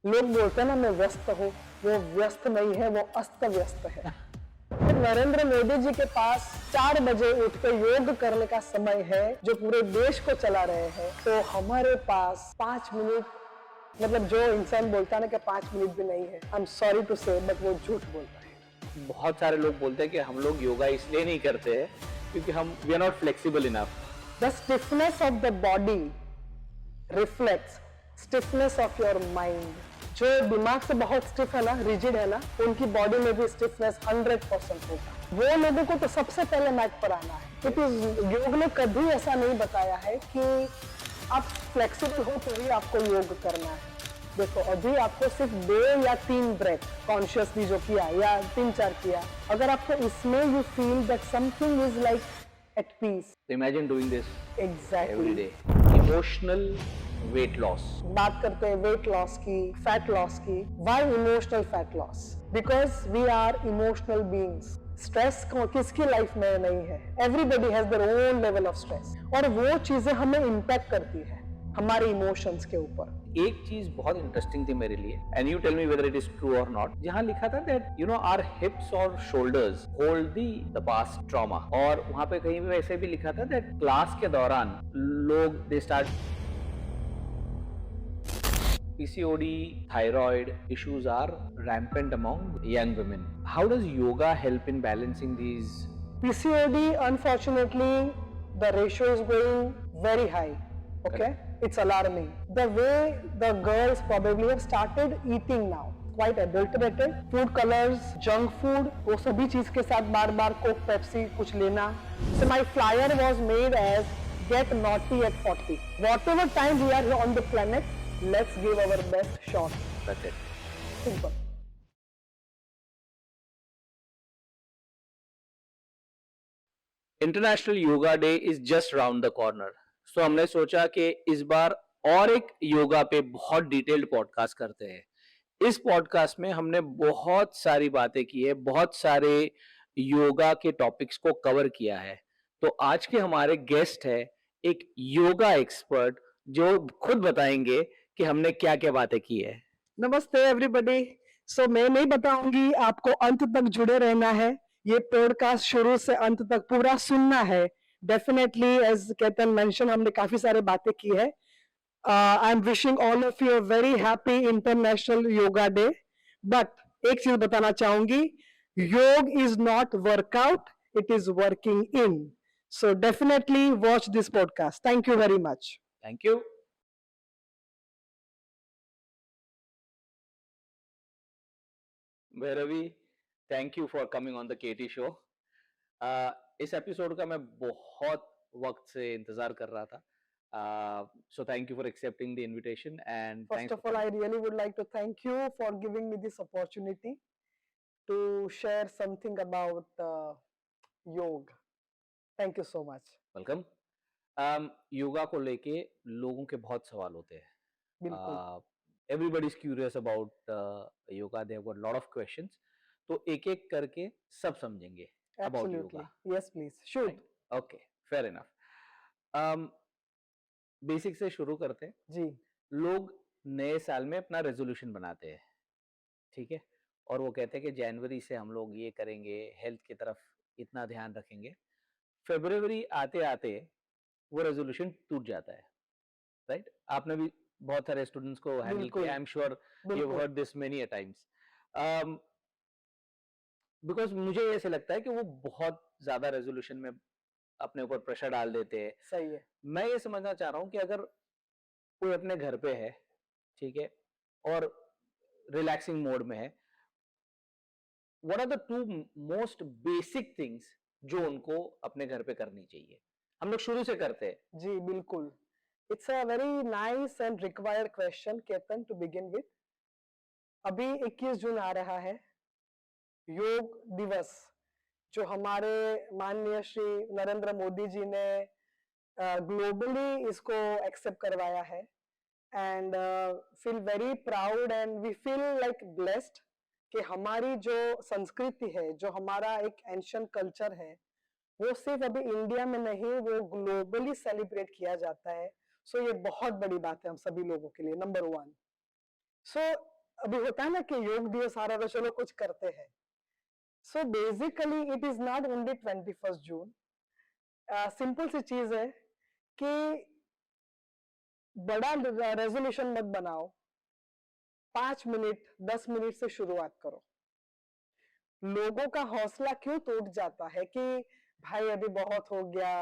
लोग बोलते हैं ना मैं व्यस्त हूँ, वो व्यस्त नहीं है, वो अस्त व्यस्त है। तो नरेंद्र मोदी जी के पास 4 बजे उठ के योग करने का समय है, जो पूरे देश को चला रहे हैं। तो हमारे पास 5 मिनट, मतलब जो इंसान बोलता है ना कि 5 मिनट भी नहीं है, आई एम सॉरी टू से बट वो झूठ बोलता है। बहुत सारे लोग बोलते हैं कि हम लोग योगा इसलिए नहीं करते हैं क्योंकि हम we are not flexible enough. The stiffness of the body reflects stiffness of your mind. जो दिमाग से बहुत स्टिफ है ना, रिजिड है ना, उनकी बॉडी में भी स्टिफनेस 100% होगा। वो लोगों को तो सबसे पहले मैट पर आना है, क्योंकि योग ने कभी ऐसा नहीं बताया है कि आप फ्लेक्सिबल हो तो ही आपको योग करना है। देखो अभी आपको सिर्फ 2 या 3 ब्रेथ कॉन्शियसली जो किया या 3-4 किया, अगर आपको इसमें you feel that something is like at peace. Imagine doing this every exactly. Day. Emotional weight loss. बात करते हैं वेट लॉस की, फैट लॉस की। Why emotional fat loss? Because we are emotional beings. Stress किसकी life में नहीं है? Everybody has their own level of stress, और वो चीजें हमें इम्पैक्ट करती है हमारे इमोशंस के ऊपर। एक चीज बहुत इंटरेस्टिंग थी मेरे लिए, and you tell me whether it is true और नॉट, जहां लिखा था that you know our hips और shoulders hold the past trauma, और वहां पे कहीं भी ऐसे भी लिखा था दैट क्लास के दौरान लोग they start PCOD, thyroid issues are rampant among young women. How does yoga help in balancing these? PCOD, unfortunately, the ratio is going very high. Okay, Correct. it's alarming. The way the girls probably have started eating now, quite adulterated food colors, junk food, वो सभी चीज के साथ बार बार Coke Pepsi कुछ लेना. So my flyer was made as get naughty at 40. Whatever time we are here on the planet, let's give our best shot. That's it. Simple. International yoga day is just round the corner, so हमने सोचा कि इस बार और एक योगा पे बहुत detailed podcast करते हैं। इस पॉडकास्ट में हमने बहुत सारी बातें की है, बहुत सारे योगा के टॉपिक्स को कवर किया है। तो आज के हमारे गेस्ट है एक योगा एक्सपर्ट जो खुद बताएंगे कि हमने क्या क्या बातें की है। नमस्ते एवरीबॉडी। सो मैं नहीं बताऊंगी, आपको अंत तक जुड़े रहना है। ये पॉडकास्ट शुरू से अंत तक पूरा सुनना है। डेफिनेटली एज केतन मेंशन, हमने काफी सारे बातें की है। I am wishing all of you a very happy international yoga day. But एक चीज बताना चाहूंगी, yoga is not workout, it is working in. So definitely watch this podcast. Thank you very much. Thank you. Bhairavi, thank you for coming on the KT show. इस episode का मैं बहुत वक्त से इंतजार कर रहा था, so thank you for accepting the invitation, and First thanks of for all, I coming. really would like to thank you for giving me this opportunity to share something about yoga. Thank you so much. Welcome. Yoga को लेके लोगों के बहुत सवाल होते हैं। बिल्कुल। Everybody is curious about yoga, they have got lot of questions, तो एक एक करके सब समझेंगे about Absolutely. Yoga. Yes, please. Shoot. Okay, fair enough. Basic से शुरू करते हैं। जी। लोग नए साल में अपना रेजोल्यूशन बनाते हैं, ठीक है, और वो कहते हैं कि जनवरी से हम लोग ये करेंगे, हेल्थ की तरफ इतना ध्यान रखेंगे। फरवरी आते आते वो रेजोल्यूशन टूट जाता है, राइट? आपने भी बहुत सारे स्टूडेंट्स को हैंडल बिल्कुल। किया, I am sure you have बिल्कुल। Heard this many a times, because मुझे ऐसे लगता है कि वो बहुत ज्यादा रेजोल्यूशन में अपने ऊपर प्रेशर डाल देते हैं। सही है। मैं ये समझना चाह रहा हूँ कि अगर कोई अपने घर पे है, ठीक है, और रिलैक्सिंग मोड में है, what are the two most basic things जो उनको अपने घर पे करनी चाहिए? हम लोग शुरू से करते हैं। जी बिल्कुल। It's a very nice and required question, Ketan, to begin with. अभी 21 जून आ रहा है, योग दिवस, जो हमारे माननीय श्री नरेंद्र मोदी जी ने ग्लोबली इसको एक्सेप्ट करवाया है। And feel very proud and we feel like blessed कि हमारी जो संस्कृति है, जो हमारा एक एंशियंट कल्चर है, वो सिर्फ अभी इंडिया में नहीं, वो ग्लोबली सेलिब्रेट किया जाता है। सो ये बहुत बड़ी बात है हम सभी लोगों के लिए, नंबर 1। सो अभी होता है ना कि योग दिवस आ रहा है तो चलो कुछ करते हैं. So basically it is not only 21st June. Simple सी चीज है कि बड़ा रेजोल्यूशन मत बनाओ. 5 मिनट 10 मिनट से शुरुआत करो. लोगों का हौसला क्यों टूट जाता है कि भाई अभी बहुत हो गया,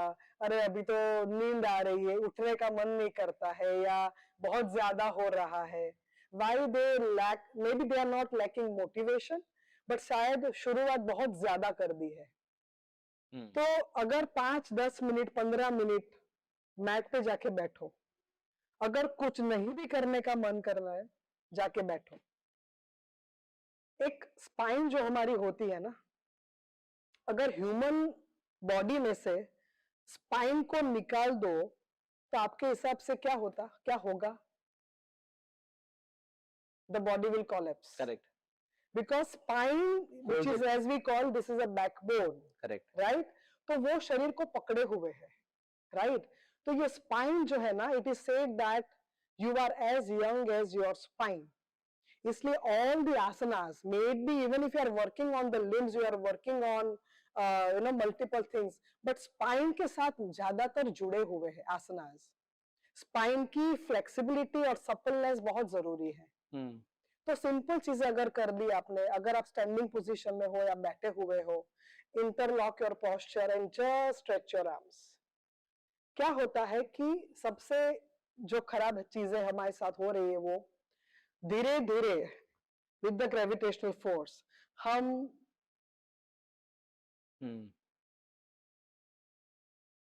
अरे अभी तो नींद आ रही है, उठने का मन नहीं करता है, या बहुत ज्यादा हो रहा है. Why they lack, maybe they are not lacking motivation, but शायद शुरुआत बहुत ज्यादा कर दी है. तो अगर 5-10 मिनट 15 मिनट मैट पे जाके बैठो. अगर कुछ नहीं भी करने का मन कर रहा है, जाके बैठो. एक स्पाइन जो हमारी होती है ना, अगर ह्यूमन बॉडी में से स्पाइन को निकाल दो तो आपके हिसाब से क्या होगा? The body will collapse. Correct. Because spine, which is as we call, this is a backbone. Correct. Right? तो वो शरीर को पकड़े हुए है. Right? तो ये spine जो है ना, it is said that you are as young as your spine. इसलिए all the asanas, maybe even if you are working on the limbs, you are working on multiple things, but spine के साथ ज्यादातर जुड़े हुए हैं asanas. Spine की flexibility और suppleness बहुत जरूरी है. तो सिंपल चीजें अगर कर दी आपने, अगर आप स्टैंडिंग पोजीशन में हो या बैठे हुए हो, interlock your posture and just stretch your arms. क्या होता है कि सबसे जो खराब चीजें हमारे साथ हो रही है वो धीरे धीरे विद द ग्रेविटेशनल फोर्स हम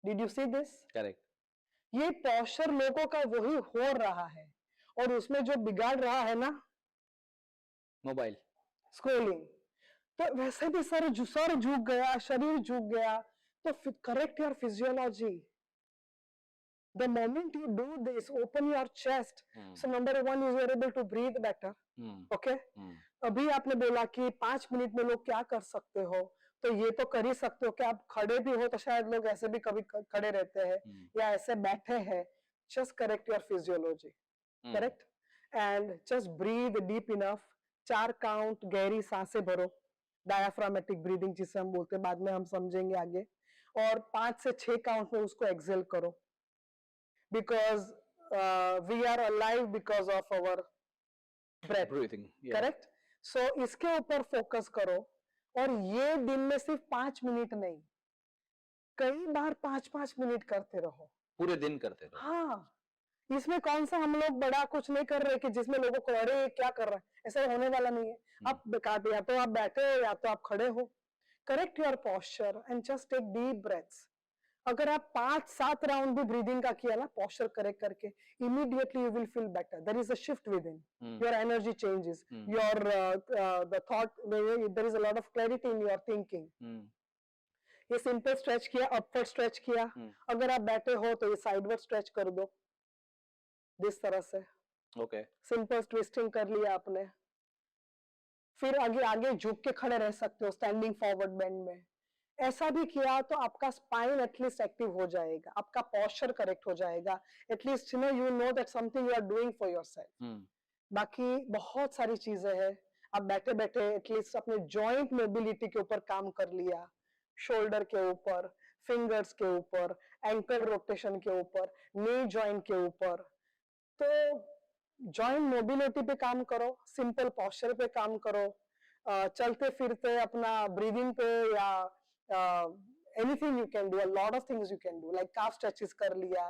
did you see this? Correct. ये पोस्चर लोगों का वही हो रहा है, और उसमें जो बिगाड़ रहा है ना, मोबाइल स्क्रोलिंग. तो वैसे भी सर झुक गया, शरीर झुक गया. तो correct your physiology. The moment you do this, open your chest. So number one is you are able to breathe better. Okay? अभी आपने बोला कि 5 मिनट में लोग क्या कर सकते हो, तो ये तो कर ही सकते हो कि आप खड़े भी हो तो शायद लोग ऐसे भी कभी खड़े रहते हैं या ऐसे बैठे हैं. Just correct your physiology. Correct? And just breathe deep enough. 4 count गहरी सांसें भरो. डायाफ्रामेटिक ब्रीदिंग जिसे हम बोलते हैं, बाद में हम समझेंगे आगे. और 5 से 6 काउंट में उसको एक्सेल करो. Because we are alive because of our breath. Breathing. Yeah. Correct? So इसके ऊपर फोकस करो. और ये दिन में सिर्फ 5 मिनट नहीं, कई बार 5-5 मिनट करते रहो. पूरे दिन करते रहो. हाँ, इसमें कौन सा हम लोग बड़ा कुछ नहीं कर रहे कि जिसमें लोगों को अरे क्या कर रहा है, ऐसा होने वाला नहीं है. आप या तो आप बैठे हो या तो आप खड़े हो. Correct your posture and just take deep breaths. अगर आप 5-7 राउंड भी ब्रीदिंग का किया ना, पोस्चर करेक्ट करके, immediately you will feel better. There is a shift within. Your energy changes, your the thought, there is a lot of clarity in your thinking. ये simple stretch किया, upward stretch किया. अगर आप बैठे हो तो ये साइडवर्ड स्ट्रेच कर दो इस तरह से. ओके. सिंपल ट्विस्टिंग कर लिया आपने. फिर आगे झुक के खड़े रह सकते हो स्टैंडिंग फॉरवर्ड बेंड में. ऐसा भी किया तो आपका स्पाइन एटलीस्ट एक्टिव हो जाएगा, आपका पोस्चर करेक्ट हो जाएगा. At least you know that something you are doing for yourself. बाकी बहुत सारी चीजें हैं. आप बैठे बैठे एटलीस्ट अपने जॉइंट मोबिलिटी के ऊपर काम कर लिया, शोल्डर के ऊपर, फिंगर्स के ऊपर, एंकल रोटेशन के ऊपर, नी जॉइंट के ऊपर. तो जॉइंट मोबिलिटी पे काम करो, सिंपल पोस्चर पे काम करो, चलते फिरते अपना ब्रीदिंग पे, या anything you can do, a lot of things you can do, like calf stretches कर लिया.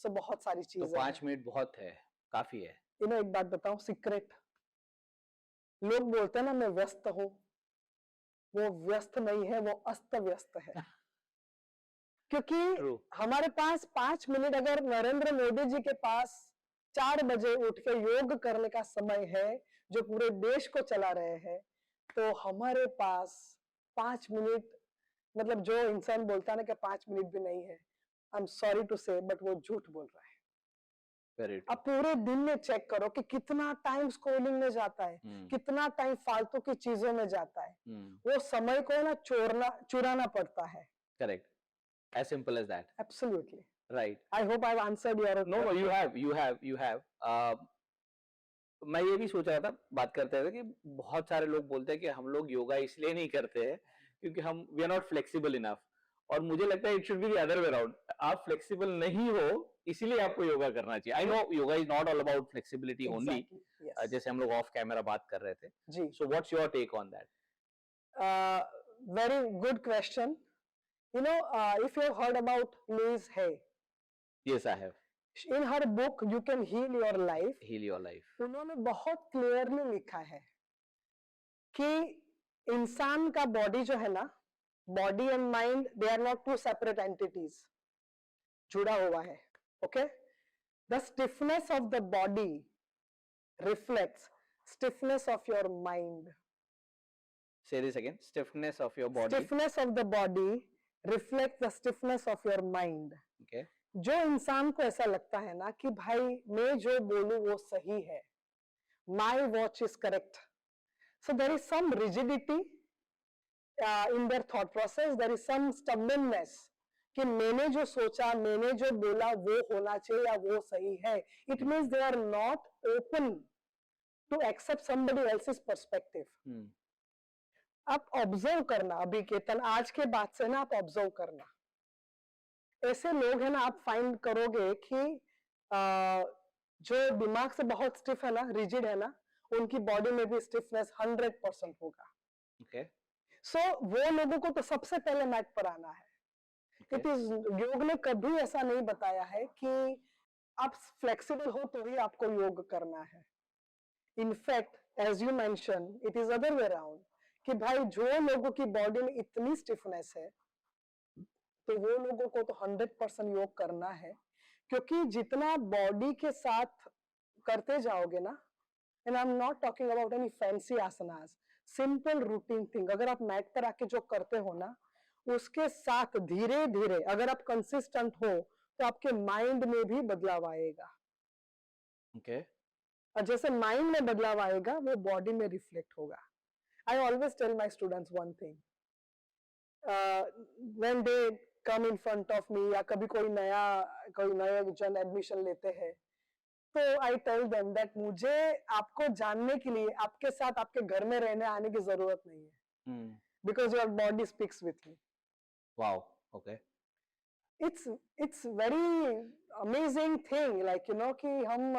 So बहुत सारी चीजें. तो 5 मिनट बहुत है, काफी है. एक बात बताऊं सीक्रेट. लोग बोलते हैं ना मैं व्यस्त हूं, वो व्यस्त नहीं है, वो अस्त व्यस्त है. क्योंकि हमारे पास 5 मिनट, अगर नरेंद्र मोदी जी के पास 4 बजे उठ के योग करने का समय है, जो पूरे देश को चला रहे हैं, तो हमारे पास 5 मिनट, मतलब जो इंसान बोलता है ना कि 5 मिनट भी नहीं है, आई एम सॉरी टू से, बट वो झूठ बोल रहा है. अब पूरे दिन में चेक करो कि कितना टाइम स्क्रोलिंग में जाता है, कितना टाइम फालतू की चीजों में जाता है. वो समय को ना चुराना पड़ता है. Correct. As simple as that. Absolutely. Right. I hope I've answered your. No, you have. मैं ये भी सोच रहा था बात करते हुए कि बहुत सारे लोग बोलते हैं कि हम लोग योगा इसलिए नहीं करते हैं क्योंकि हम we are not flexible enough, और मुझे लगता है it should be the other way around. आप फ्लेक्सिबल नहीं हो इसीलिए आपको योगा करना चाहिए। I know yoga is not all about flexibility only, exactly, yes जैसे हम लोग ऑफ कैमरा बात कर रहे थे। जी। So what's your take on that? Very good question. You know, if you have heard about Louise Hay, yes I have. in her book You Can Heal Your Life, heal your life. उन्होंने बहुत clearly लिखा है कि इंसान का body जो है ना, body and mind they are not two separate entities, जुड़ा हुआ है। Okay, the stiffness of the body reflects stiffness of your mind. Say this again. Stiffness of your body. Stiffness of the body reflects the stiffness of your mind. Okay. जो इंसान को ऐसा लगता है ना कि भाई मैं जो बोलूं वो सही है, my watch is correct, so there is some rigidity in their thought process, there is some stubbornness कि मैंने जो सोचा, मैंने जो बोला वो होना चाहिए या वो सही है। It means they are not open to accept somebody else's perspective. आप ऑब्जर्व करना, अभी केतन आज के बाद से ना आप ऑब्जर्व करना, ऐसे लोग हैं ना आप फाइंड करोगे कि जो दिमाग से बहुत स्टिफ है ना, रिजिड है ना, उनकी बॉडी में भी स्टिफनेस 100% होगा। Okay. सो वो लोगों को तो सबसे पहले मैट पर आना है। Okay. इट इज योग ने कभी ऐसा नहीं बताया है कि आप फ्लेक्सिबल हो तो ही आपको योग करना है। In fact as you mention it is other way around कि भाई जो लोगों की बॉडी में इतनी स्टिफनेस है तो वो लोगों को तो 100% योग करना है, क्योंकि जितना बॉडी के साथ करते जाओगे ना, and I am not talking about any fancy asanas, simple routine thing, अगर आप मैट पर आके जो करते हो ना, उसके साथ धीरे धीरे अगर आप कंसिस्टेंट हो तो आपके माइंड में भी बदलाव आएगा। Okay. और जैसे माइंड में बदलाव आएगा वो बॉडी में रिफ्लेक्ट होगा। I always tell my students one thing, when they come in front of me या कभी कोई नया जन एडमिशन लेते हैं तो I tell them that मुझे आपको जानने के लिए आपके साथ आपके घर में रहने आने की जरूरत नहीं है, because your body speaks with me. Wow. Okay. It's very amazing thing, like you know कि हम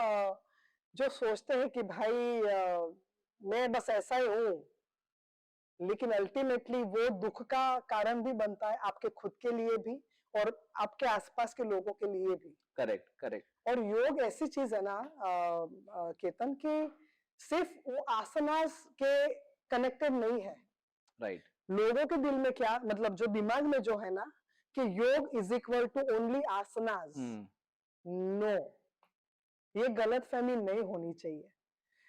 जो सोचते हैं कि भाई मैं बस ऐसा ही हूँ, लेकिन अल्टीमेटली वो दुख का कारण भी बनता है आपके खुद के लिए भी और आपके आसपास के लोगों के लिए भी। Correct correct. और योग ऐसी चीज है ना केतन कि सिर्फ वो आसनास के कनेक्टेड नहीं है। राइट। लोगों के दिल में क्या मतलब, जो दिमाग में जो है ना कि yoga is equal to only asanas, no, ये गलतफहमी नहीं होनी चाहिए,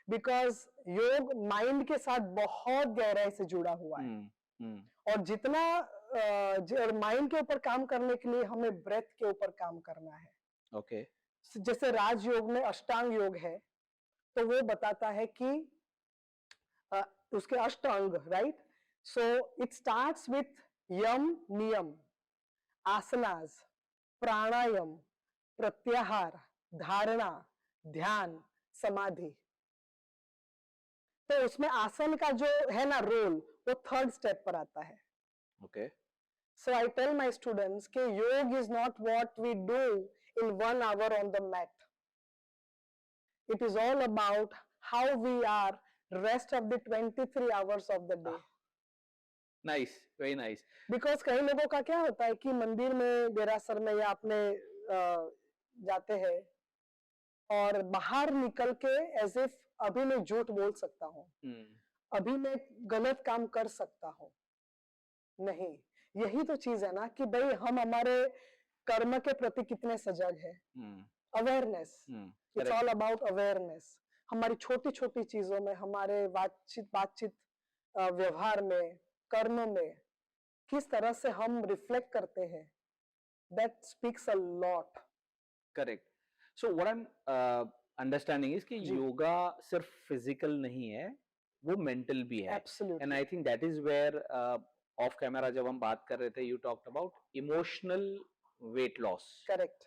बिकॉज योग माइंड के साथ बहुत गहराई से जुड़ा हुआ है। और जितना माइंड के ऊपर काम करने के लिए हमें ब्रेथ के ऊपर काम करना है। ओके। जैसे राजयोग में अष्टांग योग है तो वो बताता है कि उसके Ashtanga, right? So it starts with yama niyama, asanas, प्राणायाम, प्रत्याहार, धारणा, ध्यान, समाधि। तो उसमें आसन का जो है ना रोल वो थर्ड स्टेप पर आता है। Okay. So I tell my students कि yoga is not what we do in 1 hour on the mat, it is all about how we are rest of the 23 hours of the day. Nice, very nice. Because कई लोगों का क्या होता है कि मंदिर में, देरासर में या अपने जाते हैं और बाहर निकल के एज इफ अभी मैं झूठ बोल सकता हूँ, अभी मैं गलत काम कर सकता हूँ। नहीं, यही तो चीज है ना कि भाई हम हमारे कर्म के प्रति कितने सजग है। Awareness, it's all about awareness. हमारी छोटी छोटी चीजों में, हमारे बातचीत व्यवहार में, कर्म में किस तरह से हम रिफ्लेक्ट करते हैं, that speaks a lot. Correct. So what I am understanding is कि योगा सिर्फ फिजिकल नहीं है, वो मेंटल भी है। Absolutely. And I think that is where off camera जब हम बात कर रहे थे, you talked about emotional weight loss. Correct.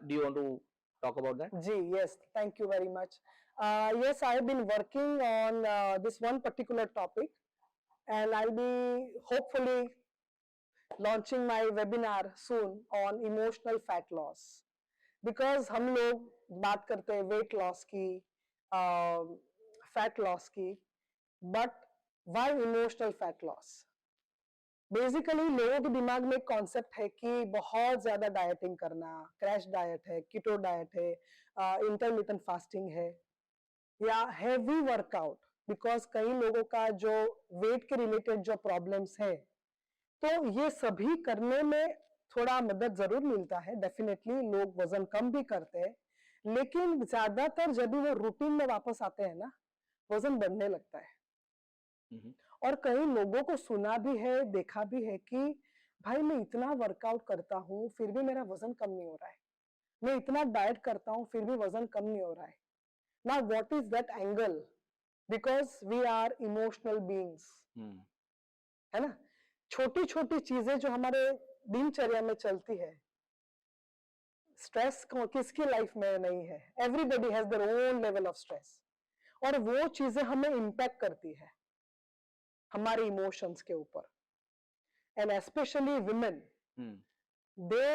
Do you want to talk about that? जी, yes, thank you very much. Yes, I've been working on this one particular topic, and I'll be hopefully launching my webinar soon on emotional fat loss. Because हम लोग बात करते हैं weight loss की, fat loss की, but why emotional fat loss? Basically लोगों के दिमाग में एक कॉन्सेप्ट है कि बहुत ज्यादा डाइटिंग करना, क्रैश डाइट है, कीटो डाइट है, इंटरमिटेंट फास्टिंग है, या हैवी वर्कआउट, बिकॉज कई लोगों का जो वेट के रिलेटेड जो प्रॉब्लम्स है, तो ये सभी करने में थोड़ा मदद जरूर मिलता है। डेफिनेटली लोग वजन कम भी करते हैं, लेकिन ज्यादातर जब भी वो रूटीन में वापस आते हैं ना, वजन बढ़ने लगता है। और कई लोगों को सुना भी है, देखा भी है कि भाई मैं इतना वर्कआउट करता हूँ फिर भी मेरा वजन कम नहीं हो रहा है, मैं इतना डाइट करता हूँ फिर भी वजन कम नहीं हो रहा है। Now what is that angle? Because we are emotional beings, है ना? छोटी छोटी चीजें जो हमारे दिनचर्या में चलती है, स्ट्रेस किसकी लाइफ में नहीं है? Everybody has their own level of stress, और वो चीजें हमें इम्पैक्ट करती है हमारे इमोशंस के ऊपर, and specially women, they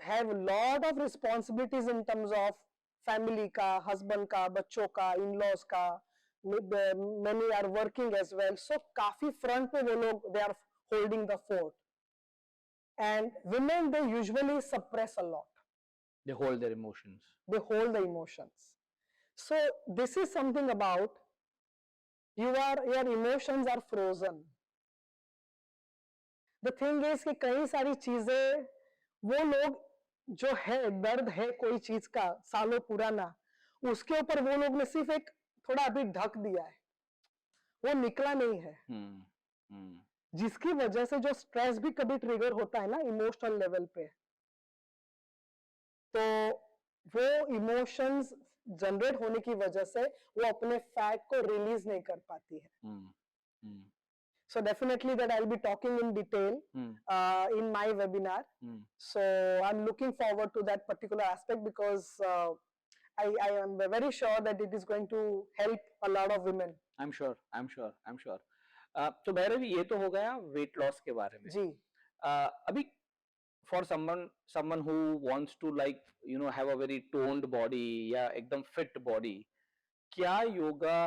have lot of responsibilities in terms of family का, हस्बैंड का, बच्चों का, इन-लॉज का, many are working as well, so काफी फ्रंट पे वो लोग they are holding the fort, and women they usually suppress a lot, they hold their emotions, they hold the emotions. So this is something about your emotions are frozen. The thing is कि कई सारी चीजें वो लोग जो है, दर्द है कोई चीज का सालों पुराना, उसके ऊपर वो लोग ने सिर्फ एक थोड़ा अभी ढक दिया है, वो निकला नहीं है, जिसकी वजह से जो स्ट्रेस भी कभी ट्रिगर होता है ना इमोशनल लेवल पे, तो वो इमोशंस जनरेट होने की वजह से वो अपने फैट को रिलीज नहीं कर पाती है। So definitely that I'll be talking in detail in my webinar. So I'm looking forward to that particular aspect because I am very sure that it is going to help a lot of women. I'm sure. तो भैरवी ये तो हो गया weight loss के बारे में जी। अभी for someone who wants to like have a very toned body या एकदम fit body, क्या योगा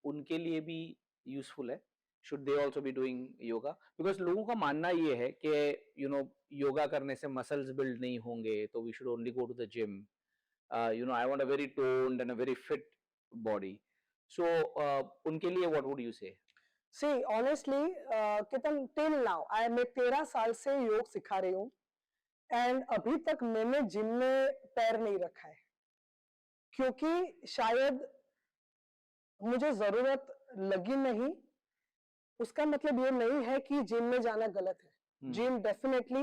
उनके लिए भी यूजफुल है? Should they also be doing yoga? Because लोगों का मानना ये है कि योगा करने से मसल्स बिल्ड नहीं होंगे, तो we should only go to the gym. I want a very toned and a very fit body. So उनके लिए what would you say? See, honestly, Ketan, till now, मैं 13 साल से योग सिखा रही हूँ, एंड अभी तक मैंने जिम में पैर नहीं रखा है, क्योंकि शायद मुझे जरूरत लगी नहीं। उसका मतलब ये नहीं है कि जिम में जाना गलत है, जिम डेफिनेटली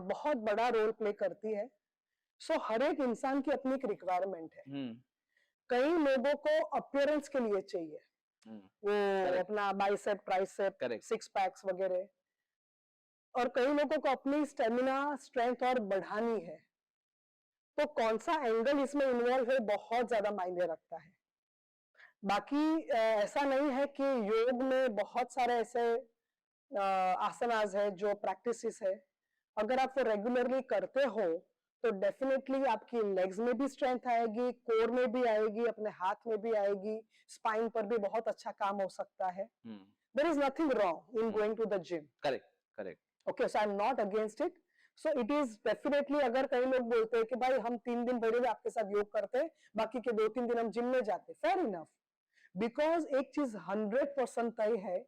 बहुत बड़ा रोल प्ले करती है। सो हर एक इंसान की अपनी एक रिक्वायरमेंट है। कई लोगों को अपीयरेंस के लिए चाहिए, वो अपना बाइसेप, ट्राइसेप, सिक्स पैक्स वगैरह, और कई लोगों को अपनी स्टेमिना, स्ट्रेंथ और बढ़ानी है। तो कौन सा एंगल इसमें इन्वॉल्व है बहुत ज्यादा मायने रखता है। बाकी ऐसा नहीं है कि योग में बहुत सारे ऐसे आसनास है जो प्रैक्टिसेस है, अगर आप वो रेगुलरली करते हो तो डेफिनेटली आपकी लेग्स में भी स्ट्रेंथ आएगी, कोर में भी आएगी, अपने हाथ में भी आएगी, स्पाइन पर भी बहुत अच्छा काम हो सकता है। There is nothing wrong in going to the gym. Correct. Okay, so I'm not against it. So it is definitely, अगर कई लोग बोलते हैं कि भाई हम 3 दिन भरे हुए आपके साथ योग करते हैं, बाकी के 2-3 दिन हम जिम में जाते, fair enough. Because एक चीज 100% तय है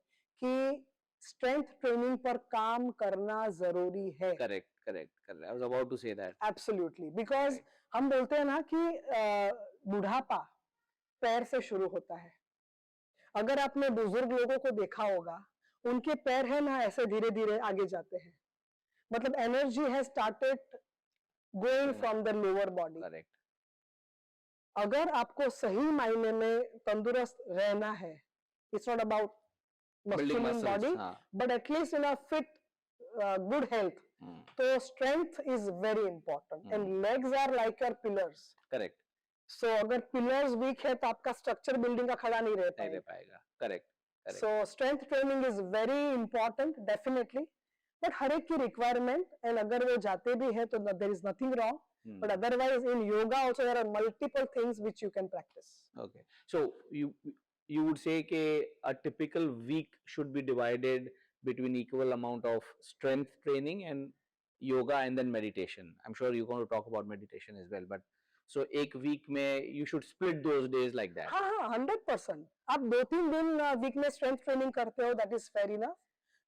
कि स्ट्रेंथ ट्रेनिंग पर काम करना जरूरी है। Correct. I was about to say that. Absolutely. Because हम बोलते हैं ना कि बुढ़ापा पैर से शुरू होता है। अगर आपने बुजुर्ग लोगों को देखा होगा, उनके पैर है ना ऐसे धीरे धीरे आगे जाते हैं, मतलब energy has started going from the lower body. Correct. अगर आपको सही मायने में तंदुरुस्त रहना है, it's not about masculine body, but at least in a fit good health, तो strength is very important, and legs are like your pillars. Correct. So अगर पिलर्स वीक है तो आपका स्ट्रक्चर बिल्डिंग का खड़ा नहीं रह नहीं रह पाएगा. पाएगा. Correct. Correct. So strength training is very important, definitely. But हर एक की requirement, and अगर वो जाते भी है तो there is nothing wrong. But otherwise in yoga also there are multiple things which you can practice. Okay. So you would say कि a typical week should be divided between equal amount of strength training and yoga and then meditation. I'm sure you're going to talk about meditation as well, but so एक week में you should split those days like that. हाँ हाँ 100%. आप 2-3 दिन week में strength training करते हो, that is fair enough.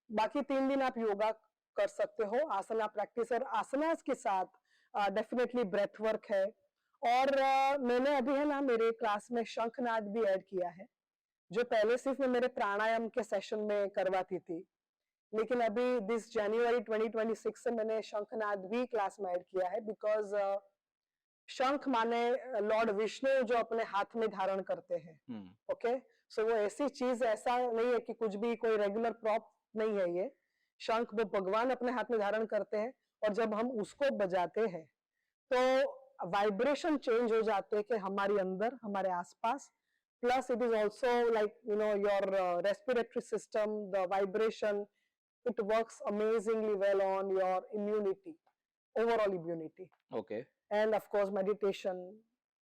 बाकी 3 दिन आप योगा कर सकते हो, आसना प्रैक्टिस, और आसनास के साथ डेफिनेटली ब्रेथ वर्क है. और मैंने अभी है ना मेरे क्लास में शंखनाद भी ऐड किया है, जो पहले सिर्फ मैं मेरे प्राणायाम के सेशन में करवाती थी, लेकिन अभी दिस जनवरी 2026 से मैंने शंखनाद भी क्लास में ऐड किया है. बिकॉज शंख माने लॉर्ड विष्णु जो अपने हाथ में धारण करते हैं. ओके, सो वो ऐसी चीज, ऐसा नहीं है कि कुछ भी कोई रेगुलर प्रॉप नहीं है. ये शंख वो भगवान अपने हाथ में धारण करते हैं, और जब हम उसको बजाते हैं तो वाइब्रेशन चेंज हो जाते हैं कि हमारे अंदर, हमारे आसपास. Plus it is also like your respiratory system, the vibration, it works amazingly well on your immunity, overall immunity. Okay. And of course meditation,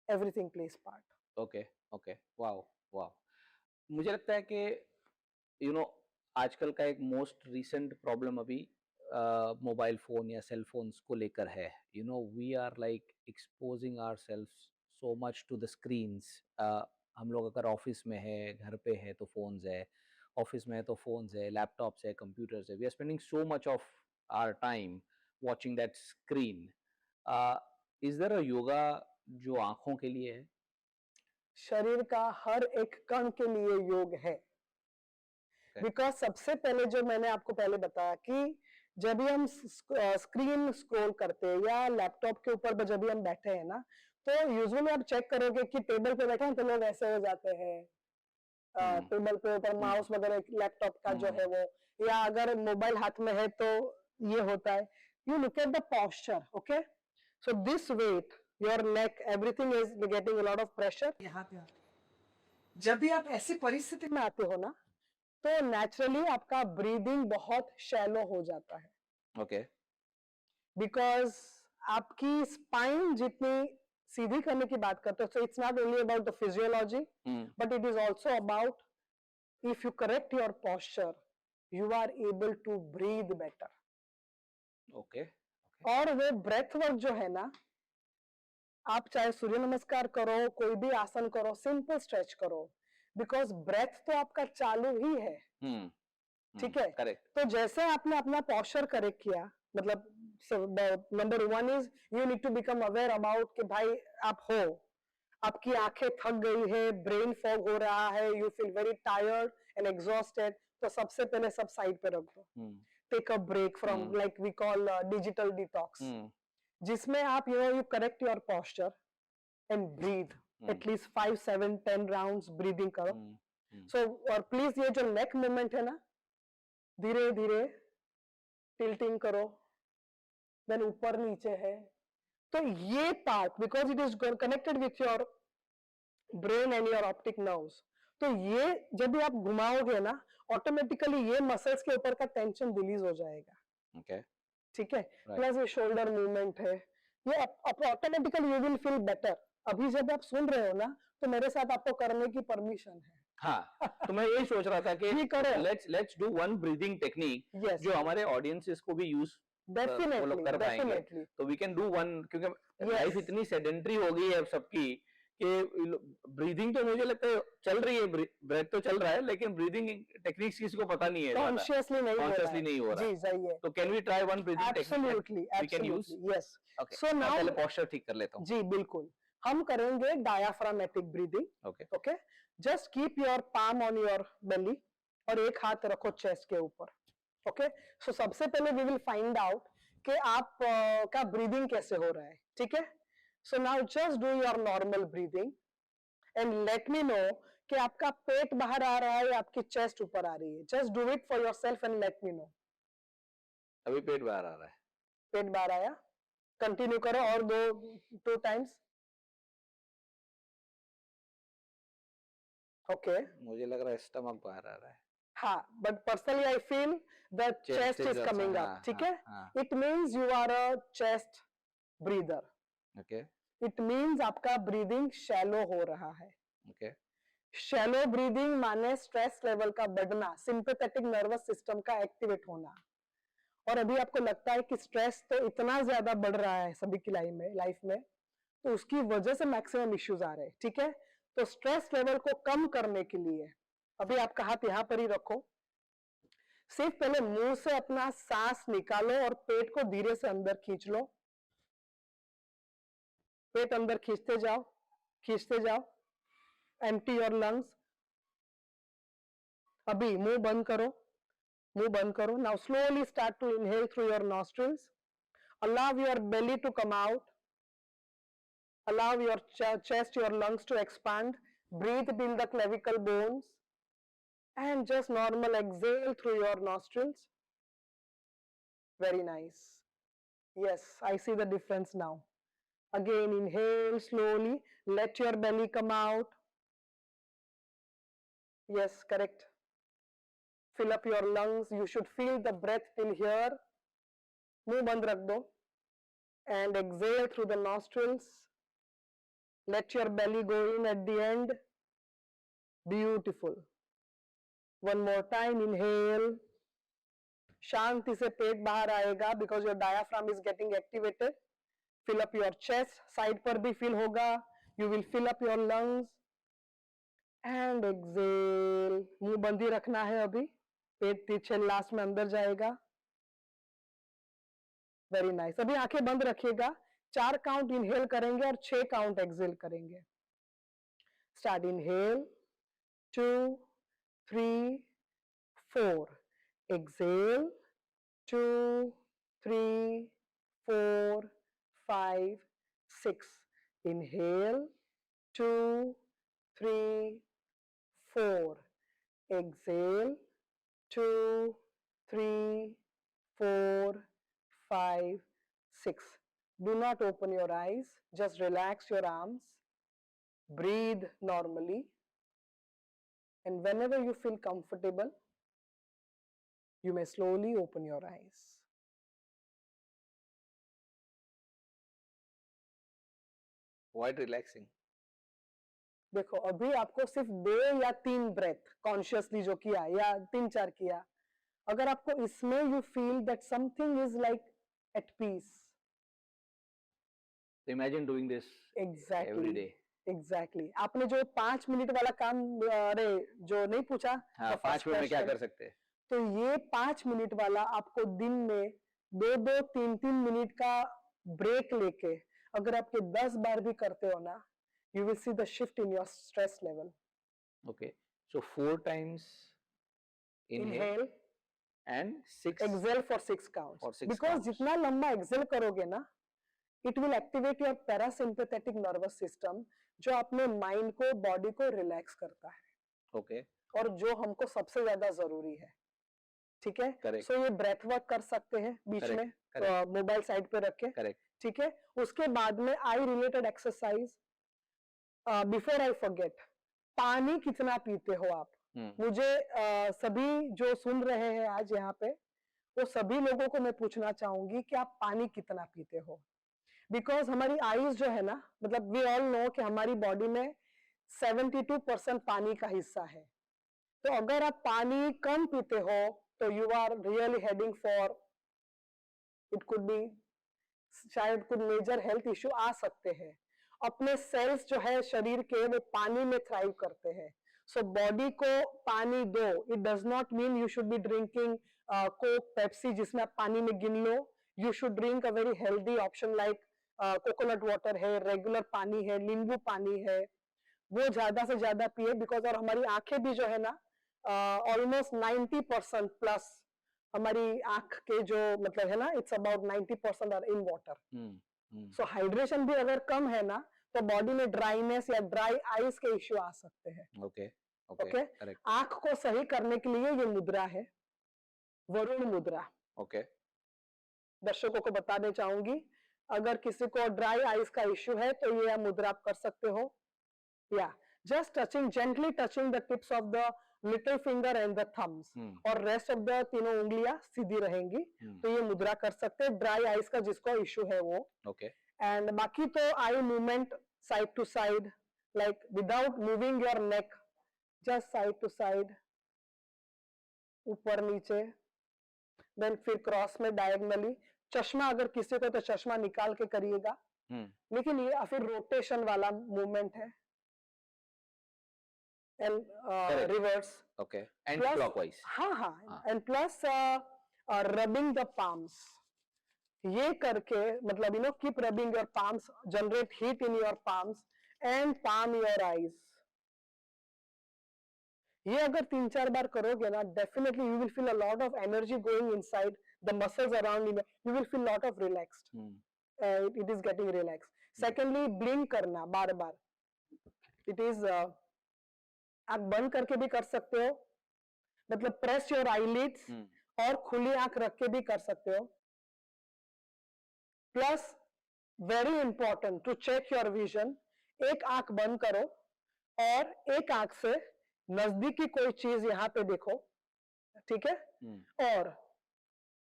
everything plays part. Okay. Okay. Wow. Wow. मुझे लगता है कि आजकल का एक most recent problem अभी mobile phone या cell phones को लेकर है. We are like exposing ourselves so much to the screens. हम लोग अगर ऑफिस में है, घर पे है तो फोन्स है, ऑफिस में है तो फोन्स है, लैपटॉप्स है, कंप्यूटर्स है. We are spending so much of our time watching that screen. Is there a yoga जो आंखों के लिए है? शरीर का हर एक कण के लिए योग है. बिकॉज सबसे पहले जो मैंने आपको पहले बताया कि जब भी हम स्क्रीन स्क्रॉल करते हैं या लैपटॉप के ऊपर जब भी हम बैठे हैं ना, तो यूजुअली आप चेक करोगे कि टेबल पे बैठे हैं तो लोग ऐसे हो जाते हैं, टेबल पे ऊपर माउस वगैरह लैपटॉप का जो है वो, या अगर मोबाइल हाथ में है तो ये होता है. You look at the posture. Okay, so this weight, your neck, everything is getting a lot of pressure. यहाँ पे जब भी आप ऐसी परिस्थिति में आते हो ना, तो नेचुरली आपका ब्रीदिंग बहुत शैलो हो जाता है. ओके. बिकॉज आपकी स्पाइन जितनी सीधी करने की बात करते हो, so it's not only about the physiology, but it is also about, if you correct your posture, you are able to breathe better. Okay. और वो ब्रेथ वर्क जो है ना, आप चाहे सूर्य नमस्कार करो, कोई भी आसन करो, सिंपल स्ट्रेच करो, बिकॉज ब्रेथ तो आपका चालू ही है. ठीक है. करेक्ट. तो जैसे आपने अपना पोस्चर करेक्ट किया, मतलब number 1 is you need to become aware about कि भाई आप हो, आपकी आंखें थक गई है, ब्रेन फॉग हो रहा है, you feel very tired and exhausted, तो सबसे पहले सब साइड पे रख दो. Take a break from, like we call digital detox, जिसमें आप you correct your posture and breathe at least 5, 7, 10 rounds breathing करो. सो और प्लीज ये जो नेक मूवमेंट है ना, धीरे धीरे टिल्टिंग करो, देन ऊपर नीचे है. तो ये part, because it is connected with your brain and your optic nerves, तो ये जब भी आप घुमाओगे ना, ऑटोमेटिकली ये मसल्स के ऊपर का टेंशन रिलीज हो जाएगा. ओके. ठीक है. प्लस ये शोल्डर मूवमेंट है, ये automatically you will feel better. अभी जब आप सुन रहे हो ना, तो मेरे साथ आपको करने की परमिशन है. हाँ, तो मैं यही सोच रहा था कि let's do one breathing technique जो हमारे ऑडियंसेस को भी यूज डेफिनेटली कर पाएंगे. तो वी कैन डू वन, क्योंकि लाइफ इतनी सेडेंटरी हो गई है अब सबकी कि ब्रीदिंग तो मुझे लगता है चल रही है, ब्रेथ तो चल रहा है, लेकिन ब्रीदिंग टेक्निक्स किसी को पता नहीं है, कॉन्शियसली नहीं हो रहा. जी जाइए. तो can we try one breathing technique we can use? Yes. Okay. So now पहले पोस्चर ठीक कर लेता हूं. जी बिल्कुल. हम करेंगे diaphragmatic breathing. Okay. Okay, just keep your palm on your belly और एक हाथ रखो चेस्ट के ऊपर. ओके, सो सबसे पहले वी विल फाइंड आउट कि आप का ब्रीदिंग कैसे हो रहा है. ठीक है. So now just do your normal breathing and let me know कि आपका पेट बाहर आ रहा है या आपकी चेस्ट ऊपर आ रही है. Just do it for yourself and let me know. अभी पेट बाहर आ रहा है. पेट बाहर आया. कंटिन्यू करो और 2 टाइम्स. ओके मुझे लग रहा है स्टमक बाहर आ रहा है। हाँ, but personally I feel the chest is is also, coming हाँ, अप, ठीक हाँ, है? हाँ, it means you are a chest breather, okay, it means आपका ब्रीदिंग शैलो हो रहा है। ओके, शैलो ब्रीदिंग माने स्ट्रेस लेवल का बढ़ना, सिंपैथेटिक नर्वस सिस्टम का एक्टिवेट होना। और अभी आपको लगता है कि स्ट्रेस तो इतना ज्यादा बढ़ रहा है सभी की लाइफ में, तो उसकी वजह से मैक्सिमम इश्यूज आ रहे हैं, ठीक है? तो स्ट्रेस लेवल को कम करने के लिए अभी आपका हाथ यहां पर ही रखो, सिर्फ पहले मुंह से अपना सांस निकालो और पेट को धीरे से अंदर खींच लो, पेट अंदर खींचते जाओ, खींचते जाओ, एम्प्टी योर लंग्स। अभी मुंह बंद करो, मुंह बंद करो। Now slowly start to inhale through your nostrils, allow your belly to come out, allow your chest, your lungs to expand, breathe till the clavicle bones, and just normal exhale through your nostrils. Very nice. Yes, I see the difference now. Again, inhale slowly, let your belly come out. Yes, correct. Fill up your lungs. You should feel the breath till here. मुंह बंद रख दो and exhale through the nostrils. Let your belly go in at the end. Beautiful. One more time, inhale. शांति से पेट बाहर आएगा because your diaphragm is getting activated. Fill up your chest, side पर भी fill होगा. You will fill up your lungs. And exhale. मुंह बंद ही रखना है अभी, पेट पीछे लास्ट में अंदर जाएगा। Very nice. अभी आंखें बंद रखिएगा, 4 काउंट इनहेल करेंगे और 6 काउंट एक्सहेल करेंगे। Start, inhale 2 3 4, exhale 2 3 4 5 6, inhale 2 3 4, exhale 2 3 4 5 6. Do not open your eyes, just relax your arms, breathe normally, and whenever you feel comfortable, you may slowly open your eyes. Quite relaxing. देखो अभी आपको सिर्फ 2 या 3 breath consciously जो किया या 3-4 किया, अगर आपको इसमें you feel that something is like at peace, Imagine doing this every exactly day. Exactly. आपने जो 5 मिनट वाला काम, अरे जो नहीं पूछा, हाँ, the 5 first मिनट में क्या question, कर सकते हैं? तो ये 5 मिनट वाला आपको दिन में 2-2 3-3 मिनट का ब्रेक लेके अगर आपके 10 बार भी करते हो ना, you will see the shift in your stress level. Okay, so 4 times inhale Inhale, and 6 exhale for 6 counts. for 6 Because counts. जितना लंबा एक्सेल करोगे ना, it will activate your parasympathetic nervous system, जो अपने माइंड को, बॉडी को relax करता है। Okay, और जो हमको सबसे ज्यादा जरूरी है, ठीक है? Correct. सो ये ब्रेथ वर्क कर सकते हैं बीच Correct, में, correct. मोबाइल साइड पे रख के, correct. ठीक है? उसके बाद में eye related exercise, before I forget, पानी कितना पीते हो आप? मुझे सभी जो सुन रहे हैं आज यहाँ पे, वो सभी लोगों को मैं पूछना चाहूंगी कि आप पानी कितना पीते हो? बिकॉज हमारी आईज जो है ना, मतलब वी ऑल नो कि हमारी बॉडी में 72% पानी का हिस्सा है। तो अगर आप पानी कम पीते हो तो you are really heading for, it could be, शायद कुछ मेजर हेल्थ इश्यू आ सकते हैं। अपने सेल्स जो है शरीर के, वो पानी में थ्राइव करते हैं। सो बॉडी को पानी दो। It does not mean you should be drinking Coke, Pepsi जिसमें आप पानी में गिन लो। You should drink a very healthy option like coconut water है, रेगुलर पानी है, नींबू पानी है, वो ज्यादा से ज्यादा पिए। बिकॉज और हमारी आंखें भी जो है ना, ऑलमोस्ट 90% प्लस हमारी आंख के जो मतलब है ना, it's about 90% are in water. So hydration भी अगर कम है ना, तो बॉडी में ड्राइनेस या ड्राई आईज के इश्यू आ सकते हैं। Okay, okay, correct. आंख को सही करने के लिए ये मुद्रा है, वरुण मुद्रा। Okay, दर्शकों को बताने चाहूंगी, अगर किसी को ड्राई आईज का इश्यू है तो ये मुद्रा आप कर सकते हो। या just touching, gently touching the tips of the little finger and the thumbs, और rest of the तीनों उंगलियां सीधी रहेंगी, तो ये मुद्रा कर सकते हैं ड्राई आईज का जिसको इशू है वो. Okay. एंड बाकी तो eye movement side to side, like without moving your neck, just side to side, ऊपर नीचे, देन फिर क्रॉस में डायगनली. चश्मा अगर किसी को तो चश्मा निकाल के करिएगा, लेकिन ये फिर रोटेशन वाला मूवमेंट है. And reverse. Okay. And clockwise. हाँ. And plus rubbing the palms, ये करके मतलब you know keep rubbing your palms, generate heat in your palms and palm your eyes. ये अगर 3-4 बार करोगे ना, definitely you will feel a lot of energy going inside the muscles around you will feel lot of relaxed. It is getting relax. Secondly blink करना बार बार. It is आंख बंद करके भी कर सकते हो, मतलब प्रेस योर आईलिड्स, और खुली आंख रख के भी कर सकते हो. Plus very important to check your vision, एक आंख बंद करो और एक आंख से नजदीकी कोई चीज यहाँ पे देखो, ठीक है, और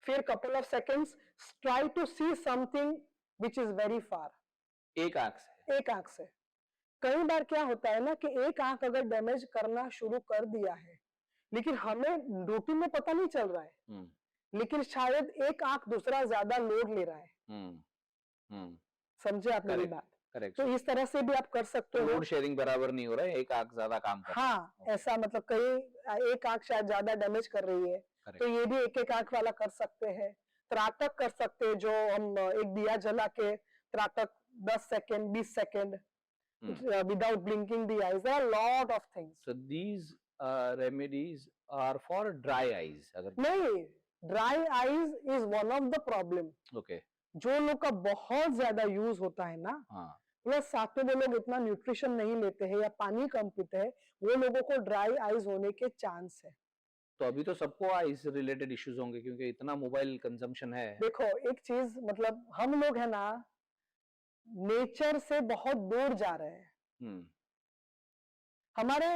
फिर couple of seconds try to see something which is very far. एक आंख से. कई बार क्या होता है ना कि एक आंख अगर डैमेज करना शुरू कर दिया है, लेकिन हमें रूटीन में पता नहीं चल रहा है, लेकिन शायद एक आंख दूसरा ज्यादा लोड ले रहा है. समझे आप मेरी बात? करेक्ट. तो इस तरह से भी आप कर सकते हो. लोड शेयरिंग बराबर नहीं हो रहा है, एक आंख ज्यादा काम कर रहा है. हाँ, ऐसा मतलब कई एक आंख शायद ज्यादा डैमेज कर रही है, तो ये भी एक आंख वाला कर सकते हैं. त्राटक कर सकते हैं, जो हम एक दिया जला के त्राटक 10 second 20 second without blinking the eyes. There are a lot of things. So these remedies are for dry eyes. नहीं, dry eyes is one of the problem. Okay. जो लोग का बहुत ज्यादा यूज होता है ना, प्लस साथ में वो लोग इतना न्यूट्रिशन नहीं लेते हैं या पानी कम पीते हैं, वो लोगों को ड्राई आईज होने के चांस है. तो अभी तो सबको आईज रिलेटेड इश्यूज होंगे क्योंकि इतना मोबाइल कंजम्पशन है. देखो एक चीज, मतलब हम लोग है ना नेचर से बहुत दूर जा रहे हैं. हमारे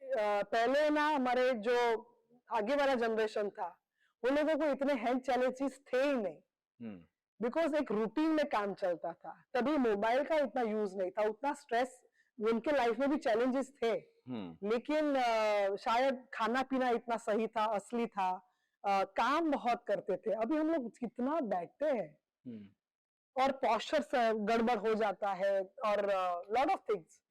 पहले ना, हमारे जो आगे वाला जनरेशन था, उन लोगों को इतने हेल्थ चैलेंजेस थे ही नहीं, बिकॉज एक रूटीन में काम चलता था. तभी मोबाइल का इतना यूज नहीं था, उतना स्ट्रेस, उनके लाइफ में भी चैलेंजेस थे, लेकिन शायद खाना पीना इतना सही था, असली था, काम बहुत करते थे. अभी हम लोग कितना बैठते हैं और पोस्चर गड़बड़ हो जाता है और लॉट ऑफ थिंग्स.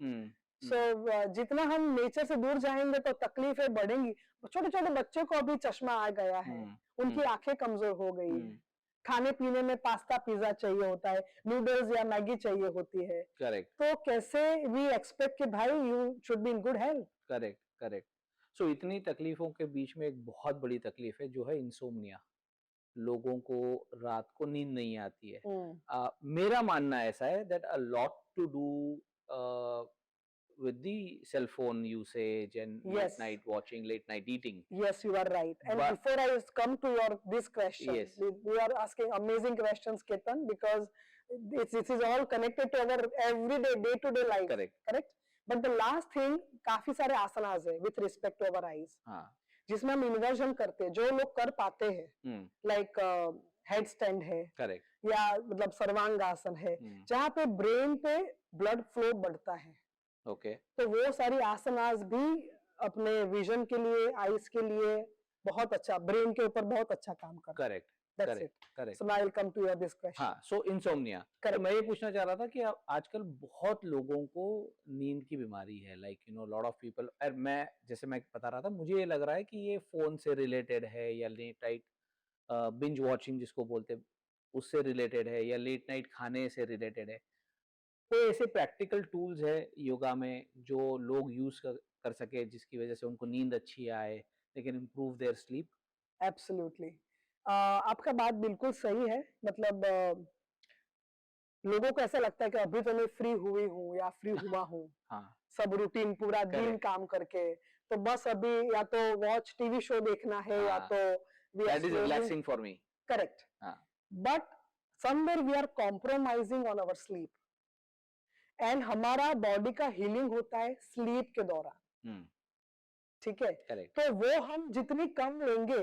सो जितना हम नेचर से दूर जाएंगे तो तकलीफें बढ़ेंगी. छोटे छोटे बच्चे को अभी चश्मा आ गया है, उनकी आंखें कमजोर हो गई है. खाने पीने में पास्ता पिज्जा चाहिए होता है, नूडल्स या मैगी चाहिए होती है. करेक्ट. तो कैसे वी एक्सपेक्ट कि भाई you should be in good health. Correct. So इतनी तकलीफों के बीच में एक बहुत बड़ी तकलीफ है जो है इंसोम्निया. लोगों को रात को नींद नहीं आती है. मेरा मानना ऐसा है that a lot to do with the cell phone usage and late night watching, late night eating. Yes, you are right. And before I come to this question, we are asking amazing questions, Ketan, because this is all connected to our everyday, day-to-day life. Correct. But the last thing, काफी सारे आसनास है with respect to our eyes. जिसमें हम inversion करते हैं, जो लोग कर पाते हैं, लाइक हेड स्टैंड है, या मतलब सर्वांगासन है, जहाँ पे ब्रेन पे ब्लड फ्लो बढ़ता है. तो वो सारी आसनास भी अपने विजन के लिए, आईज के लिए बहुत अच्छा, ब्रेन के ऊपर बहुत अच्छा काम करता है. Correct. So now I'll come to this question. हाँ, so insomnia. तो मैं ये पूछना चाह रहा था कि आजकल बहुत लोगों को नींद की बीमारी है, like you know lot of people. और मैं जैसे मैं बता रहा था, मुझे ये लग रहा है कि ये फोन से रिलेटेड है या लेट नाइट बिंज वॉचिंग जिसको बोलते हैं उससे रिलेटेड है, या लेट नाइट खाने से रिलेटेड है. कोई ऐसे प्रैक्टिकल टूल्स है योगा में जो लोग यूज कर सके जिसकी वजह से उनको नींद अच्छी आए, they can improve their sleep? Absolutely. आपका बात बिल्कुल सही है. मतलब लोगों को ऐसा लगता है कि अभी तो मैं फ्री हुई हूँ या फ्री हुआ हूँ, सब रूटीन पूरा दिन काम करके, तो बस अभी या तो वॉच टीवी शो देखना है या तो that is relaxing for me. Correct. But somewhere we are compromising on our sleep. And हमारा बॉडी का हीलिंग होता है स्लीप के दौरान, ठीक है। करेक्ट। तो वो हम जितनी कम लेंगे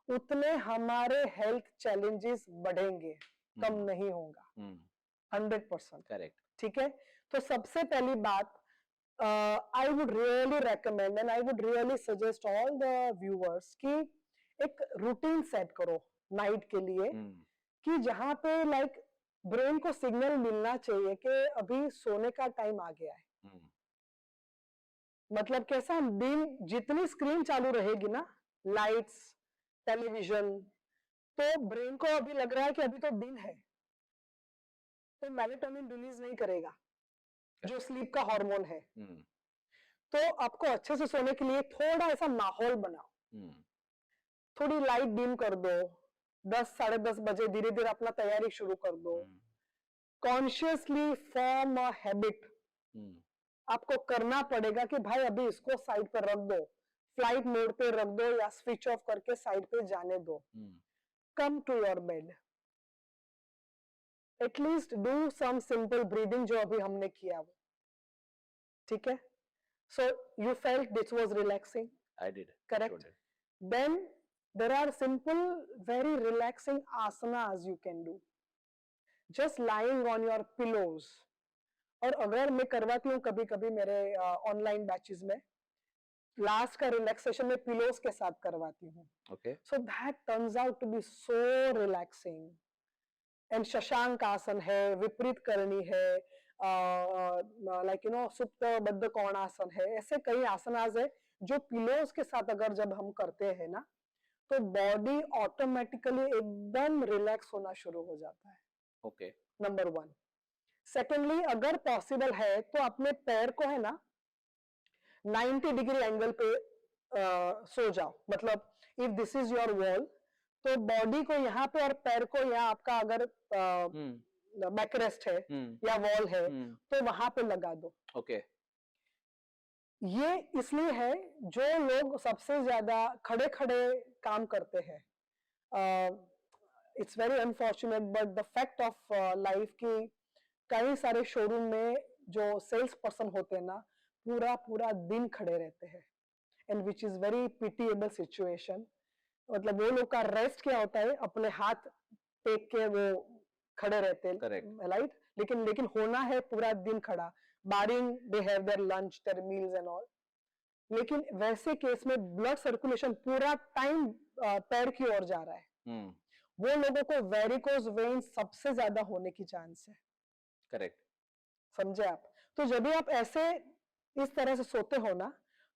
उतने हमारे हेल्थ चैलेंजेस बढ़ेंगे, कम नहीं होगा, 100%। करेक्ट। ठीक है। तो सबसे पहली बात, I would really recommend and I would really suggest all the viewers कि एक रूटीन सेट करो नाइट के लिए, कि जहां पे लाइक ब्रेन को सिग्नल मिलना चाहिए कि अभी सोने का टाइम आ गया है। मतलब कैसा, दिन जितनी स्क्रीन चालू रहेगी ना, लाइट्स, टेलीविजन, तो ब्रेन को अभी लग रहा है कि अभी तो दिन है, तो मेलेटोनिन रिलीज नहीं करेगा, जो स्लीप का हार्मोन है। तो आपको अच्छे से सोने के लिए थोड़ा ऐसा माहौल बनाओ, थोड़ी लाइट डिम कर दो, 10 साढ़े 10 बजे धीरे धीरे अपना तैयारी शुरू कर दो। कॉन्शियसली फॉर्म अ हैबिट, आपको करना पड़ेगा कि भाई अभी इसको साइड पर रख दो, फ्लाइट मोड पे रख दो या स्विच ऑफ करके साइड पे जाने दो। Come to your bed, at least do some simple breathing जो अभी हमने किया वो, ठीक है। So you felt this was relaxing? I did. Correct. Then there are simple very relaxing asanas you can do just lying on your pillows, और अगर मैं करवाती हूँ कभी कभी मेरे ऑनलाइन बैचेस में, लास्ट का रिलैक्सेशन में पिलोस के साथ करवाती हूँ। Okay. So that turns out to be so relaxing. And Shashank asana है, विपरीत करनी है, लाइक यू नो सुप्त बद्ध कोणासन है, ऐसे कई आसनास है जो पिलोस के साथ अगर जब हम करते हैं ना, तो बॉडी ऑटोमेटिकली एकदम रिलैक्स होना शुरू हो जाता है। ओके। नंबर 1। सेकेंडली, अगर पॉसिबल है तो अपने पैर को है ना 90 डिग्री एंगल पे सो जाओ। मतलब if this is your wall, तो बॉडी को यहाँ पे और पैर को यहाँ, आपका अगर बैकरेस्ट है या वॉल है तो वहां पे लगा दो। ओके। ये इसलिए है, जो लोग सबसे ज्यादा खड़े खड़े काम करते हैं, it's very unfortunate but the fact of life की कई सारे शोरूम में जो सेल्स पर्सन होते हैं ना, पूरा पूरा दिन खड़े रहते हैं, and which is very pitiable situation. मतलब वो लोग का रेस्ट क्या होता है, अपने हाथ टेक के वो खड़े रहते हैं, राइट। लेकिन होना है पूरा दिन खड़ा, barring they have their lunch, their meals and all. लेकिन वैसे केस में ब्लड सर्कुलेशन पूरा टाइम पैर की ओर जा रहा है, वो लोगों को वेरिकोज वेन सबसे ज्यादा होने की चांस है। करेक्ट। समझे आप? तो जब भी आप ऐसे इस तरह से सोते हो ना,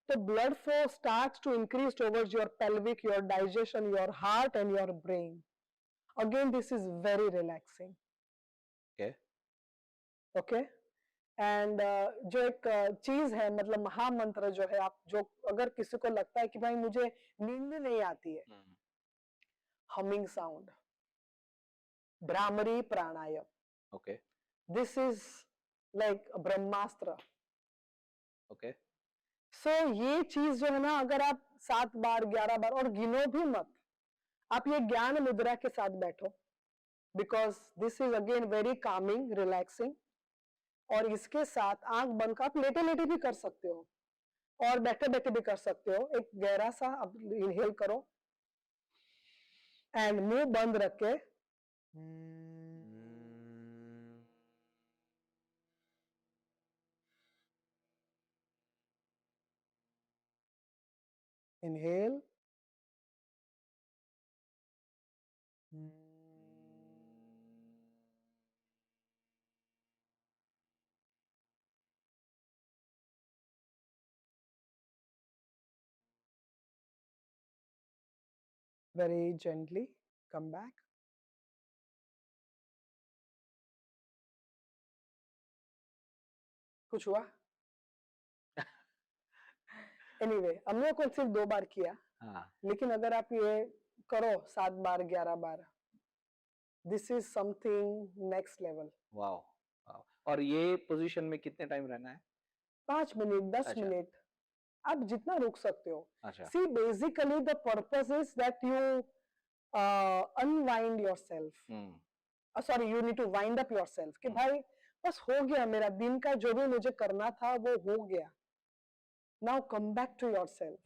तो blood flow starts to increase towards your pelvic, your digestion, your heart and your brain. Again this is very relaxing. Okay. And जो एक चीज है, मतलब महामंत्र जो है, आप जो अगर किसी को लगता है कि भाई मुझे नींद नहीं आती है, humming sound, bhramari pranayama. Okay. This is like Brahmastra. Okay. So ये चीज जो है ना, अगर आप 7 बार 11 बार, और गिनो भी मत, आप ये ज्ञान मुद्रा के साथ बैठो, because this is again very Kameng, relaxing. और इसके साथ आंख बंद कर, आप लेटे लेटे भी कर सकते हो और बैठे बैठे भी कर सकते हो। एक गहरा सा अब इनहेल करो एंड मुंह बंद रख के inhale, very gently come back. कुछ हुआ? एनीवे, हमने को सिर्फ 2 बार किया, लेकिन अगर आप ये करो 7 बार 11 बार, this is something next level. Wow. और ये पोजीशन में कितने टाइम रहना है? 5 मिनट, 10 मिनट, आप जितना रुक सकते हो। अच्छा। See, basically the purpose is that you unwind yourself. Sorry, you need to wind up yourself. कि भाई बस हो गया, मेरा दिन का जो भी मुझे करना था वो हो गया। Now come back to yourself.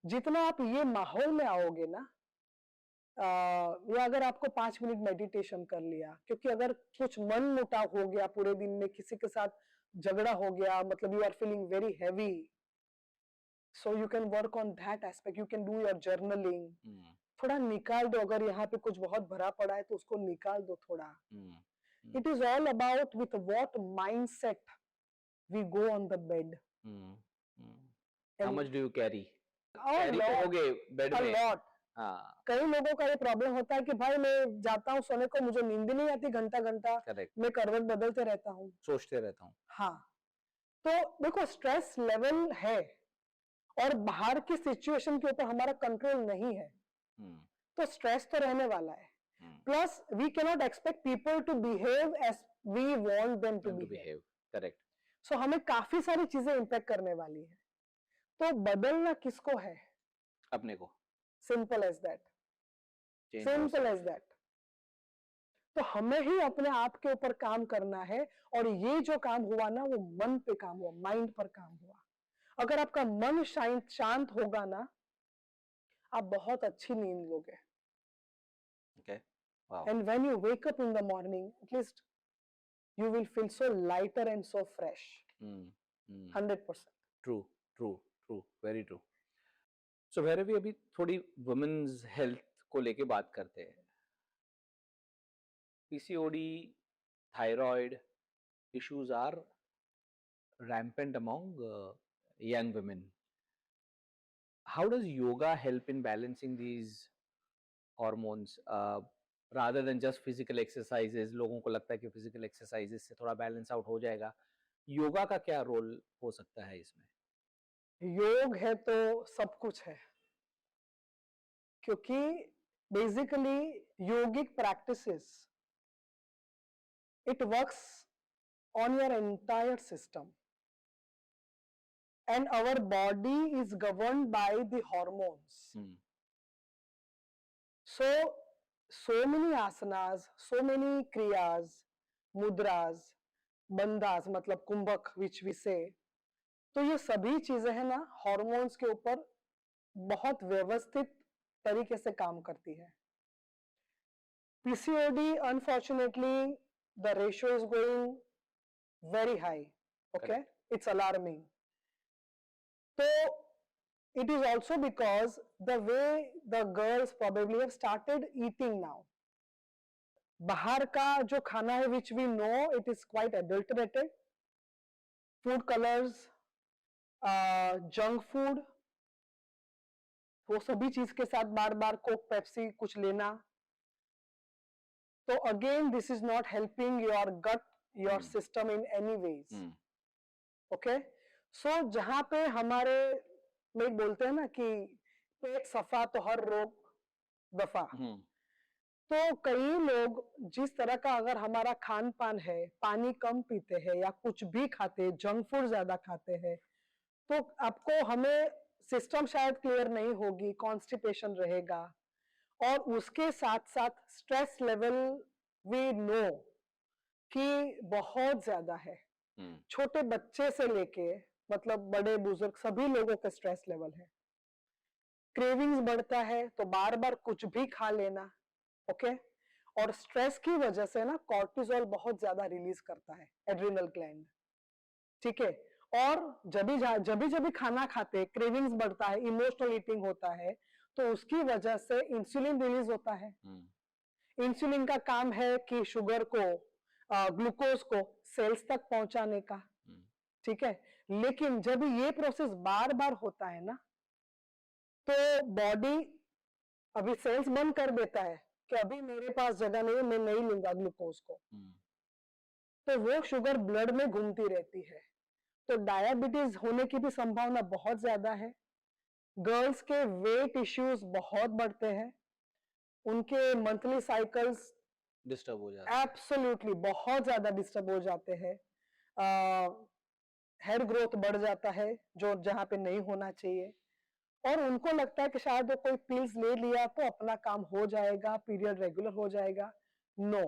जितना आप ये माहौल में आओगे ना, या अगर आपको 5 मिनट मेडिटेशन कर लिया, क्योंकि अगर कुछ मन मुटाव हो गया पूरे दिन में, किसी के साथ झगड़ा हो गया, मतलब you are feeling very heavy, so you can work on that aspect, you can do your journaling. थोड़ा निकाल दो, अगर यहाँ पे कुछ बहुत भरा पड़ा है तो उसको निकाल दो थोड़ा। It is all about with what mindset we go on the bed. How And much do you carry? a Carry lot, करोगे बेड a में? lot. हाँ, कई लोगों का ये प्रॉब्लम होता है कि भाई मैं जाता हूँ सोने को, मुझे नींद नहीं आती, घंटा घंटा करेक्ट, मैं करवट बदलते रहता हूँ। सोचते रहता हूँ। हाँ, तो देखो स्ट्रेस लेवल है और बाहर की सिचुएशन के ऊपर हमारा कंट्रोल नहीं है, तो स्ट्रेस तो रहने वाला है। Plus we cannot expect people to behave as we want them to behave. Correct. So हमें काफी सारी चीजें इम्पैक्ट करने वाली है, तो बदलना किसको है? अपने को। Simple as that, Change simple yourself. As that. तो हमें ही अपने आप के ऊपर काम करना है, और ये जो काम हुआ ना वो मन पे काम हुआ, माइंड पर काम हुआ। अगर आपका मन शांत होगा ना, आप बहुत अच्छी नींद लोगे। Okay. Wow. And when you wake up in the morning, at least you will feel so lighter and so fresh. 100%. True, true, true, very true. So Bhairavi, अभी थोड़ी वुमेन्स हेल्थ को लेके बात करते हैं। PCOD, thyroid issues are rampant among young women. How does yoga help in balancing these hormones rather than just physical exercises? लोगों को लगता है कि physical exercises से थोड़ा balance out हो जाएगा। योगा का क्या रोल हो सकता है इसमें? योग है तो सब कुछ है, क्योंकि basically yogic practices, it works on your entire system, and our body is governed by the hormones. So many asanas, so many kriyas, mudras, bandhas, मतलब कुंभक which we say, तो ये सभी चीजें है ना हॉर्मोन्स के ऊपर बहुत व्यवस्थित तरीके से काम करती है। PCOD, unfortunately, the ratio is going very high. Okay, Correct. It's alarming. So it is also because the way the girls probably have started eating now. बाहर का जो खाना है, which we know it is quite adulterated, food colors, junk food, वो सभी चीज के साथ बार बार कोक पेप्सी कुछ लेना, तो again this is not helping your gut, your system in any ways. Okay, so जहां पे हमारे में बोलते हैं ना कि पेट सफा तो हर रोग दफा, तो कई लोग जिस तरह का अगर हमारा खान पान है, पानी कम पीते हैं या कुछ भी खाते हैं, जंक फूड ज्यादा खाते हैं, तो आपको हमें सिस्टम शायद क्लियर नहीं होगी, कॉन्स्टिपेशन रहेगा, और उसके साथ साथ स्ट्रेस लेवल वी नो कि बहुत ज्यादा है। छोटे बच्चे से लेके मतलब बड़े बुजुर्ग सभी लोगों का स्ट्रेस लेवल है। क्रेविंग्स बढ़ता है तो बार बार कुछ भी खा लेना। ओके, और स्ट्रेस की वजह से ना कॉर्टिसोल बहुत ज्यादा रिलीज करता है एड्रिनल ग्लैंड। ठीक है, और जब भी खाना खाते क्रेविंग्स बढ़ता है, इमोशनल ईटिंग होता है, तो उसकी वजह से इंसुलिन रिलीज होता है। इंसुलिन का काम है कि शुगर को, ग्लूकोज को सेल्स तक पहुंचाने का। ठीक है, लेकिन जब ये प्रोसेस बार बार होता है ना, तो बॉडी अभी सेल्स बंद कर देता है कि अभी मेरे पास जगह नहीं है, मैं नहीं लूंगा ग्लूकोज को, तो वो शुगर ब्लड में घूमती रहती है, तो डायबिटीज होने की भी संभावना बहुत ज्यादा है। गर्ल्स के वेट इश्यूज बहुत बढ़ते हैं, उनके मंथली साइकिल्स डिस्टर्ब हो जाते हैं, एब्सोल्युटली बहुत ज्यादा डिस्टर्ब हो जाते हैं। हेयर ग्रोथ बढ़ जाता है जो जहां पे नहीं होना चाहिए, और उनको लगता है कि शायद वो कोई पिल्स ले लिया तो अपना काम हो जाएगा, पीरियड रेगुलर हो जाएगा। No,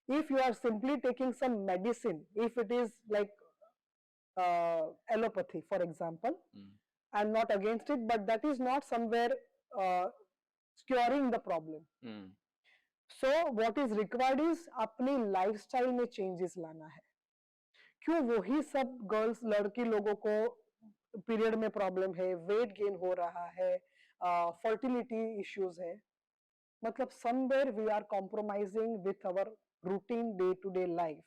If you are simply taking some medicine, if it is like allopathy, for example, I'm not against it, but that is not somewhere uh, curing the problem. So what is required is अपनी lifestyle में changes लाना है. क्यों वही सब girls लड़की लोगों को पीरियड में प्रॉब्लम है, वेट गेन हो रहा है, फर्टिलिटी इश्यूज है, मतलब somewhere we are compromising with our routine day to day life.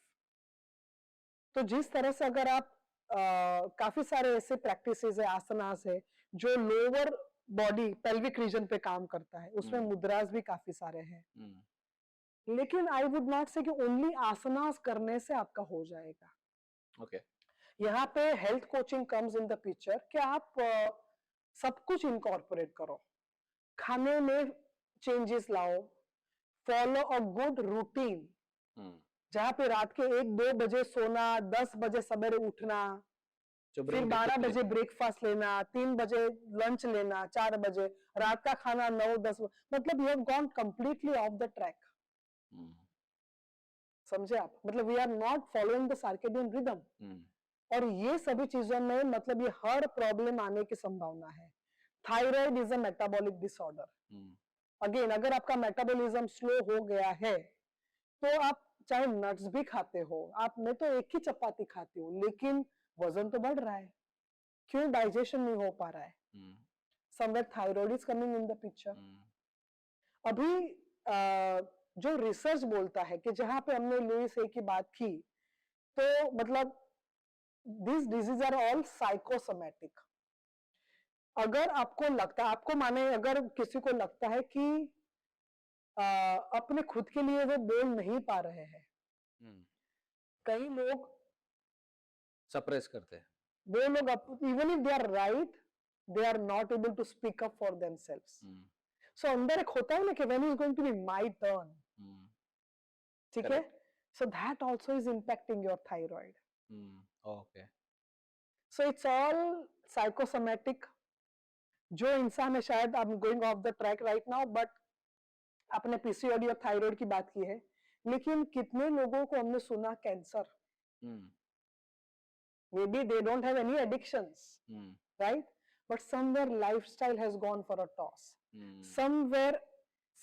तो जिस तरह से अगर आप काफी सारे ऐसे प्रैक्टिसेस है, आसनास है जो लोअर बॉडी पेल्विक रीजन पे काम करता है, उसमें मुद्रास भी काफी सारे हैं. लेकिन आई वुड नॉट से कि ओनली आसनास करने से आपका हो जाएगा. ओके. यहाँ पे health coaching comes in the picture कि आप सब कुछ इनकॉर्पोरेट करो, खाने में चेंजेस लाओ, फॉलो अ गुड रूटीन, जहाँ पे रात के 1-2 बजे सोना, 10 बजे सवेरे उठना, फिर 12 बजे ब्रेकफास्ट लेना, 3 बजे लंच लेना, 4 बजे रात का खाना, 9-10, मतलब you have gone completely off the track. समझे आप? मतलब we are not following the circadian rhythm. और ये सभी चीजों में मतलब ये हर प्रॉब्लम आने की संभावना है. Thyroid is a metabolic disorder. Again अगर आपका मेटाबॉलिज्म स्लो हो गया है तो आप चाहे नट्स भी खाते हो, आप, मैं तो एक ही चपाती खाती हूँ, लेकिन वजन तो बढ़ रहा है. क्यों? डाइजेशन नहीं हो पा रहा है. Somewhere thyroid is coming in the picture. अभी जो रिसर्च बोलता है कि जहां पे हमने लुईस ए की बात की, तो मतलब this disease are all psychosomatic. अगर आपको लगता है, आपको माने अगर किसी को लगता है कि अपने खुद के लिए वो बोल नहीं पा रहे हैं, कई लोग सप्रेस करते हैं, वो लोग even if they are right, they are not able to speak up for themselves. So अंदर एक होता है ना कि when is going to be my turn. ठीक है? So that also is impacting your thyroid. Okay. So it's all psychosomatic. जो इंसान है, शायद I am going off the track right now, but आपने पीसीओडी और थायराइड की बात की है, लेकिन कितने लोगों को हमने सुना cancer. Maybe they don't have any addictions, right? But somewhere lifestyle has gone for a toss. Somewhere,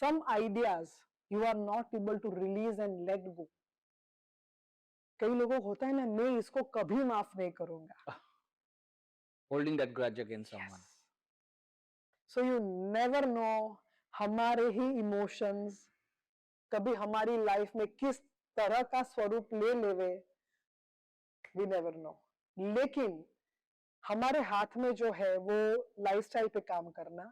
some ideas you are not able to release and let go. कई लोगों को होता है ना, मैं इसको कभी माफ नहीं करूंगा. Holding that grudge against someone. So you never know हमारे ही इमोशंस कभी हमारी लाइफ में किस तरह का स्वरूप ले लेवे, we never know. लेकिन हमारे हाथ में जो है वो लाइफस्टाइल पे काम करना,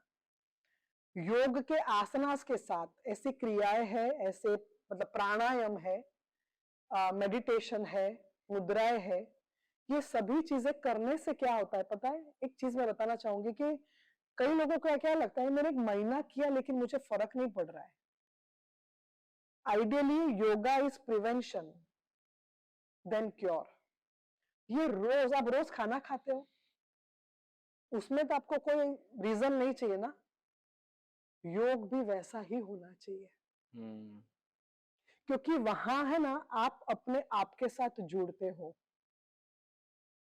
योग के आसनास के साथ ऐसी क्रियाएं हैं, ऐसे मतलब प्राणायाम है, मेडिटेशन है, मुद्राएं है, ये सभी चीजें करने से क्या होता है पता है? एक चीज मैं बताना चाहूंगी कि कई लोगों को क्या लगता है, मैंने 1 महीना किया लेकिन मुझे फर्क नहीं पड़ रहा है. Ideally yoga is prevention than cure. ये रोज आप रोज खाना खाते हो, उसमें तो आपको कोई रीजन नहीं चाहिए ना. योग भी वैसा ही होना चाहिए. क्योंकि वहां है ना, आप अपने आप के साथ जुड़ते हो.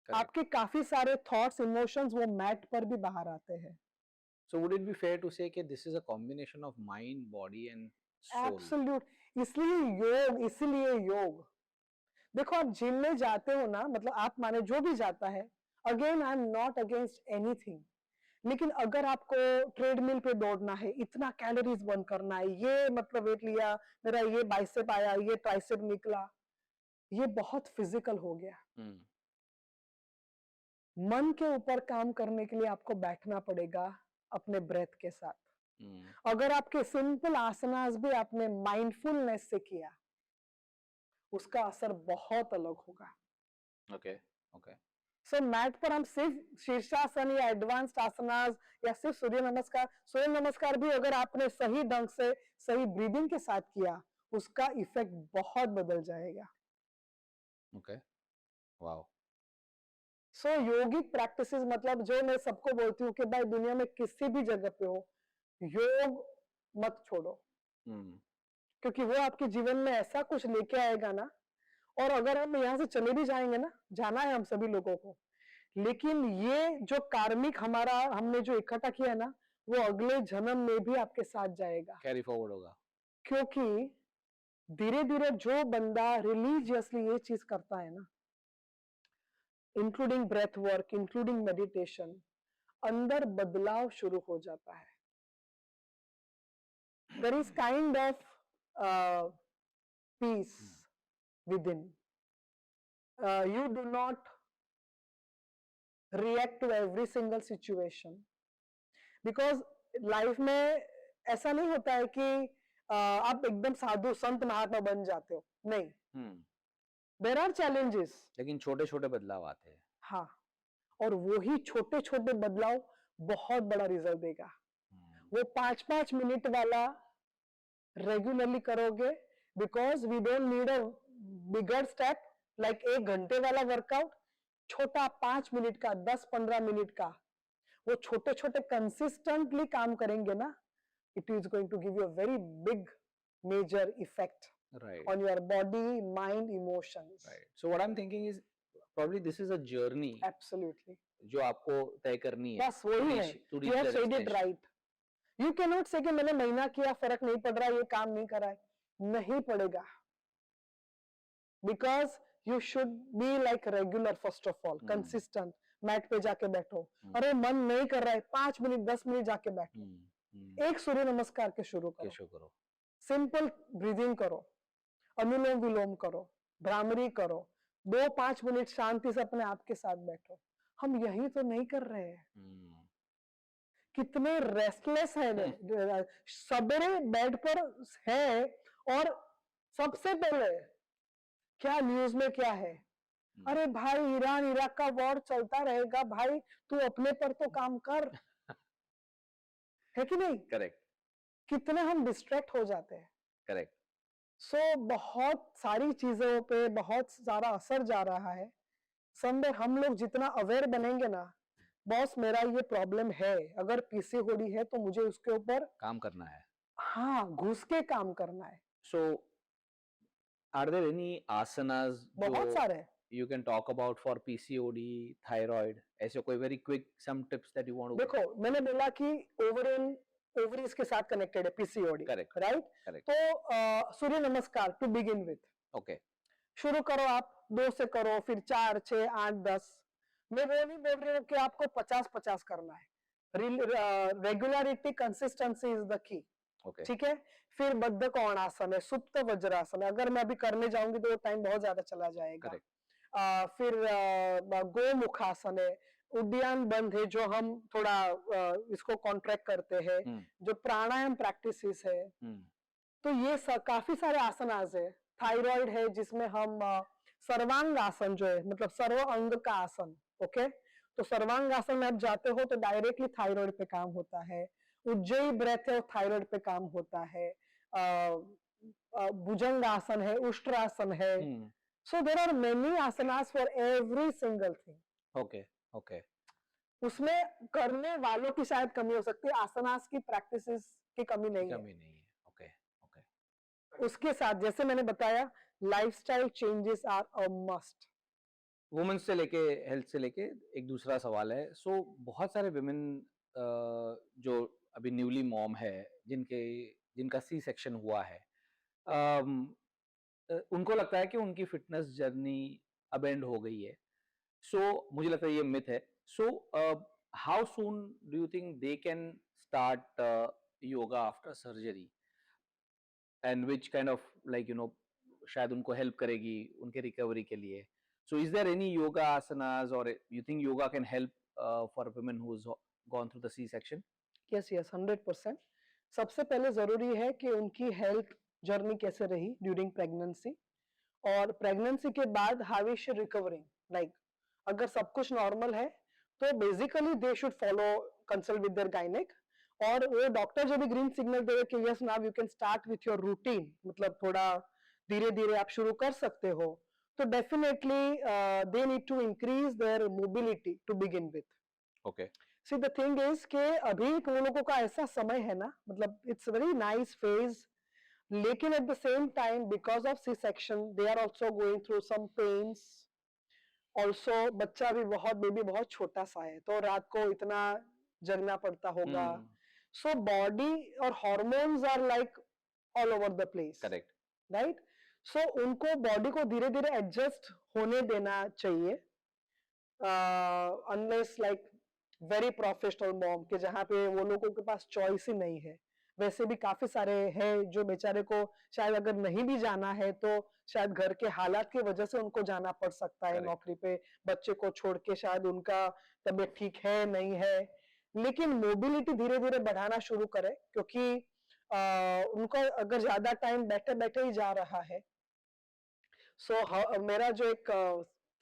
आपके काफी सारे थॉट्स, इमोशंस वो मैट पर भी बाहर आते हैं. So would it be fair to say कि this is a combination of mind, body and soul? Absolute. इसलिए योग. देखो आप जिम में जाते हो ना, मतलब आप माने जो भी जाता है, again I am not against anything, लेकिन अगर आपको ट्रेडमिल पे दौड़ना है, इतना कैलोरीज बर्न करना है, ये मतलब वेट लिया, मेरा ये बाइसेप आया, ये ट्राइसेप निकला, ये बहुत फिजिकल हो गया. मन के ऊपर काम करने के लिए आपको बैठना पड़ेगा अपने ब्रेथ के साथ. अगर आपके सिंपल आसनास भी आपने माइंडफुलनेस से किया, उसका असर बहुत अलग होगा. ओके. ओके. सो मैट पर हम सिर्फ शीर्षासन या एडवांस्ड आसनास या सिर्फ सूर्य नमस्कार भी अगर आपने सही ढंग से सही ब्रीदिंग के साथ किया, उसका इफेक्ट बहुत बदल जाएगा. ओके. वाओ. सो योगिक प्रैक्टिसेस, मतलब जो मैं सबको बोलती हूँ कि भाई दुनिया में किसी भी जगह पे हो, योग मत छोड़ो. क्योंकि वो आपके जीवन में ऐसा कुछ लेके आएगा ना, और अगर हम यहाँ से चले भी जाएंगे ना, जाना है हम सभी लोगों को, लेकिन ये जो कार्मिक हमारा हमने जो इकट्ठा किया है ना, वो अगले जन्म में भी आपके साथ जाएगा। कैरी फॉरवर्ड होगा। क्योंकि धीरे धीरे जो बंदा रिलीजियसली ये चीज करता है ना, including breath work, including meditation, अंदर बदलाव शुरू हो जाता है। There is kind of peace within. You do not react to every single situation, because life में ऐसा नहीं होता है कि आप एकदम साधु संत महात्मा बन जाते हो, नहीं। देयर आर चैलेंजेस, लेकिन छोटे छोटे बदलाव आते हैं। हाँ, और वही छोटे छोटे बदलाव बहुत बड़ा रिजल्ट देगा। वो 5-5 मिनट वाला रेगुलरली करोगे, because we don't need a bigger step like 1 घंटे वाला वर्कआउट। छोटा 5 मिनट का, 10-15 मिनट का, वो छोटे छोटे कंसिस्टेंटली काम करेंगे ना, it is going to give you a very big major effect Right. on your body, mind, emotions. Right. So what I'm thinking is probably this is a journey Absolutely. जो आपको तय करनी है। बस वही है। to You reach have that said it destination. right. You cannot say कि मैंने महीना किया, फर्क नहीं पड़ रहा, ये काम नहीं कर रहा है, नहीं पड़ेगा। Because you should be like regular first of all, consistent. Mat पे जाके बैठो, अरे मन नहीं कर रहा है, 5 मिनट 10 मिनट जाके बैठो, एक सूर्य नमस्कार के शुरू करो, सिंपल ब्रीदिंग करो, अनुलोम विलोम करो, भ्रामरी करो, 2-5 मिनट शांति से अपने आप के साथ बैठो। हम यही तो नहीं कर रहे हैं। कितने रेस्टलेस है, सबेरे बेड पर है, और सबसे पहले क्या न्यूज में क्या है, अरे भाई ईरान इराक का वॉर चलता रहेगा, भाई तू अपने पर तो काम कर, है कि नहीं? करेक्ट। कितने हम डिस्ट्रैक्ट हो जाते हैं। करेक्ट। सो बहुत सारी चीजों पे बहुत सारा असर जा रहा है। समवेयर हम लोग जितना अवेयर बनेंगे ना, बॉस मेरा ये प्रॉब्लम है, अगर पीसीओडी है तो मुझे उसके ऊपर काम करना है। हाँ, घुस के काम करना है। सो आर देयर एनी आसनास बहुत सारे you can talk about for PCOD, thyroid, ऐसे कोई very quick some tips that you want to? देखो, मैंने बोला कि ओवरीज के साथ कनेक्टेड है पीसीओडी, करेक्ट, राइट? करेक्ट। तो सूर्य नमस्कार टू बिगिन विथ, ओके, शुरू करो आप 2 से करो, फिर 4, 6, 8, 10। मैं वो नहीं बोल रही हूँ कि आपको 50-50 करना है। Regularity, consistency is the key. Okay, ठीक है। फिर बद्ध कोणासन है, सुप्त वज्रासन है, अगर मैं अभी करने जाऊंगी तो टाइम बहुत ज्यादा चला जाएगा। करेक्ट। फिर गोमुखासन है, उद्यान बंद है, जो हम थोड़ा इसको कॉन्ट्रैक्ट करते हैं, जो प्राणायाम प्रैक्टिसेस है। तो ये काफी सारे आसनास है। थायराइड है जिसमें हम सर्वांग आसन जो है, मतलब सर्व अंग का आसन, ओके। तो सर्वांग आसन में आप जाते हो तो डायरेक्टली थायराइड पे काम होता है। उज्जयी ब्रेथ है, थायराइड पे काम होता है। भुजंग आसन है, उष्ट्रासन है। So there are many asanas for every single thing. Okay, okay. उसमें करने वालों की शायद कमी हो सकती है, आसनास की प्रैक्टिसेस की कमी नहीं है। Okay, okay. उसके साथ जैसे मैंने बताया, lifestyle changes are a must. Women's से लेके हेल्थ से लेके एक दूसरा सवाल है। सो बहुत सारे विमेन जो अभी न्यूली मॉम है, जिनका सी सेक्शन हुआ है, उनको लगता है कि उनकी फिटनेस जर्नी अबेंड हो गई है। सो मुझे लगता है ये मिथ है। So how soon do you think they can start yoga after surgery, and which kind of like you know शायद उनको हेल्प करेगी उनके रिकवरी के लिए? So is there any yoga asanas, और you think yoga can help for women who has gone through the C section? Yes, 100%। सबसे पहले जरूरी है कि उनकी हेल्थ जर्नी कैसे रही ड्यूरिंग प्रेगनेंसी, और प्रेगनेंसी के बाद how is she recovering. Like अगर सब कुछ नॉर्मल है तो basically they should follow, consult with their gynaec, और वो डॉक्टर जो भी ग्रीन सिग्नल देवे कि yes now you can start with your routine, मतलब थोड़ा धीरे धीरे आप शुरू कर सकते हो, तो definitely they need to increase their mobility to begin with. Okay. See the thing is के अभी तुम लोगों का ऐसा समय है ना, मतलब इट्स वेरी नाइस फेज, लेकिन at the same time because of C-section they are also going through some pains. Also बच्चा भी बेबी बहुत छोटा सा है तो रात को इतना जगना पड़ता होगा. So body और hormones are like all over the place. Correct. right? So उनको बॉडी को धीरे धीरे एडजस्ट होने देना चाहिए. Unless like very professional mom के जहाँ पे वो लोगों के पास चॉइस ही नहीं है. वैसे भी काफी सारे हैं जो बेचारे को शायद अगर नहीं भी जाना है तो शायद घर के हालात की वजह से उनको जाना पड़ सकता है Correct. नौकरी पे बच्चे को छोड़ के. शायद उनका तबीयत ठीक है नहीं है, लेकिन मोबिलिटी धीरे धीरे बढ़ाना शुरू करे क्योंकि उनको अगर ज्यादा टाइम बैठे बैठे ही जा रहा है. मेरा जो एक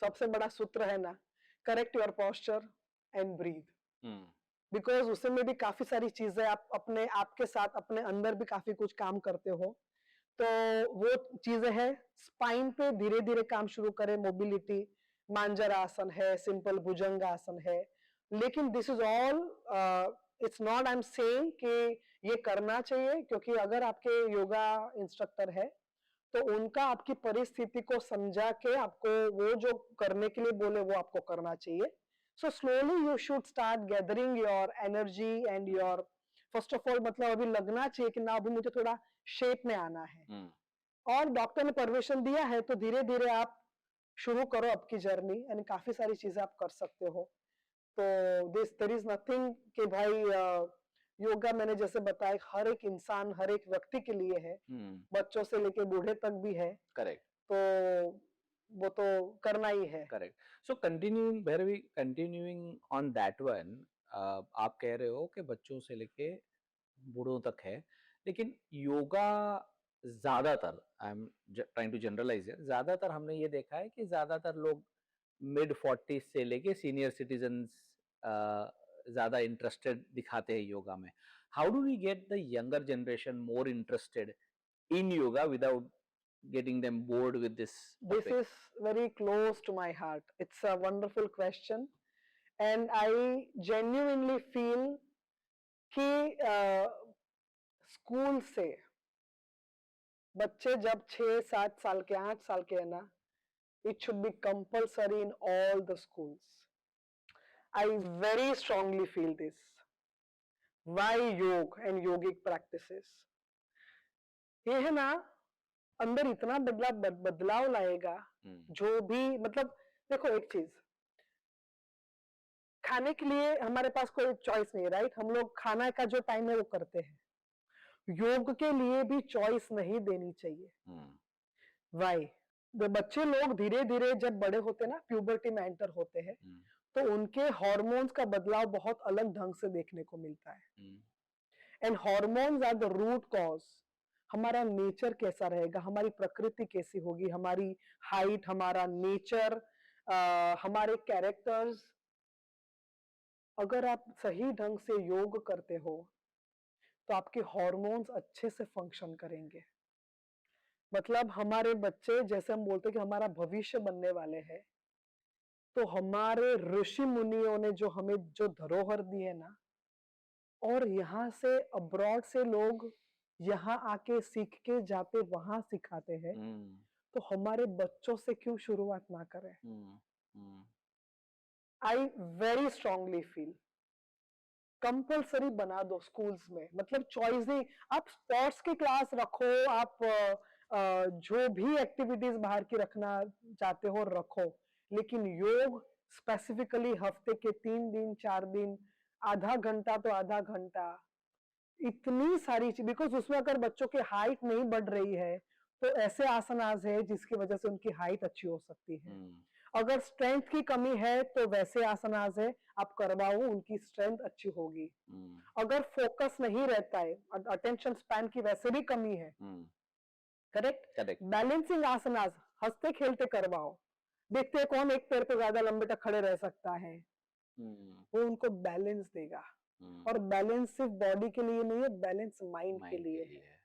सबसे बड़ा सूत्र है ना, correct your posture and breathe. Because उसमें भी काफी सारी चीजें आप अपने आपके साथ अपने अंदर भी काफी कुछ काम करते हो. तो वो चीजें हैं स्पाइन पे धीरे धीरे काम शुरू करें. मोबिलिटी, मांजर आसन है, सिंपल भुजंग आसन है. लेकिन this is all, it's not I am saying कि ये करना चाहिए, क्योंकि अगर आपके योगा इंस्ट्रक्टर है तो उनका आपकी परिस्थिति को समझा के आपको वो जो करने के लिए बोले वो आपको करना चाहिए. So slowly you should start gathering your energy and your first of all मतलब अभी लगना चाहिए कि ना अभी मुझे थोड़ा शेप में आना है. और डॉक्टर ने परमिशन दिया है तो धीरे धीरे आप शुरू करो आपकी जर्नी एंड काफी सारी चीजें आप कर सकते हो. तो देयर इज नथिंग कि भाई योगा मैंने जैसे बताया हर एक इंसान हर एक व्यक्ति के लिए है, बच्चों से लेके बूढ़े तक भी है. करेक्ट. तो वो तो करना ही है. Correct. So continuing Bhairavi, continuing on that one, आप कह रहे हो कि बच्चों से लेके बूढ़ों तक है, लेकिन योगा ज्यादातर, I am trying to generalise, ज्यादातर हमने ये देखा है कि ज्यादातर लोग मिड 40s से लेके सीनियर सिटीजन्स ज्यादा इंटरेस्टेड दिखाते हैं योगा में. How do we get the younger generation more interested in yoga without getting them bored with this topic? This is very close to my heart. It's a wonderful question and I genuinely feel कि school से बच्चे जब 6-7 साल के 8 साल के है ना, it should be compulsory in all the schools. I very strongly feel this. Why yoga and yogic practices? ये है ना अंदर इतना बदलाव लाएगा. जो भी मतलब देखो एक चीज, खाने के लिए हमारे पास कोई चॉइस नहीं है, राइट? हम लोग खाना का जो टाइम है वो करते हैं. योग के लिए भी चॉइस नहीं देनी चाहिए. वाई? बच्चे लोग धीरे धीरे जब बड़े होते हैं ना, प्यूबर्टी में एंटर होते हैं, तो उनके हार्मोन्स का बदलाव बहुत अलग ढंग से देखने को मिलता है. And hormones are the root cause. हमारा नेचर कैसा रहेगा, हमारी प्रकृति कैसी होगी, हमारी हाइट, हमारा नेचर, हमारे कैरेक्टर्स. अगर आप सही ढंग से योग करते हो तो आपके हार्मोन्स अच्छे से फंक्शन करेंगे. मतलब हमारे बच्चे, जैसे हम बोलते हैं कि हमारा भविष्य बनने वाले हैं, तो हमारे ऋषि मुनियों ने जो हमें जो धरोहर दी है ना, और यहाँ से अब्रॉड से लोग यहाँ आके सीख के जाते वहां सिखाते हैं, तो हमारे बच्चों से क्यों शुरुआत ना करें? I very strongly feel compulsory बना दो स्कूल्स में. मतलब चॉइस नहीं, आप स्पोर्ट्स की क्लास रखो, आप जो भी एक्टिविटीज बाहर की रखना चाहते हो रखो, लेकिन योग स्पेसिफिकली हफ्ते के 3 दिन 4 दिन, आधा घंटा तो आधा घंटा, इतनी सारी चीज. बिकॉज उसमें अगर बच्चों की हाइट नहीं बढ़ रही है तो ऐसे आसनास है जिसकी वजह से उनकी हाइट अच्छी हो सकती है. अगर स्ट्रेंथ की कमी है तो वैसे आसनास है, आप करवाओ, उनकी स्ट्रेंथ अच्छी होगी. अगर फोकस नहीं रहता है, अटेंशन स्पैन की वैसे भी कमी है, करेक्ट, बैलेंसिंग आसनास हंसते खेलते करवाओ. देखते कौन एक पैर पे ज्यादा लंबे तक खड़े रह सकता है, वो उनको बैलेंस देगा. और बैलेंस सिर्फ बॉडी के लिए नहीं है, बैलेंस माइंड के लिए है.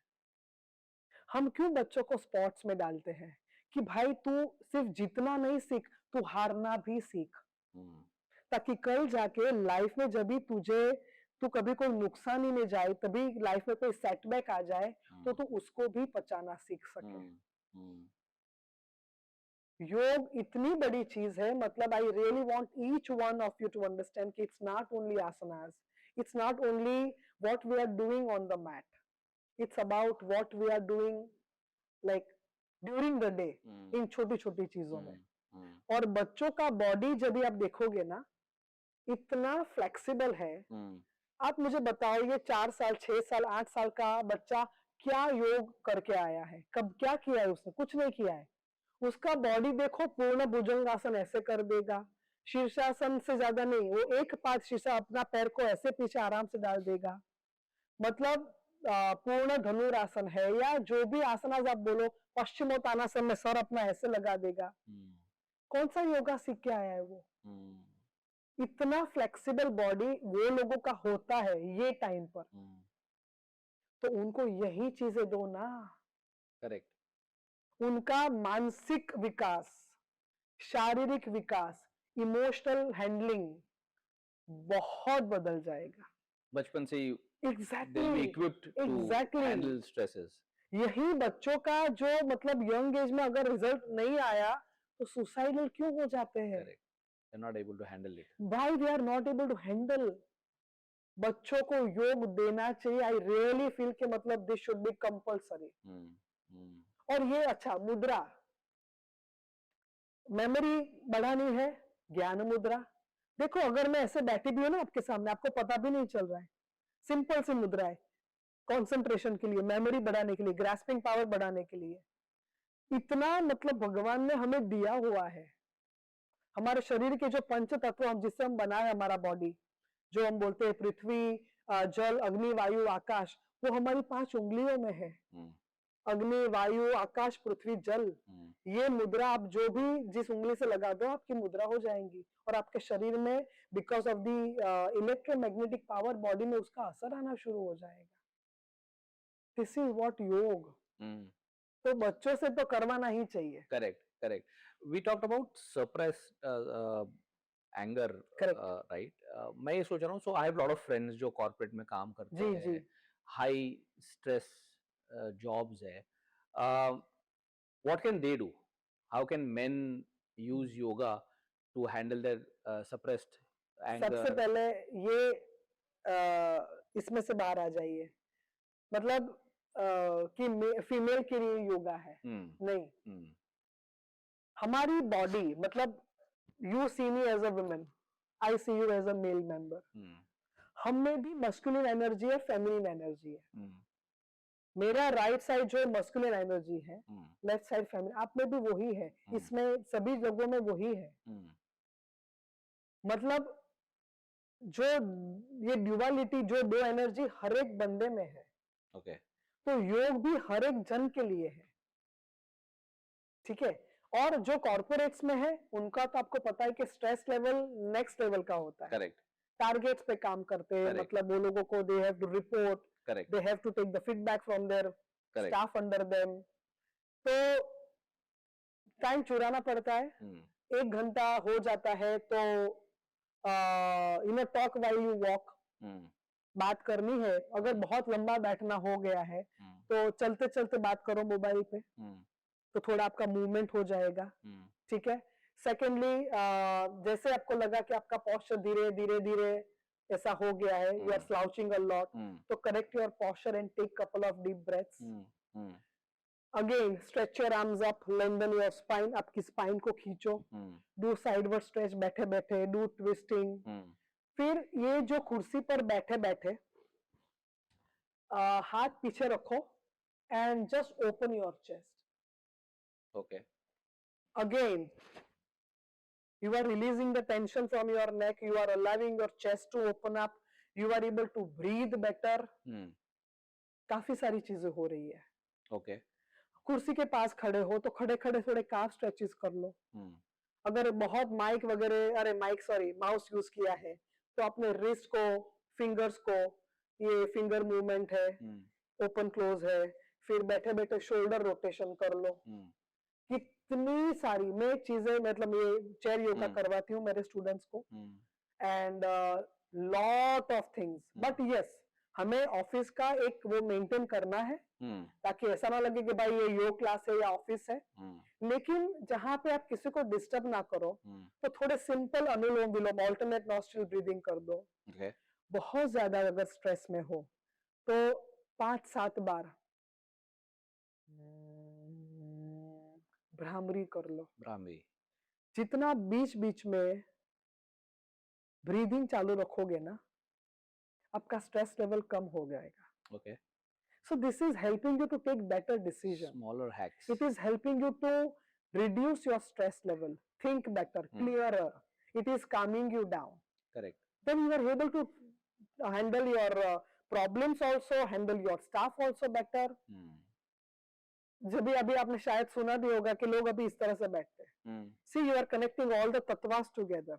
हम क्यों बच्चों को स्पोर्ट्स में डालते हैं कि भाई तू सिर्फ जीतना नहीं सीख, तू हारना भी सीख, ताकि कल जाके लाइफ में जब भी तू कभी कोई नुकसान ही नहीं जाए, तभी लाइफ में कोई सेटबैक आ जाए तो तू उसको भी पचाना सीख सके। योग इतनी बड़ी चीज है, मतलब I really want each one of you to understand कि it's not only asanas, it's not only what we are doing on the mat, it's about what we are doing like during the day, in छोटी छोटी चीजों में। और बच्चों का body जब भी आप देखोगे ना, इतना फ्लेक्सिबल है। आप मुझे बताओ, ये 4 साल 6 साल 8 साल का बच्चा क्या योग करके आया है, कब क्या किया है उसने? कुछ नहीं किया है। उसका बॉडी देखो, पूर्ण भुजंगासन ऐसे कर देगा, शीर्षासन से ज्यादा नहीं, वो एक पाद शीर्षा अपना पैर को ऐसे पीछे आराम से डाल देगा। मतलब पूर्ण धनुरासन है या जो भी आसनास आप बोलो, पश्चिमोत्तानासन में सर अपना ऐसे लगा देगा। कौन सा योगा सीख के आया है वो? इतना फ्लेक्सिबल बॉडी वो लोगों का होता है ये टाइम पर, तो उनको यही चीजें दो ना। करेक्ट। उनका मानसिक विकास, शारीरिक विकास, इमोशनल हैंडलिंग बहुत बदल जाएगा बचपन से ही exactly equipped to exactly handle stresses. यही बच्चों का जो मतलब यंग एज में अगर रिजल्ट नहीं आया तो सुसाइडल क्यों हो जाते हैं? Correct. They're not able to handle it. Why they are not able to handle? बच्चों को योग देना चाहिए। आई रियली फील कि मतलब दिस शुड बी कंपल्सरी। और ये अच्छा, मुद्रा, मेमोरी बढ़ानी है, ज्ञान मुद्रा। देखो अगर मैं ऐसे बैठी भी हूं ना आपके सामने, आपको पता भी नहीं चल रहा है, सिंपल सी मुद्रा है, कंसंट्रेशन के लिए, मेमोरी बढ़ाने के लिए, ग्रास्पिंग पावर बढ़ाने के लिए। इतना मतलब भगवान ने हमें दिया हुआ है। हमारे शरीर के जो पंच तत्व हम जिससे हम बनाए, हमारा बॉडी जो हम बोलते हैं पृथ्वी, जल, अग्नि, वायु, आकाश, वो हमारी 5 उंगलियों में है। अग्नि, वायु, आकाश, पृथ्वी, जल। ये मुद्रा आप जो भी जिस उंगली से लगा दो आपकी मुद्रा हो जाएंगी, और आपके शरीर में because of the electromagnetic power body में उसका असर आना शुरू हो जाएगा। दिस इज व्हाट योग। तो बच्चों से तो करवाना ही चाहिए। Correct, correct. We talked about suppressed anger, right? मैं ये सोच रहा हूँ, so I have lot of friends जो कॉर्पोरेट में काम करते जी हैं, जी हाई स्ट्रेस जॉब्स है। What can they do? How can men use yoga to handle their suppressed anger? सबसे पहले ये इसमें से बाहर आ जाइए, मतलब कि फीमेल के लिए योगा है, नहीं। हमारी बॉडी, मतलब you see me as a woman, I see you as a male member. हम में भी मस्कुलिन एनर्जी है, फेमिनिन एनर्जी है। मेरा राइट साइड जो मस्कुलिन एनर्जी है, लेफ्ट साइड फेमिनिन, आप में भी वही है, इसमें सभी लोगों में वही है। मतलब जो ये ड्युअलिटी, जो दो एनर्जी हर एक बंदे में है। ओके। तो योग भी हर एक जन के लिए है, ठीक है। और जो कॉर्पोरेट्स में है उनका तो आपको पता है कि स्ट्रेस लेवल नेक्स्ट लेवल का होता है। करेक्ट। टारगेट्स पे काम करते हैं, मतलब वो लोगों को they have to report, correct, they have to take the feedback from their staff under them. तो टाइम चुराना पड़ता है। 1 घंटा हो जाता है तो टॉक व्हाइल यू वॉक, बात करनी है। अगर बहुत लंबा बैठना हो गया है तो चलते चलते बात करो मोबाइल पे, तो थोड़ा आपका मूवमेंट हो जाएगा, ठीक है। सेकेंडली, जैसे आपको लगा कि आपका पोस्चर धीरे धीरे धीरे ऐसा हो गया है, you are slouching a lot, तो correct your posture and take couple of deep breaths. Again stretch your arms up, lengthen your spine, आपकी स्पाइन को खींचो, डू साइडवर्ड स्ट्रेच बैठे बैठे, डू ट्विस्टिंग। फिर ये जो कुर्सी पर बैठे बैठे हाथ पीछे रखो and just open your chest. Okay. Again, you are releasing the tension from your neck, you are allowing your chest to open up, you are able to breathe better. काफी सारी चीजें हो रही है। Okay. कुर्सी के पास खड़े हो तो खड़े खड़े थोड़े काफ स्ट्रेचेस कर लो। अगर बहुत माउस यूज किया है तो अपने रिस्ट को, फिंगर्स को, ये फिंगर मूवमेंट है, ओपन क्लोज है, फिर बैठे बैठे शोल्डर रोटेशन कर लो। कितनी सारी मैं चीजें, मतलब ये चेयर योगा करवाती हूँ मेरे स्टूडेंट्स को, and lot of things, but yes हमें ऑफिस का एक वो मेंटेन करना है ताकि ऐसा ना लगे कि भाई ये योग क्लास है या ऑफिस है, लेकिन जहां पे आप किसी को डिस्टर्ब ना करो तो थोड़े सिंपल अनुलोम विलोम ऑल्टरनेट नॉस्ट्रल ब्रीदिंग कर दो। Okay. बहुत ज्यादा अगर स्ट्रेस में हो तो 5-7 बार भ्रामरी कर लो। ब्राह्मी। जितना बीच बीच में ब्रीदिंग चालू रखोगे ना, आपका स्ट्रेस लेवल कम हो जाएगा। Okay. So this is helping you to take better decision. Smaller hacks. It is helping you to reduce your stress level, think better, clearer. It is calming you down. Correct. Then you are able to handle your problems also, handle your staff also better. जब भी अभी आपने शायद सुना भी होगा कि लोग अभी इस तरह से बैठते हैं। See, you are connecting all the tattvas together.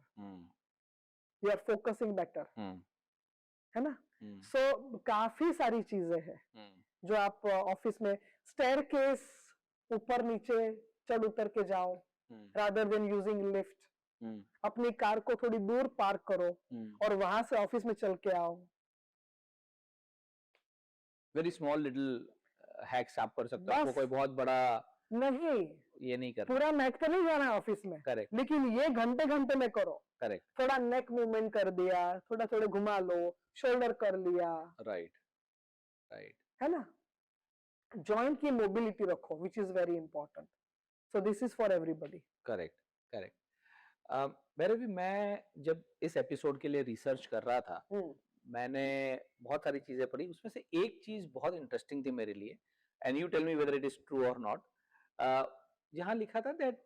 You are focusing better. है ना? So काफी सारी चीजें हैं जो आप ऑफिस में स्टेयरकेस ऊपर नीचे चढ़ उतर के जाओ रादर देन यूजिंग लिफ्ट। अपनी कार को थोड़ी दूर पार्क करो और वहां से ऑफिस में चल के आओ। वेरी स्मॉल लिटिल हैक्स आप कर सकते हो, आपको बस। कोई बहुत बड़ा नहीं, ये नहीं करना। पूरा नेक पे नहीं जाना ऑफिस में, करेक्ट, लेकिन ये घंटे घंटे में करो। करेक्ट, थोड़ा नेक मूवमेंट कर दिया, थोड़ा थोड़ा घुमा लो, शोल्डर कर लिया, राइट, राइट, है ना? जॉइंट की मोबिलिटी रखो, विच is very important. So this is for everybody. Correct, correct. मेरे भी मैं जब इस एपिसोड के लिए रिसर्च कर रहा था, मैंने बहुत सारी चीजें पढ़ी, उसमें से एक चीज बहुत इंटरेस्टिंग थी मेरे लिए, and you tell me whether it is true और नॉट। यहाँ लिखा था that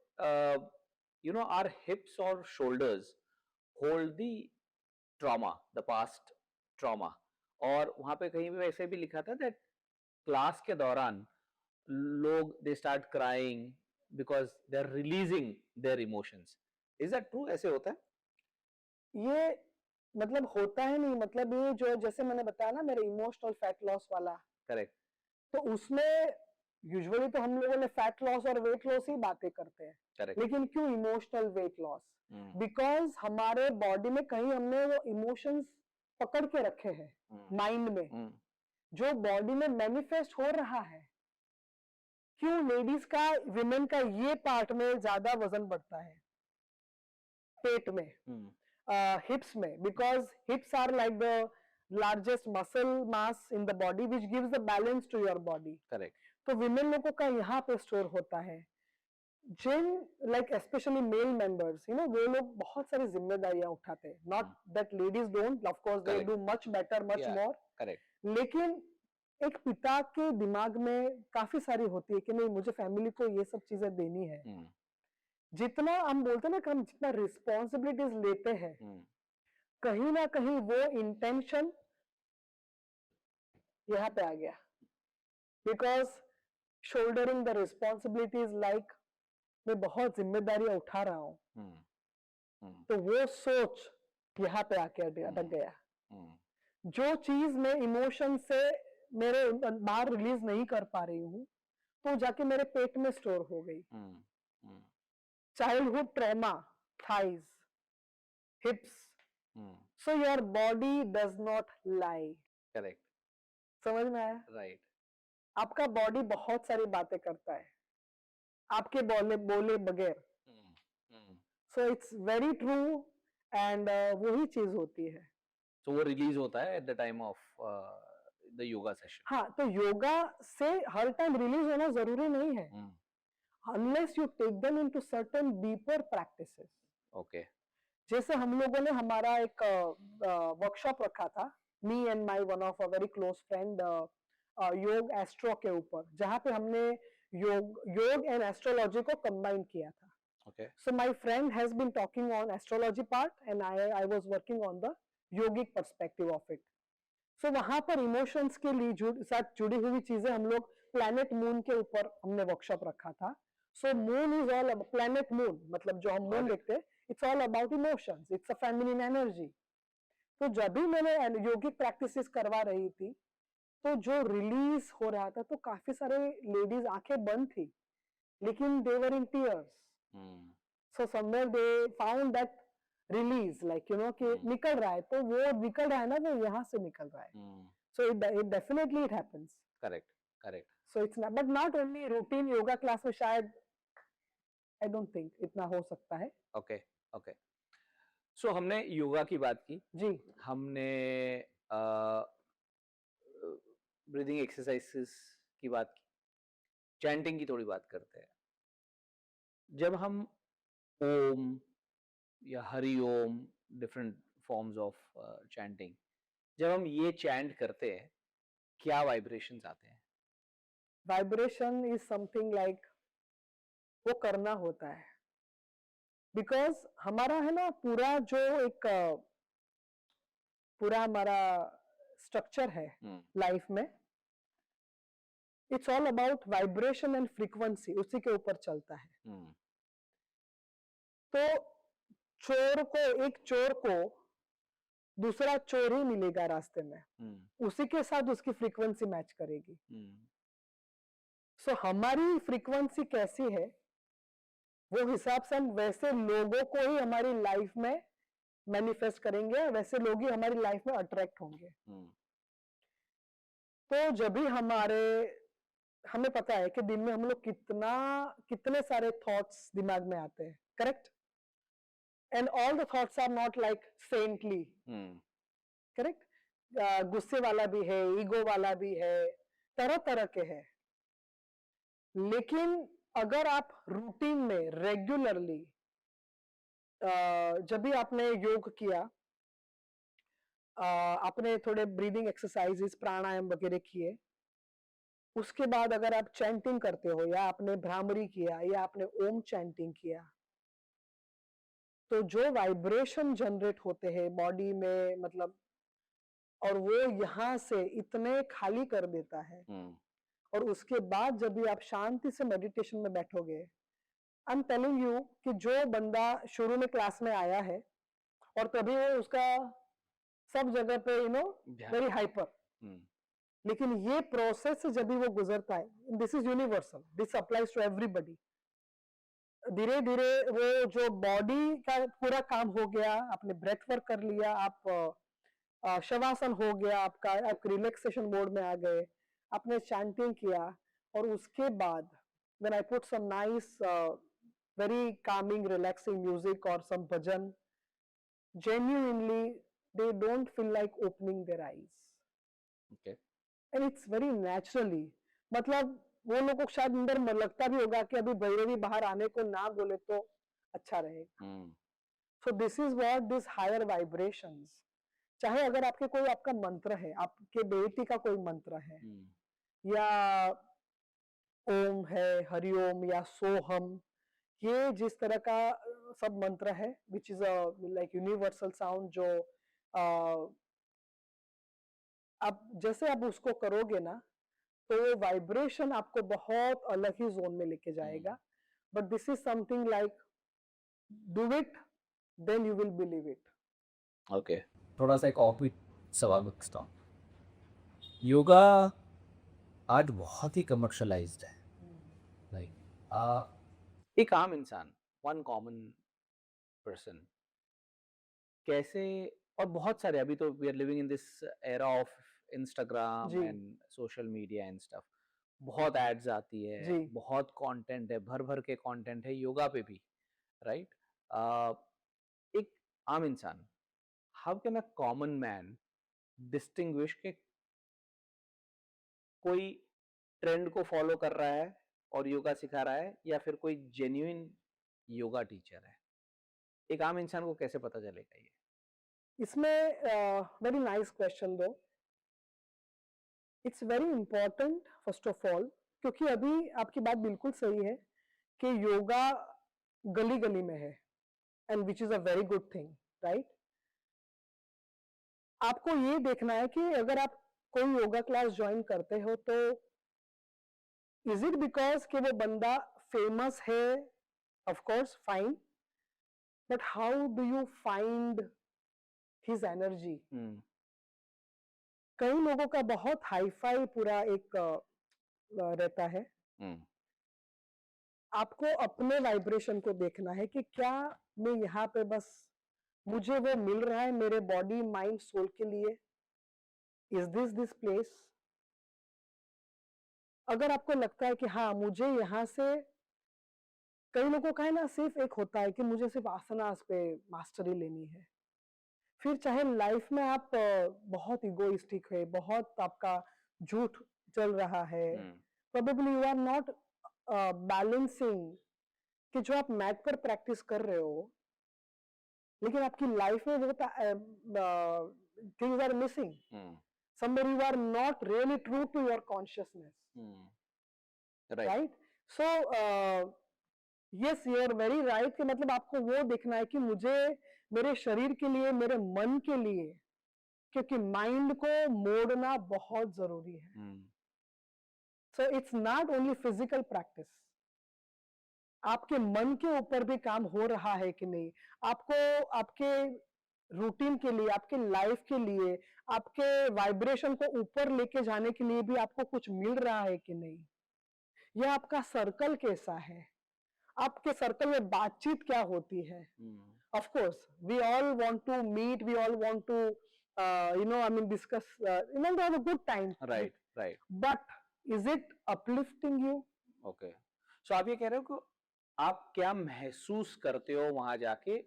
you know our hips और shoulders hold the trauma, the past trauma. और वहां पे कहीं भी वैसे भी लिखा था दैट क्लास के दौरान लोग they start crying because they are releasing their emotions. Is that true? ऐसे होता है? ये मतलब होता है नहीं, मतलब ये जो जैसे मैंने बताया ना मेरे इमोशनल फैट लॉस वाला, करेक्ट, तो उसमें यूजुअली तो हम लोगों ने फैट लॉस और वेट लॉस ही बातें करते हैं, करेक्ट, लेकिन क्यों इमोशनल वेट लॉस? बिकॉज हमारे बॉडी में कहीं हमने वो इमोशंस पकड़ के रखे हैं माइंड में, जो बॉडी में मैनिफेस्ट हो रहा है। क्यों लेडीज का, विमेन का ये पार्ट में ज्यादा वजन बढ़ता है, पेट में, हिप्स में, because hips are like the largest muscle mass in the body which gives the balance to your body. Correct. तो विमेन लोगों का यहाँ पे स्टोर होता है। जिन like specially male members, you know, वो लोग बहुत सारी जिम्मेदारियां उठाते हैं। Not that ladies don't, of course they do much better, much more, correct, लेकिन एक पिता के दिमाग में काफी सारी होती है कि नहीं, मुझे फैमिली को ये सब चीजें देनी है। जितना हम बोलते हैं ना कि हम जितना रिस्पॉन्सिबिलिटीज लेते हैं, कहीं ना कहीं वो इंटेंशन यहाँ पे आ गया। Because soldering the responsibilities like मैं बहुत जिम्मेदारियां उठा रहा हूं, तो वो सोच यहाँ पे आके अटक गया। जो चीज मैं इमोशन से मेरे बाहर रिलीज नहीं कर पा रही हूँ, तो जाके मेरे पेट में स्टोर हो गई। Childhood trauma, thighs, हिप्स, so your body does not lie. Correct, समझ में आया? राइट। आपका बॉडी बहुत सारी बातें करता है आपके बोले बगैर। So it's very true, and वही चीज होती है। तो वो रिलीज होता है at the time of the yoga session. हाँ, तो योगा से हर टाइम रिलीज होना जरूरी नहीं है, unless you take them into certain deeper practices. Okay. जैसे हम लोगों ने हमारा एक वर्कशॉप रखा था, me and my one of a very close friend, योग एस्ट्रो के ऊपर, जहाँ पे हमने योग एंड एस्ट्रोलॉजी को कंबाइन किया था। Okay. So my friend has been talking on astrology part and I was working on the yogic perspective of it. So वहां पर इमोशंस के लिए साथ जुड़ी हुई चीजें हम लोग प्लैनेट मून के ऊपर हमने वर्कशॉप रखा था। So moon is all about planet moon, मतलब जो हम मून देखते हैं, it's all about emotions, it's a feminine energy. तो जब भी मैंने योगिक प्रैक्टिसेस करवा रही थी, तो जो रिलीज हो रहा था, तो काफी सारे लेडीज आंखें बंद थी, लेकिन they were in tears. So somewhere they found that release like कि हम्म, निकल रहा है, तो वो निकल रहा है ना, वो यहाँ से निकल रहा है. So it definitely it happens. Correct, correct. So it's not, but not only routine yoga class में शायद आई डोंट थिंक इतना हो सकता है. Okay, okay. सो हमने योगा की बात की, जी. हमने ब्रीदिंग एक्सरसाइजेस की बात की, चैंटिंग की थोड़ी बात करते हैं. जब हम ओम या हरि ओम, डिफरेंट फॉर्म्स ऑफ चैंटिंग, जब हम ये चैंट करते हैं, क्या वाइब्रेशंस आते हैं? वाइब्रेशन इज समथिंग लाइक वो करना होता है, बिकॉज हमारा है ना पूरा जो एक पूरा हमारा स्ट्रक्चर है लाइफ में, it's all about vibration and frequency, उसी के ऊपर चलता है. तो एक चोर को दूसरा चोर ही मिलेगा रास्ते में, उसी के साथ उसकी फ्रीक्वेंसी मैच करेगी. सो हमारी फ्रीक्वेंसी कैसी है, वो हिसाब से हम वैसे लोगों को ही हमारी लाइफ में मैनिफेस्ट करेंगे, वैसे लोग ही हमारी लाइफ में अट्रैक्ट होंगे. तो जब भी हमें पता है कि दिन में हम लोग कितने सारे थॉट्स दिमाग में आते हैं, correct? And all the thoughts are not like saintly, correct? गुस्से वाला भी है, ईगो वाला भी है, तरह तरह के है. लेकिन अगर आप रूटीन में रेगुलरली जब भी आपने योग किया, आपने थोड़े ब्रीदिंग एक्सरसाइजेस प्राणायाम वगैरह किए, उसके बाद अगर आप चैंटिंग करते हो, या आपने भ्रामरी किया, या आपने ओम चैंटिंग किया, तो जो वाइब्रेशन जनरेट होते हैं बॉडी में, मतलब, और वो यहाँ से इतने खाली कर देता है. और उसके बाद जब भी आप शांति से मेडिटेशन में बैठोगे, आई एम टेलिंग यू कि जो बंदा शुरू में क्लास में आया है और तभी वो उसका सब जगह पे वेरी हाइपर, लेकिन ये प्रोसेस से जब भी वो गुजरता है, this is universal, this applies to everybody. धीरे धीरे वो जो बॉडी का पूरा काम हो गया, आपने ब्रेथ वर्क कर लिया, आप शवासन हो गया आपका, आप रिलैक्सेशन मोड में आ गए, आपने चैंटिंग किया, और उसके बाद when I put some nice very calming relaxing music or some bhajan, genuinely they don't feel like opening their eyes. Okay. And it's very naturally, मतलब वो लोगों को शायद अंदर लगता भी होगा कि अभी भैरवी बाहर आने को ना बोले तो अच्छा रहेगा. So this is what this higher vibrations, चाहे अगर आपका मंत्र है, आपके बेटी का कोई मंत्र है, या ओम है, हरिओम या सोहम, ये जिस तरह का सब मंत्र है, which is like universal sound, जो आप जैसे आप उसको करोगे ना, तो वो वाइब्रेशन आपको बहुत अलग ही जोन में लेके जाएगा. But this is something like do it, then you will believe it. Okay. थोड़ा सा एक ऑफ सवाल पूछता हूँ. योगा आज बहुत ही कमर्शलाइज्ड है. लाइक एक आम इंसान, वन कॉमन पर्सन, कैसे, और बहुत सारे, अभी तो we are living in this era of Instagram जी. And social media and stuff, बहुत एड्स आती है, जी. बहुत कंटेंट है, भर भर के कंटेंट है योगा पे भी, राइट? एक आम इंसान, how can a common man distinguish के कोई ट्रेंड को फॉलो कर रहा है और योगा सिखा रहा है, या फिर कोई जेन्युइन योगा टीचर है? एक आम इंसान को कैसे पता चलेगा ये? इसमें वेरी नाइस क्वेश्चन दो. It's very important first of all, क्योंकि अभी आपकी बात बिल्कुल सही है कि योगा गली गली में है, and which is a very good thing, right? आपको ये देखना है कि अगर आप कोई योगा क्लास ज्वाइन करते हो, तो इज इट बिकॉज कि वो बंदा फेमस है? Of course fine, but how do you find his energy? कई लोगों का बहुत हाईफाई पूरा एक रहता है. आपको अपने वाइब्रेशन को देखना है कि क्या मैं यहाँ पे बस मुझे वो मिल रहा है मेरे बॉडी माइंड सोल के लिए? Is this place? अगर आपको लगता है कि हाँ मुझे यहाँ से, कई लोगों का है ना सिर्फ एक होता है कि मुझे सिर्फ आसनास पे मास्टरी लेनी है, फिर चाहे लाइफ में आप बहुत इगोइस्टिक है, बहुत आपका झूठ चल रहा है, probably you are not balancing कि जो आप मैट पर प्रैक्टिस कर रहे हो, लेकिन आपकी लाइफ में वो things are missing, somewhere you are not really true to your consciousness, right? So yes, you are very right कि मतलब आपको वो देखना है कि मुझे मेरे शरीर के लिए, मेरे मन के लिए, क्योंकि माइंड को मोड़ना बहुत जरूरी है. So it's not only physical practice, आपके मन के ऊपर भी काम हो रहा है कि नहीं, आपको आपके रूटीन के लिए, आपके लाइफ के लिए, आपके वाइब्रेशन को ऊपर लेके जाने के लिए भी आपको कुछ मिल रहा है कि नहीं, या आपका सर्कल कैसा है, आपके सर्कल में बातचीत क्या होती है. Of course we all want to meet, we all want to discuss, have a good time, right. But is it uplifting you? Okay, so आप ये कह रहे हो कि आप क्या महसूस करते हो वहां जाके,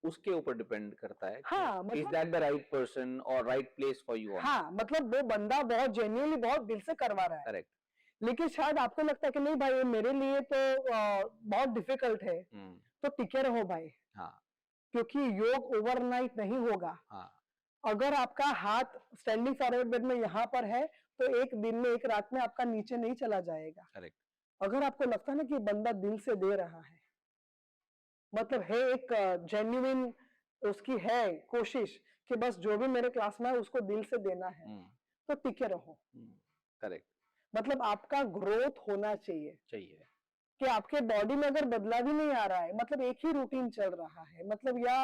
उसके ऊपर डिपेंड करता है. हाँ, is that the right person और राइट प्लेस फॉर यू? हाँ, मतलब वो बंदा बहुत जेन्युइनली बहुत दिल से करवा रहा है. करेक्ट. लेकिन शायद आपको लगता है कि नहीं भाई ये मेरे लिए तो बहुत डिफिकल्ट है, तो टिके रहो भाई. हाँ. क्योंकि योग ओवरनाइट नहीं होगा. हाँ. अगर आपका हाथ स्टैंडिंग फॉरवर्ड बेड में यहाँ पर है तो एक दिन में, एक रात में आपका नीचे नहीं चला जाएगा. करेक्ट. अगर आपको लगता है ना कि बंदा दिल से दे रहा है, मतलब है एक जेन्युइन उसकी है कोशिश कि बस जो भी मेरे क्लास में है उसको दिल से देना है, तो टिके रहो. करेक्ट. मतलब आपका ग्रोथ होना चाहिए कि आपके बॉडी में अगर बदलाव ही नहीं आ रहा है, मतलब एक ही रूटीन चल रहा है, मतलब या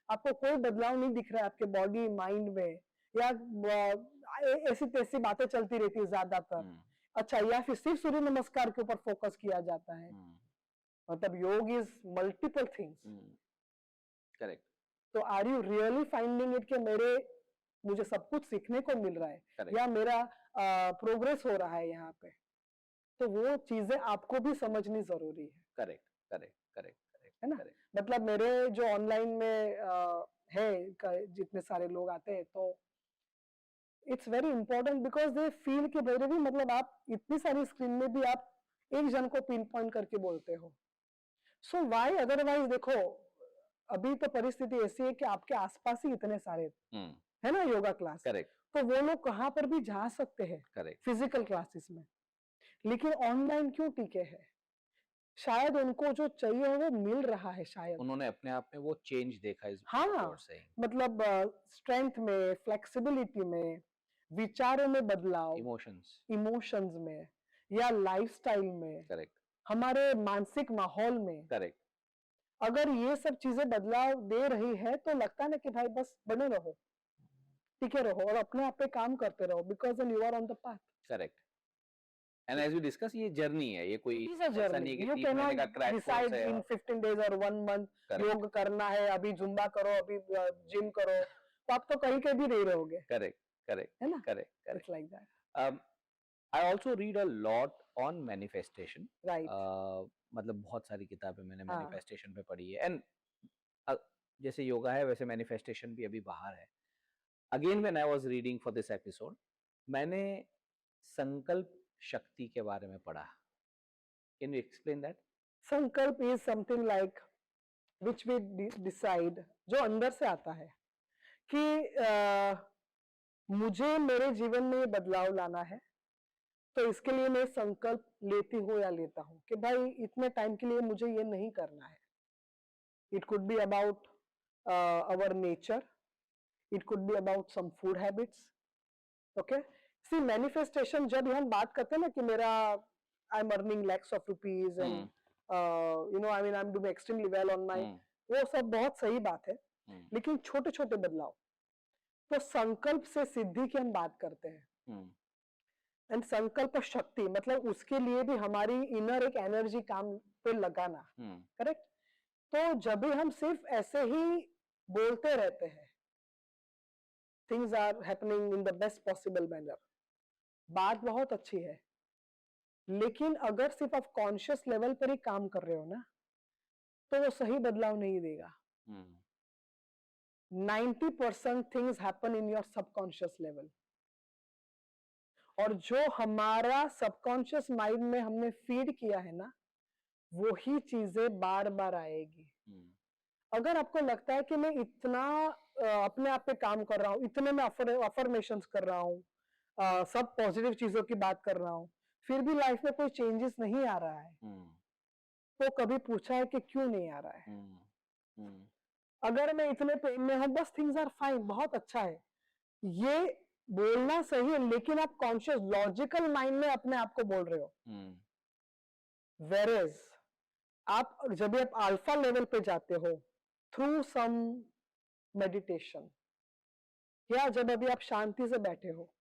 आपको कोई बदलाव नहीं दिख रहा है आपके बॉडी माइंड में, या ऐसी तैसी बातें चलती रहती है ज्यादातर, अच्छा, या फिर सिर्फ सूर्य नमस्कार के ऊपर फोकस किया जाता है, मतलब yoga is multiple things. Correct. तो are you really finding it कि मुझे सब कुछ सीखने को मिल रहा है, या मेरा प्रोग्रेस हो रहा है यहाँ पे? तो वो चीजें आपको भी समझनी जरूरी है. करेक्ट. है ना? मतलब मेरे जो ऑनलाइन में है जितने सारे लोग आते हैं, तो it's very important because they feel कि मेरे भी, मतलब आप इतनी सारी स्क्रीन में भी आप एक जन को पिन पॉइंट करके बोलते हो, सो व्हाई अदरवाइज? देखो अभी तो परिस्थिति ऐसी है कि आपके आसपास ही इतने सारे है ना योगा क्लास. करेक्ट. तो वो लोग कहाँ पर भी जा सकते हैं. करेक्ट. फिजिकल क्लासेस में, लेकिन ऑनलाइन क्यों टिके हैं? शायद उनको जो चाहिए वो मिल रहा है, शायद उन्होंने अपने आप में वो चेंज देखा इस. हाँ, मतलब स्ट्रेंथ में, फ्लेक्सिबिलिटी में, विचारों में बदलाव, इमोशंस में, या लाइफस्टाइल में, करेक्ट, हमारे मानसिक माहौल में, करेक्ट. अगर ये सब चीजें बदलाव दे रही है तो लगता है ना कि भाई बस बने रहो, टिके रहो और अपने आप पे काम करते रहो, because you are on the path. Correct. And as we discuss, ये जर्नी है, ये कोई ऐसा नहीं कि 3 महीने का क्रैश कोर्स है. Decide in 15 days or 1 month योग करना है, अभी जुम्बा करो, अभी जिम करो, तो आप तो कहीं के भी नहीं रहोगे. करेक्ट. है ना? Correct. It's like that. I also read a lot on manifestation. Right. मतलब बहुत सारी किताबें मैंने manifestation पे पढ़ी है. And जैसे योगा है वैसे manifestation भी अभी बाहर है. Again when I was reading for this episode, मैंने संकल्प शक्ति के बारे में पढ़ा. Can you explain that? संकल्प is something like which we decide, जो अंदर से आता है कि मुझे मेरे जीवन में ये बदलाव लाना है, तो इसके लिए मैं संकल्प लेती हूँ या लेता हूँ कि भाई इतने टाइम के लिए मुझे ये नहीं करना है. It could be about our nature, it could be about some food habits. Okay? See, manifestation जब हम बात करते हैं ना कि मेरा I'm earning lakhs of rupees and I'm doing extremely well on my, वो सब बहुत सही बात है, लेकिन छोटे छोटे बदलाव, तो संकल्प से सिद्धि की हम बात करते हैं. एंड संकल्प शक्ति मतलब उसके लिए भी हमारी इनर एक एनर्जी काम पे लगाना. करेक्ट. तो जब भी हम सिर्फ ऐसे ही बोलते रहते हैं things are happening in the best possible manner, बात बहुत अच्छी है, लेकिन अगर सिर्फ आप कॉन्शियस लेवल पर ही काम कर रहे हो ना, तो वो सही बदलाव नहीं देगा। 90% things happen in your subconscious level, और जो हमारा सबकॉन्शियस माइंड में हमने फीड किया है ना, वो ही चीजें बार बार आएगी। अगर आपको लगता है कि मैं इतना अपने आप पे काम कर रहा हूँ, इतने में अफर्मेशंस कर रहा हूँ, सब पॉजिटिव चीजों की बात कर रहा हूँ, फिर भी लाइफ में कोई चेंजेस नहीं आ रहा है, तो कभी पूछा है कि क्यों नहीं आ रहा है? अगर मैं इतने पेन में हूँ, बस थिंग्स आर फाइन, बहुत अच्छा है, ये बोलना सही है, लेकिन आप कॉन्शियस लॉजिकल माइंड में अपने आप को बोल रहे हो। वेरेज आप जब आप अल्फा लेवल पे जाते हो थ्रू सम मेडिटेशन, या जब अभी आप शांति से बैठे हो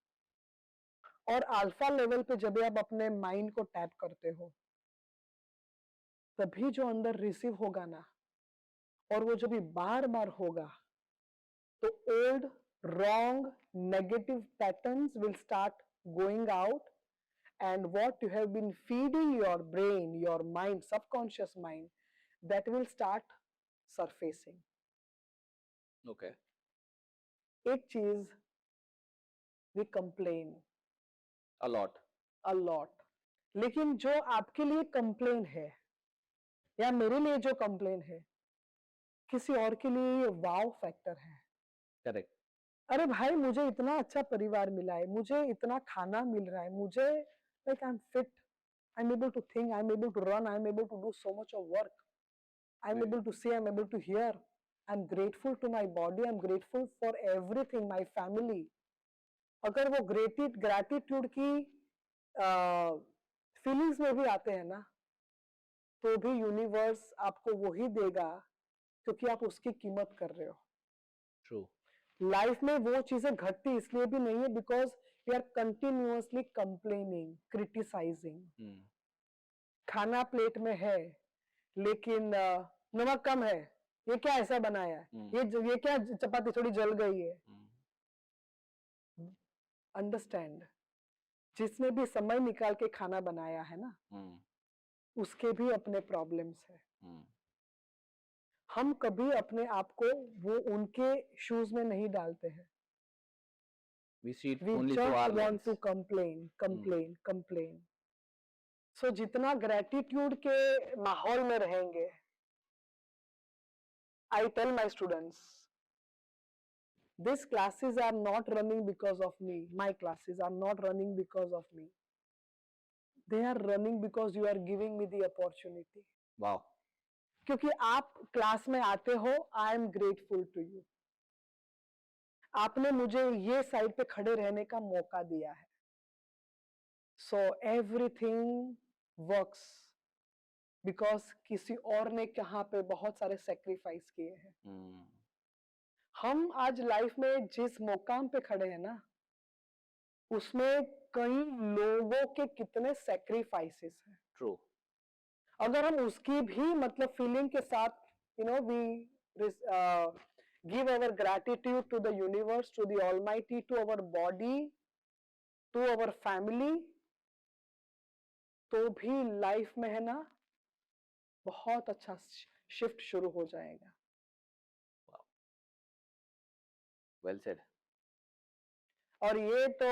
और अल्फा लेवल पे जब आप अपने माइंड को टैप करते हो, तभी जो अंदर रिसीव होगा ना, और वो जब भी बार बार होगा, तो old wrong negative patterns will start going out, and what you have been feeding your brain, your mind, subconscious mind, that will start surfacing. Okay. एक चीज, we complain A lot. a lot, लेकिन जो आपके लिए complain है या मेरे लिए जो कंप्लेन है, किसी और के लिए ये वाव फैक्टर है। Correct. अरे भाई, मुझे इतना अच्छा परिवार मिला है, मुझे इतना खाना मिल रहा है, मुझे like I'm fit, I'm able to think, I'm able to run, I'm able to do so much of work, I'm able to see, I'm able to hear, I'm grateful to my body, I'm grateful for everything, my family. अगर वो gratitude की feelings में भी आते हैं ना, तो भी यूनिवर्स आपको वही देगा, क्योंकि आप उसकी कीमत कर रहे हो। True. लाइफ में वो चीजें घटती इसलिए भी नहीं है because we are continuously complaining, criticising. खाना प्लेट में है लेकिन नमक कम है, ये क्या ऐसा बनाया है, ये क्या चपाती थोड़ी जल गई है। अंडरस्टैंड, जिसने भी समय निकाल के खाना बनाया है ना, उसके भी अपने प्रॉब्लम्स है। हम कभी अपने आप को वो उनके शूज में नहीं डालते हैं। We see it We only just through our want lens. to complain. So जितना ग्रेटिट्यूड के माहौल में रहेंगे, I tell my students, these classes are not running because of me. My classes are not running because of me. They are running because you are giving me the opportunity. Wow. क्योंकि आप class में आते हो, I am grateful to you. आपने मुझे ये side पे खड़े रहने का मौका दिया है। So everything works because किसी और ने कहाँ पे बहुत सारे सेक्रीफाइस किए हैं। हम आज लाइफ में जिस मुकाम पे खड़े हैं ना, उसमें कई लोगों के कितने सेक्रीफाइसेस हैं। True. अगर हम उसकी भी मतलब फीलिंग के साथ we give our gratitude to the universe, to the Almighty, to our body, to our family, तो भी लाइफ में है ना बहुत अच्छा शिफ्ट शुरू हो जाएगा। Well said. और ये तो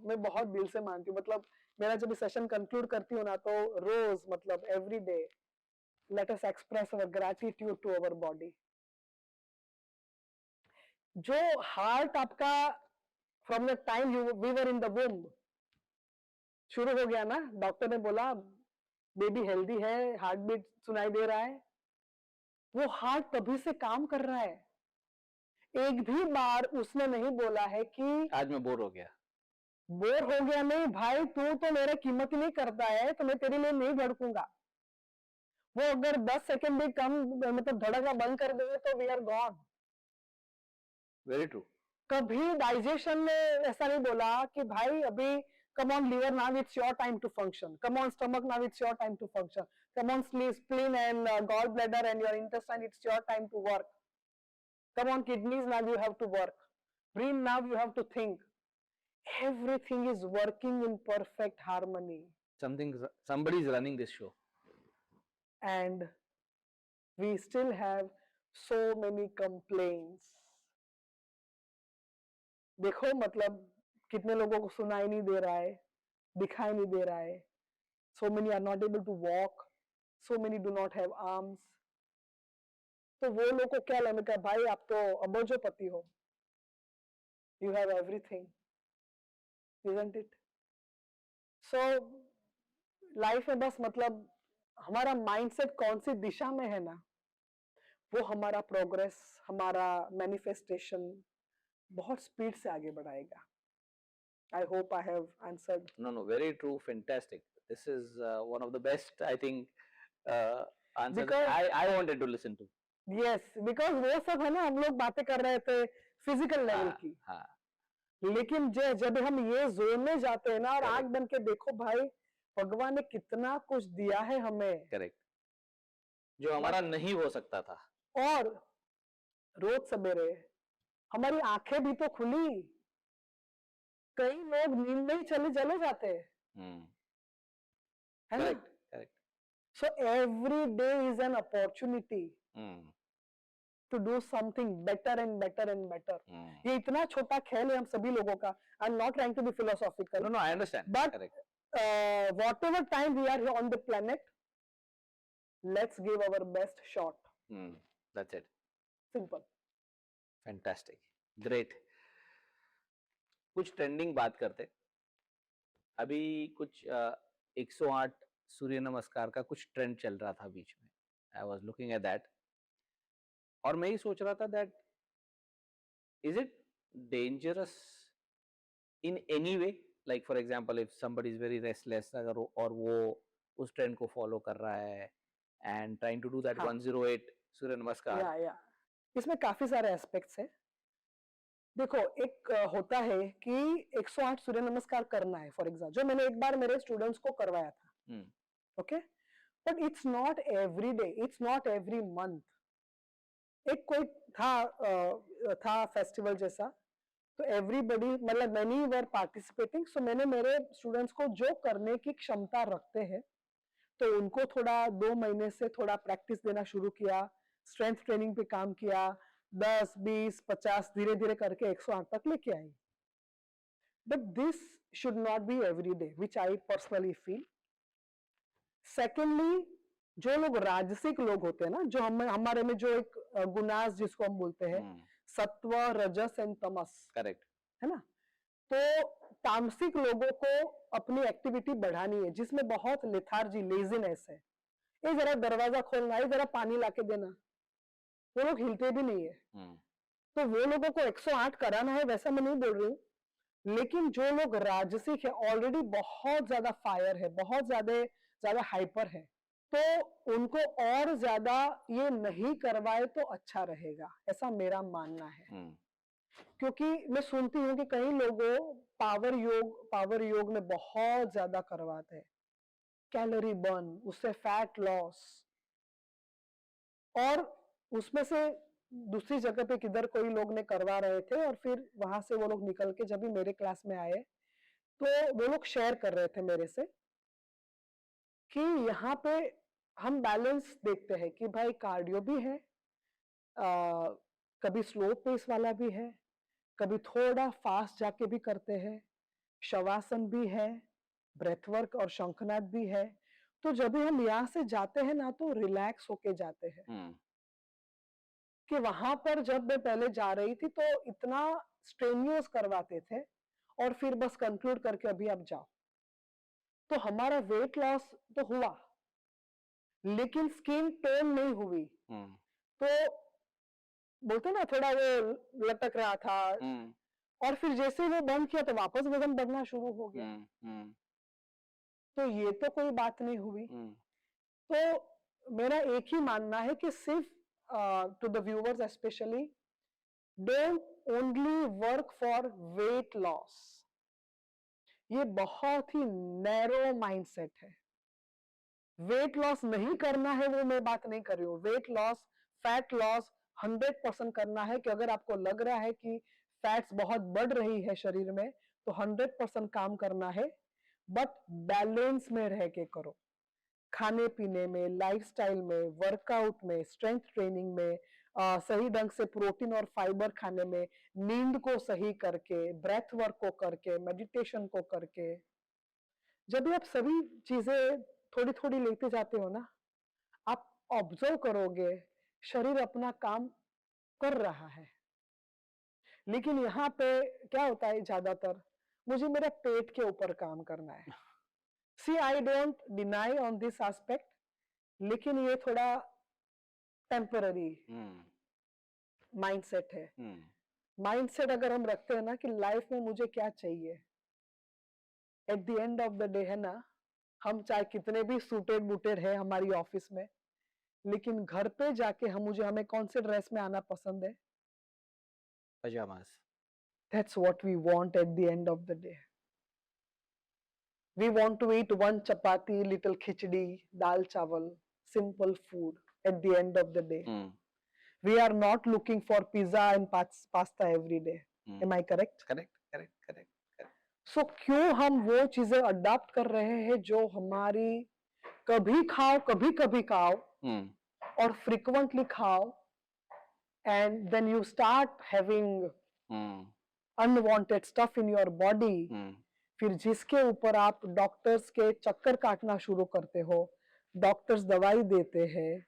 मैं बहुत दिल से मानती हूँ, मतलब मेरा जब सेशन कंक्लूड करती हूँ ना, तो रोज मतलब every day let us express our gratitude to our body. जो हार्ट आपका from the time we were in the womb शुरू हो गया ना, डॉक्टर ने बोला बेबी हेल्दी है, हार्ट बीट सुनाई दे रहा है, वो हार्ट तभी से काम कर रहा है। एक भी बार उसने नहीं बोला है कि आज मैं बोर हो गया। बोर हो गया नहीं भाई, तू तो मेरे कीमत ही नहीं करता है, तो मैं तेरे लिए नहीं धड़कूंगा। वो अगर 10 सेकंड भी कम मतलब धड़कना बंद कर देंगे तो we are gone. Very true. कभी डाइजेशन ने ऐसा नहीं बोला कि भाई अभी come on liver, now it's your time to function, come on stomach, now it's your time to function, come on spleen and gallbladder and your intestine, it's your time to work. Come on, kidneys, now you have to work. Brain, now you have to think. Everything is working in perfect harmony. Somebody is running this show. And we still have so many complaints. देखो मतलब कितने लोगों को सुनाई नहीं दे रहा है, दिखाई नहीं दे रहा है. So many are not able to walk. So many do not have arms. तो वो लोग को क्या लगेगा, भाई आप तो अबोजोपति हो. You have everything, isn't it? So life में बस मतलब हमारा माइंडसेट कौन सी दिशा में है ना, वो हमारा प्रोग्रेस, हमारा मैनिफेस्टेशन बहुत स्पीड से आगे बढ़ाएगा. I hope I have answered. No, very true, fantastic. This is one of the best, I think, answers Because- I wanted to listen to. Yes, because वो सब है ना, हम लोग बातें कर रहे थे फिजिकल लेवल हाँ, की, हाँ, लेकिन जब हम ये जोन में जाते हैं ना और Correct. आंख बन के देखो भाई, भगवान ने कितना कुछ दिया है हमें. करेक्ट. जो हमारा नहीं हो सकता था. और रोज सवेरे हमारी आंखें भी तो खुली. कई लोग नींद में ही चले जाते हैं, है ना. Correct, correct. So every day is an opportunity to do something better and better and better. ये इतना छोटा खेल है हम सभी लोगों का. I'm not trying to be philosophical. No, I understand. But- Correct. Whatever time we are here on the planet, let's give our best shot. That's it. Simple. Fantastic. Great. कुछ ट्रेंडिंग बात करते. अभी कुछ 108 सूर्य नमस्कार का कुछ ट्रेंड चल रहा था बीच में. I was looking at that और मैं ही सोच रहा था that is it dangerous in any way, like for example if somebody is very restless अगर और वो उस ट्रेंड को फॉलो कर रहा है and trying to do that हाँ. 108 सूर्य नमस्कार. या इसमें काफी सारे एस्पेक्ट्स हैं. देखो, एक होता है कि 108 सूर्य नमस्कार करना है, फॉर एग्जाम्पल, जो मैंने एक बार मेरे स्टूडेंट्स को करवाया था. Okay, but it's not every day, it's not every month. एक कोई था फेस्टिवल जैसा, तो एवरीबडी मतलब मैनी वर पार्टिसिपेटिंग. सो मैंने मेरे स्टूडेंट्स को जो करने की क्षमता रखते हैं, तो उनको थोड़ा 2 महीने से थोड़ा प्रैक्टिस देना शुरू किया, स्ट्रेंथ ट्रेनिंग पे काम किया, 10, 20, 50 धीरे धीरे करके 108 तक लेके आई. But this should not be every day, which I personally feel. Secondly, जो लोग राजसिक लोग होते हैं ना, जो हमारे में जो एक गुनास जिसको हम बोलते हैं, सत्व, रजस एंड तमस, करेक्ट, है ना. तो तामसिक लोगों को अपनी एक्टिविटी बढ़ानी है, जिसमें बहुत लेथार्जी, लेजीनेस है. ये जरा दरवाजा खोलना है, जरा पानी लाके देना, वो लोग हिलते भी नहीं है. तो वो लोगों को 108 कराना है, वैसा मैं नहीं बोल रही हूँ. लेकिन जो लोग राजसिक है, ऑलरेडी बहुत ज्यादा फायर है, बहुत ज्यादा हाइपर है, तो उनको और ज्यादा ये नहीं करवाए तो अच्छा रहेगा, ऐसा मेरा मानना है. क्योंकि मैं सुनती हूँ कि कई लोगों पावर योग में बहुत ज्यादा करवाते हैं, कैलोरी बर्न, उससे फैट लॉस, और उसमें से दूसरी जगह पे किधर कोई लोग ने करवा रहे थे, और फिर वहां से वो लोग निकल के जब भी मेरे क्लास में आए, तो वो लोग शेयर कर रहे थे मेरे से कि यहाँ पे हम बैलेंस देखते हैं कि भाई कार्डियो भी है, कभी स्लो पेस वाला भी है, कभी थोड़ा फास्ट जाके भी करते हैं, शवासन भी है, ब्रेथ वर्क और शंखनाद भी है. तो जब भी हम यहाँ से जाते हैं ना, तो रिलैक्स होके जाते हैं. कि वहां पर जब मैं पहले जा रही थी तो इतना स्ट्रेनियस करवाते थे, और फिर बस कंक्लूड करके अभी आप जाओ. तो हमारा वेट लॉस तो हुआ, लेकिन स्किन टोन नहीं हुई. तो बोलते ना, थोड़ा वो लटक रहा था, और फिर जैसे वो बंद किया तो वापस वजन बढ़ना शुरू हो गया. तो ये तो कोई बात नहीं हुई. तो मेरा एक ही मानना है कि सिर्फ to the viewers especially, don't only work for weight loss. ये बहुत ही नैरो माइंडसेट है. वेट लॉस नहीं करना है वो मैं बात नहीं कर रही हूँ. वेट लॉस, फैट लॉस, 100% करना है कि अगर आपको लग रहा है कि फैट्स बहुत बढ़ रही है शरीर में तो 100% काम करना है, बट बैलेंस में रह के करो। खाने पीने में, लाइफस्टाइल में, वर्कआउट में, स्ट्रेंथ ट्रेनिंग में, सही ढंग से प्रोटीन और फाइबर खाने में, नींद को सही करके, ब्रेथ वर्क को करके, मेडिटेशन को करके। जब भी आप सभी चीजें थोड़ी थोड़ी लेते जाते हो ना, आप ऑब्जर्व करोगे शरीर अपना काम कर रहा है। लेकिन यहाँ पे क्या होता है ज्यादातर, मुझे मेरे पेट के ऊपर काम करना है। See I don't deny on this aspect, लेकिन ये थोड़ा टेम्पररी माइंडसेट है। माइंडसेट अगर हम रखते हैं ना कि लाइफ में मुझे क्या चाहिए, eight the end of the day है ना, हम चाहे कितने भी सूटेड बूटेड है हमारी ऑफिस में, लेकिन घर पे जाके हमें कौन से ड्रेस में आना पसंद है? Pyjamas. That's what we want at the end of the day. We want to eat one chapati, little khichdi, dal chawal, simple food at the end of the day. We are not looking for pizza and pasta every day. Am I correct? Correct. So क्यों हम वो चीजें adopt कर रहे हैं जो हमारी कभी खाओ, कभी खाओ और फ्रीक्वेंटली खाओ, and then you start having unwanted stuff in your body. फिर जिसके ऊपर आप डॉक्टर्स के चक्कर काटना शुरू करते हो, डॉक्टर्स दवाई देते हैं,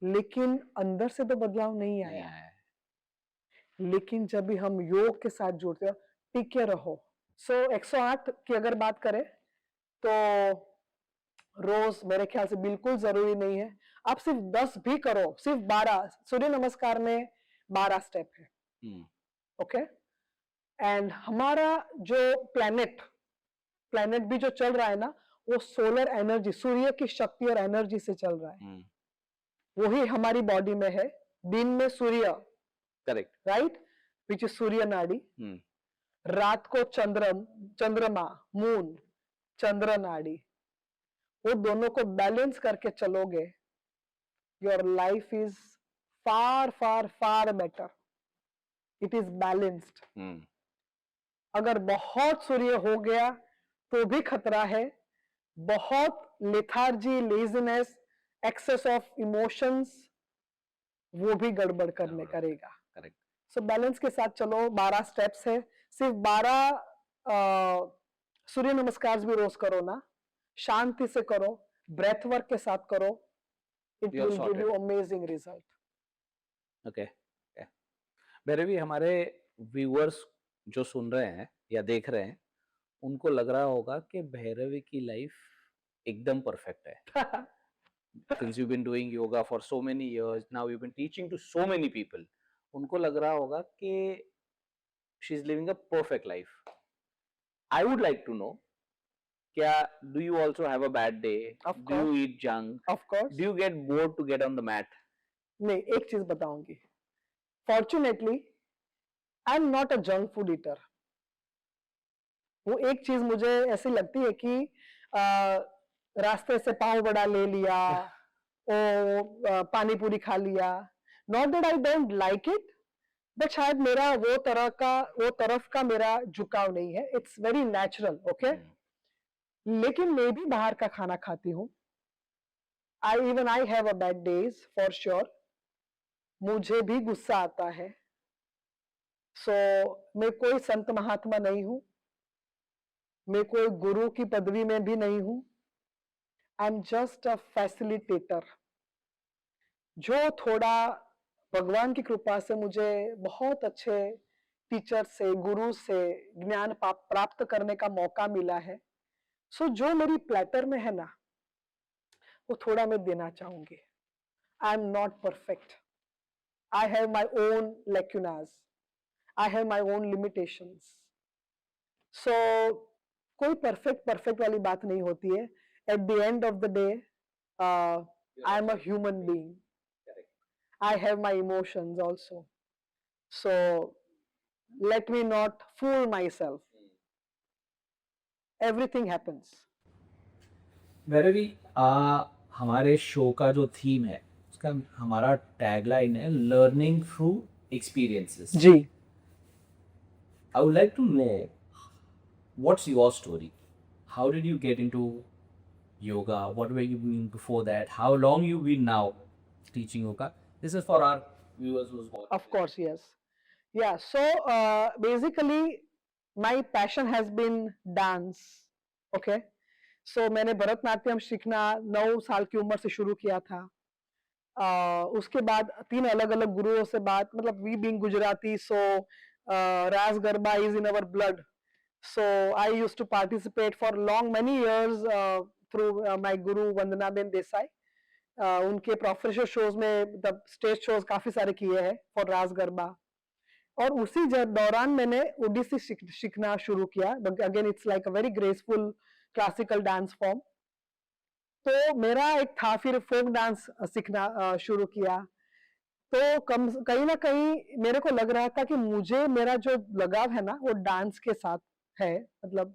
लेकिन अंदर से तो बदलाव नहीं आया। लेकिन जब भी हम योग के साथ जुड़ते हो, टिके रहो। 108 की अगर बात करें तो रोज मेरे ख्याल से बिल्कुल जरूरी नहीं है। आप सिर्फ 10 भी करो, सिर्फ 12, सूर्य नमस्कार में 12 स्टेप है। ओके, एंड हमारा जो प्लैनेट भी जो चल रहा है ना, वो सोलर एनर्जी, सूर्य की शक्ति और एनर्जी से चल रहा है। वही हमारी बॉडी में है। दिन में सूर्य, करेक्ट, राइट, विच इज सूर्य नाड़ी। रात को चंद्रमा, मून, चंद्र नाड़ी। वो दोनों को बैलेंस करके चलोगे, your life is far far far better. It is balanced. अगर बहुत सूर्य हो गया तो भी खतरा है, बहुत lethargy, laziness, excess of emotions, वो भी गड़बड़ करेगा। करेक्ट। सो बैलेंस के साथ चलो। 12 स्टेप्स है, सिर्फ 12 सूर्य नमस्कार भी रोज करो ना, शांति से करो, ब्रेथ वर्क के साथ करो, it will give you amazing result. Okay, Bhairavi, हमारे व्यूअर्स जो सुन रहे हैं या देख रहे हैं, उनको लग रहा होगा कि भैरवी की लाइफ एकदम परफेक्ट है। Since you've been doing yoga for so many years, now you've been teaching to so many people, उनको लग रहा होगा कि she is living a perfect life. I would like to know, क्या do you also have a bad day? Of Do you course. eat junk? Of course. Do you get bored to get on the mat? नहीं, एक चीज बताऊंगी। Fortunately, I am not a junk food eater. वो एक चीज मुझे ऐसी लगती है कि रास्ते से पाव बड़ा ले लिया, पानी पूरी खा लिया, not that I don't like it, but शायद मेरा वो तरफ का मेरा झुकाव नहीं है। It's very natural, okay. लेकिन मैं भी बाहर का खाना खाती हूँ। I have a bad days for sure. मुझे भी गुस्सा आता है। मैं कोई संत महात्मा नहीं हूं, मैं कोई गुरु की पदवी में भी नहीं हूं। I am just a facilitator. जो थोड़ा भगवान की कृपा से मुझे बहुत अच्छे टीचर से, गुरु से ज्ञान प्राप्त करने का मौका मिला है, जो मेरी प्लेटर में है ना, वो थोड़ा मैं देना चाहूंगी। I am not perfect. I have my own lacunas, I have my own limitations. कोई परफेक्ट वाली बात नहीं होती है। At the end of the day, I am a human being. I have my emotions also. So let me not fool myself. Everything happens. Bhairavi, हमारे show का जो theme है उसका हमारा टैगलाइन है लर्निंग थ्रू एक्सपीरियंसेस. जी. I would like to know what's your story? How did you get into yoga? What were you doing before that? How long you been now teaching yoga? This is for our viewers who's watching. Of course, yes. Yeah, so basically my passion has been dance. Okay. So मैंने भरतनाट्यम सीखना 9 साल की उम्र से शुरू किया था. उसके बाद 3 अलग अलग गुरुओं से बात, मतलब वी बीइंग गुजराती, सो रास garba is in our blood. So I used to participate for many years through my guru Vandana Ben Desai. उनके प्रोफेशनल शोज में, मतलब स्टेज शोज काफी सारे किए हैं फॉर रास गरबा. और उसी दौरान मैंने ओडिसी सीखना शुरू किया. Again it's like a very graceful classical dance form. तो मेरा एक था, फिर फोक डांस सीखना शुरू किया. तो कहीं ना कहीं मेरे को लग रहा था कि मुझे मेरा जो लगाव है ना वो डांस के साथ है. मतलब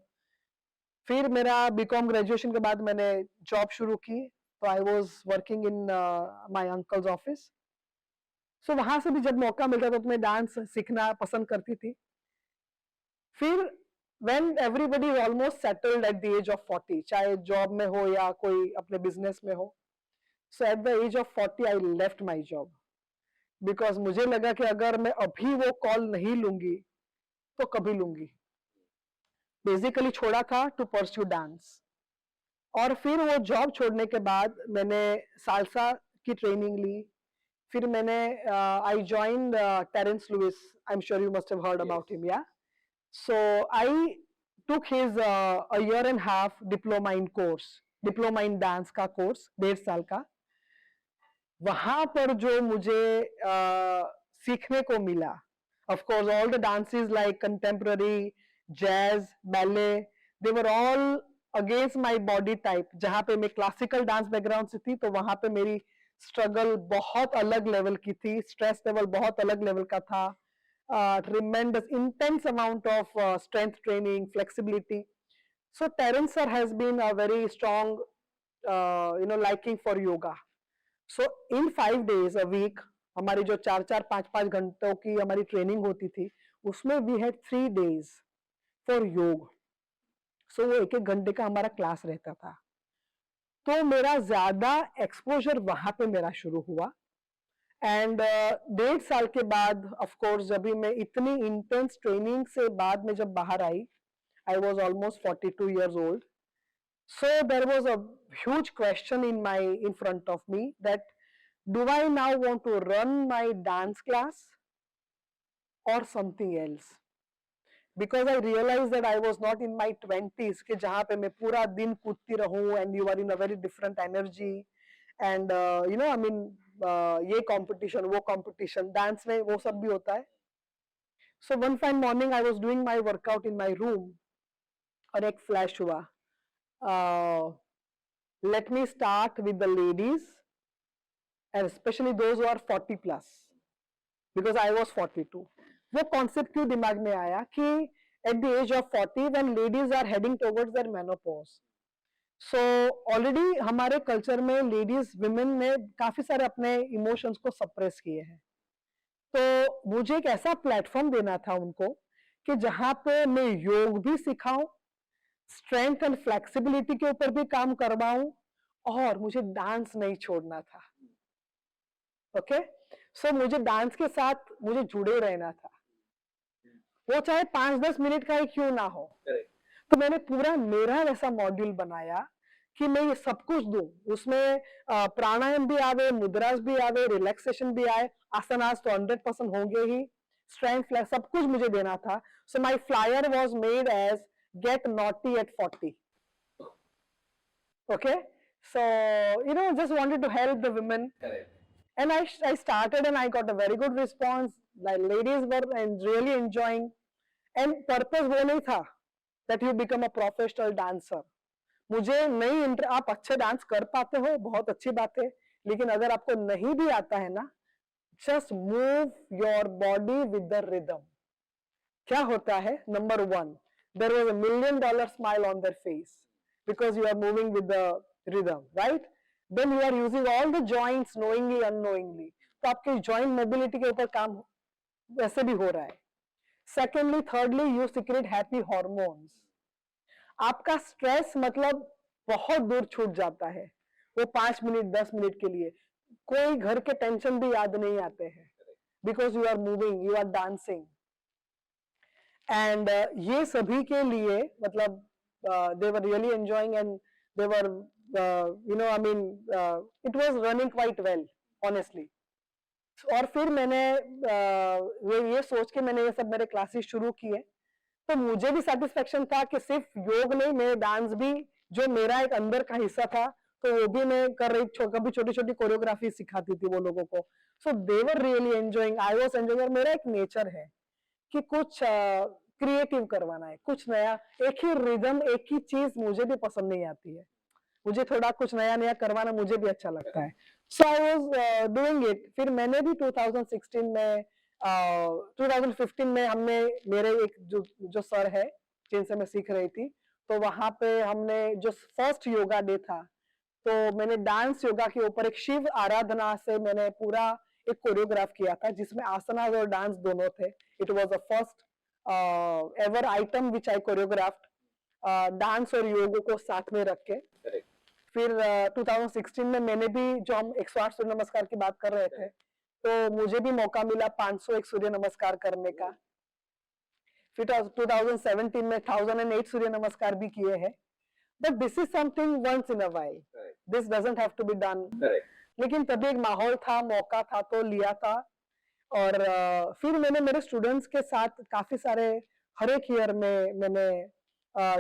फिर मेरा बीकॉम ग्रेजुएशन के बाद मैंने जॉब शुरू की. तो I was working in my uncle's office. So वहां से भी जब मौका मिलता था तो मैं डांस सीखना पसंद करती थी. फिर when everybody is almost settled at the age of 40, चाहे जॉब में हो या कोई अपने बिजनेस में हो, so at the age of 40 I left my job because मुझे लगा कि अगर मैं अभी वो कॉल नहीं लूंगी तो कभी लूंगी. बेसिकली छोड़ा था टू परस्यू डांस. और फिर वो जॉब छोड़ने के बाद मैंने सालसा की ट्रेनिंग ली. फिर मैंने I joined Terence Lewis. I am sure you must have heard about him. Yeah so I took his a year and half diploma in course, diploma in dance का course 1.5 साल का. वहां पर जो मुझे सीखने को मिला, of course all the dances like contemporary, jazz, ballet, they were all against my body type. जहाँ पे मैं क्लासिकल डांस बैकग्राउंड से थी तो वहां पे मेरी स्ट्रगल बहुत अलग लेवल की थी. स्ट्रेस लेवल बहुत अलग लेवल का था. Tremendous intense amount of strength training, flexibility. So Terence sir has been a very strong liking for yoga. So in 5 days a week हमारी जो 4-4, 5-5 घंटों की हमारी ट्रेनिंग होती थी, उसमें we had 3 days for योग. So वो 1-1 घंटे का हमारा क्लास रहता था. तो मेरा ज्यादा एक्सपोजर वहां पे मेरा शुरू हुआ. एंड 1.5 साल के बाद ऑफ कोर्स जब भी मैं इतनी इंटेंस ट्रेनिंग से बाद में जब बाहर आई, I was almost 42 years old. So there was a huge question in front of me that do I now want to run my dance class or something else? Because I realized that I was not in my 20s कि जहाँ पे मैं पूरा दिन कूदती रहूं and you are in a very different energy and I mean ये competition वो competition dance में वो सब भी होता है. So one fine morning I was doing my workout in my room और एक फ्लैश हुआ. Let me start with the ladies and especially those who are 40 plus because I was 42. वो कॉन्सेप्ट क्यों दिमाग में आया कि at the age of 40 when ladies are heading towards their menopause, so already हमारे कल्चर में ladies women ने काफी सारे अपने इमोशंस को सप्रेस किए हैं. तो मुझे एक ऐसा प्लेटफॉर्म देना था उनको कि जहाँ पे मैं योग भी सिखाऊं, स्ट्रेंथ एंड फ्लेक्सिबिलिटी के ऊपर भी काम करवाऊं और मुझे डांस नहीं छोड़ना था. ओके. सो मुझे डांस के साथ मुझे जुड़े रहना था, वो चाहे 5-10 मिनट का ही क्यों ना हो. तो मैंने पूरा मेरा वैसा मॉड्यूल बनाया कि मैं ये सब कुछ दूं. उसमें प्राणायाम भी आवे, मुद्रास भी आवे, रिलैक्सेशन भी आए, आसनास तो 100% होंगे ही, स्ट्रेंथ फ्लेक्स सब कुछ मुझे देना था. So my flyer was made as get naughty at 40. Okay, so just wanted to help the women. Correct. And I started and I got a very good response. The ladies were really enjoying. And purpose वो नहीं था that you become a professional dancer. मुझे नहीं आप अच्छे dance कर पाते हो बहुत अच्छी बात है, लेकिन अगर आपको नहीं भी आता है ना, just move your body with the rhythm. क्या होता है? Number 1, there was $1 million smile on their face because you are moving with the rhythm, right? then you are using all the joints knowingly unknowingly, तो आपके joint mobility के ऊपर काम वैसे भी हो रहा है. Secondly thirdly you secret happy hormones. आपका स्ट्रेस मतलब बहुत दूर छूट जाता है वो 5 मिनट 10 मिनट के लिए. कोई घर के टेंशन भी याद नहीं आते हैं because you are moving, you are dancing. And ये सभी के लिए मतलब they were really enjoying and they were you know I mean it was running quite well honestly. और फिर मैंने ये सोच के मैंने ये सब मेरे क्लासेस शुरू किए, तो मुझे भी सेटिस्फेक्शन था कि सिर्फ योग नहीं, मेरे डांस भी जो मेरा एक अंदर का हिस्सा था तो वो भी मैं कर रही, कभी छोटी छोटी कोरियोग्राफी सिखाती थी वो लोगों को. So they were really enjoying, I was enjoying. और मेरा एक नेचर है कि कुछ क्रिएटिव करवाना है, कुछ नया. एक ही रिदम एक ही चीज मुझे भी पसंद नहीं आती है, मुझे थोड़ा कुछ नया नया करवाना मुझे भी अच्छा लगता है. सो आई वाज डूइंग इट. फिर मैंने भी 2016 में 2015 में हमने मेरे एक जो सर है जिनसे मैं सीख रही थी, तो वहां पे हमने जो फर्स्ट योगा डे था, तो मैंने डांस योगा के ऊपर एक शिव आराधना से मैंने पूरा एक कोरियोग्राफ किया था जिसमें आसना और डांस दोनों थे. It was the first ever item which I choreographed, dance और योग को साथ में रख के. फिर 2016 में मैंने भी, जो हम 108 सूर्य नमस्कार की बात कर रहे थे, तो मुझे भी मौका मिला 501 सूर्य नमस्कार करने का. फिर 2017 में 1008 सूर्य नमस्कार भी किए हैं. But this is something once in a while, this doesn't have to be done. लेकिन तभी एक माहौल था, मौका था तो लिया था. और फिर मैंने मेरे स्टूडेंट्स के साथ काफी सारे हर एक ईयर में मैंने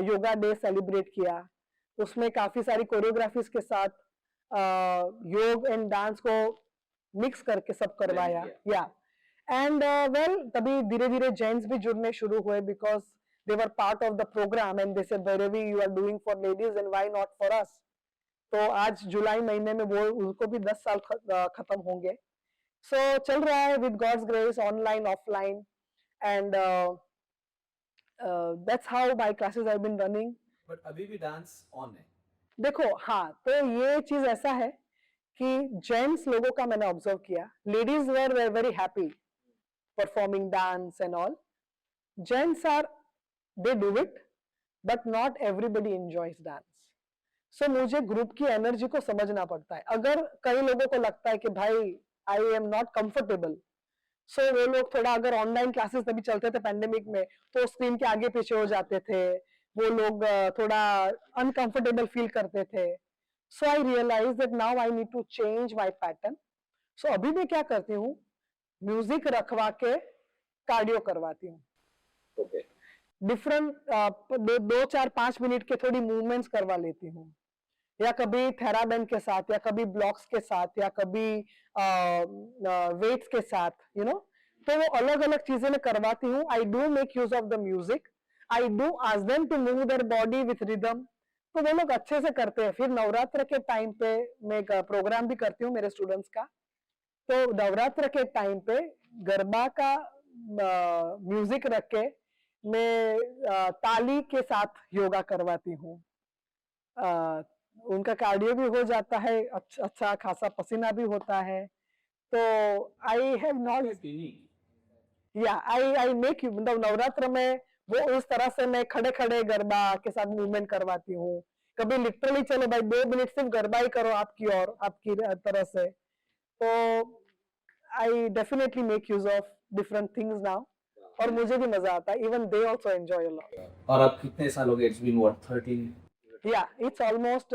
योगा डे सेलिब्रेट किया. उसमें काफी सारी कोरियोग्राफीज के साथ योग एंड डांस को मिक्स करके सब करवाया. या एंड वेल तभी धीरे धीरे जेंट्स भी जुड़ने शुरू हुए because they were part of the program and they said Bhairavi you are doing for ladies and why not for us. तो आज जुलाई महीने में वो उनको भी 10 साल खत्म होंगे. सो चल रहा है with God's grace, online offline, and that's how my classes have been running. But अभी भी डांस ऑन है. देखो हाँ, तो ये चीज ऐसा है कि जेंट्स लोगों का मैंने ऑब्जर्व किया, ladies were very happy performing dance and all. Gents are, they do it but not everybody enjoys dance. So मुझे ग्रुप की एनर्जी को समझना पड़ता है. अगर कई लोगों को लगता है कि भाई आई एम नॉट कंफर्टेबल, सो वो लोग थोड़ा, अगर ऑनलाइन क्लासेस तभी चलते थे पैंडेमिक में, तो स्क्रीन के आगे पीछे हो जाते थे, वो लोग थोड़ा अनकंफर्टेबल फील करते थे. So I realise that now I need to change my pattern. So अभी मैं क्या करती हूँ, म्यूजिक रखवा के कार्डियो करवाती हूँ. डिफरेंट 2-4-5 मिनट के थोड़ी मूवमेंट्स करवा लेती हूँ, या कभी थेराबैंड के साथ, या कभी ब्लॉक्स के साथ, या कभी वेट्स के साथ, यू नो. तो वो अलग अलग चीजें मैं करवाती हूँ. I do make use of the music, I do ask them to move their body with rhythm, तो वो लोग अच्छे से करते हैं. फिर नवरात्र के टाइम पे मैं एक प्रोग्राम भी करती हूँ मेरे स्टूडेंट्स का. तो नवरात्र के टाइम पे गरबा का म्यूजिक रख के मैं ताली के साथ योगा करवाती हूँ. उनका कार्डियो भी हो जाता है, अच्छा खासा पसीना भी होता है. तो आई हैव नॉट, या आई मेक यू, मतलब नवरात्र में वो उस तरह से मैं खड़े खड़े गरबा के साथ मूवमेंट करवाती हूँ. कभी लिटरली चलो भाई 2 मिनट सिर्फ गरबा ही करो आपकी और आपकी तरह से. तो I definitely make use of different things now, और मुझे भी मजा आता है. Even they also enjoy a lot. और अब कितने साल हो गए? It's been what 13? या इट्स ऑलमोस्ट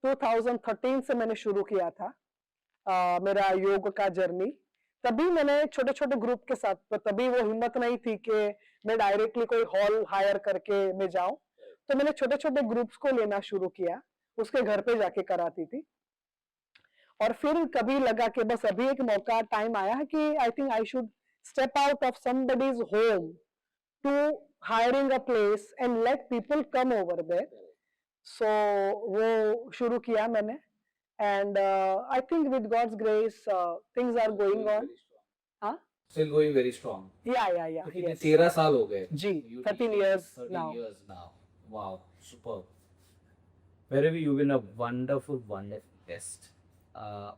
2013 से मैंने शुरू किया था मेरा योग का जर्नी. तभी मैंने छोटे छोटे ग्रुप के साथ, तो तभी वो हिम्मत नहीं थी कि मैं डायरेक्टली कोई हॉल हायर करके मैं जाऊं, तो मैंने छोटे छोटे ग्रुप्स को लेना शुरू किया, उसके घर पे जाके कराती थी. और फिर कभी लगा कि बस अभी एक मौका, टाइम आया है कि I think I should step out of somebody's home to hiring a place and let people come over there. So वो शुरू किया मैंने, and I think with God's grace things are going on. हाँ, Still going very strong. yeah, तो कितने yes. 13 साल हो गए जी, You 13 teach years 13 now. years now. Wow, superb. Wherever you've been a wonderful best.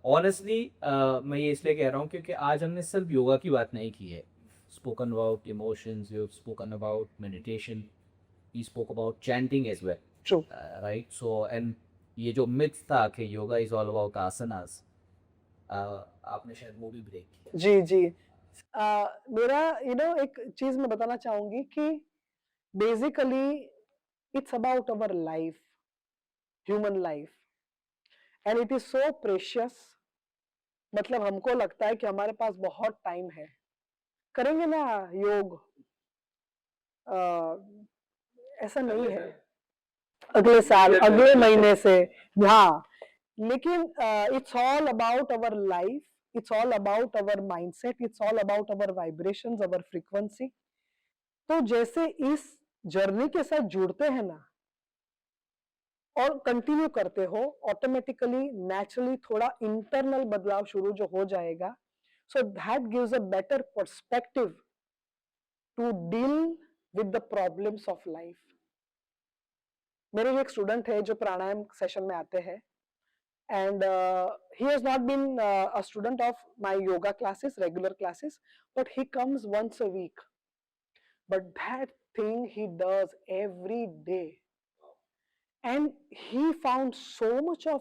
Honestly मैं ये इसलिए कह रहा हूँ क्योंकि आज हमने सिर्फ योगा की बात नहीं की है। Spoken about emotions, you spoken about meditation, you spoke about chanting as well, True. right? So, and ये जो myth था कि yoga is all about asanas, आपने शायद वो भी ब्रेक किया। जी जी मेरा एक चीज मैं बताना चाहूंगी कि basically it's about our life, human life, and it is so precious. मतलब हमको लगता है कि हमारे पास बहुत टाइम है, करेंगे ना योग, ऐसा नहीं है अगले साल, अगले महीने से, हाँ। लेकिन it's all about our life, it's all about our mindset, it's all about our vibrations, our frequency. तो जैसे इस जर्नी के साथ जुड़ते हैं ना और कंटिन्यू करते हो, ऑटोमेटिकली नेचुरली थोड़ा इंटरनल बदलाव शुरू जो हो जाएगा, so that gives a better perspective to deal with the problems of life. मेरे एक स्टूडेंट है जो प्राणायाम सेशन में आते हैं, and he has not been a student of my yoga classes, regular classes, but he comes once a week. But that thing he does every day, and he found so much of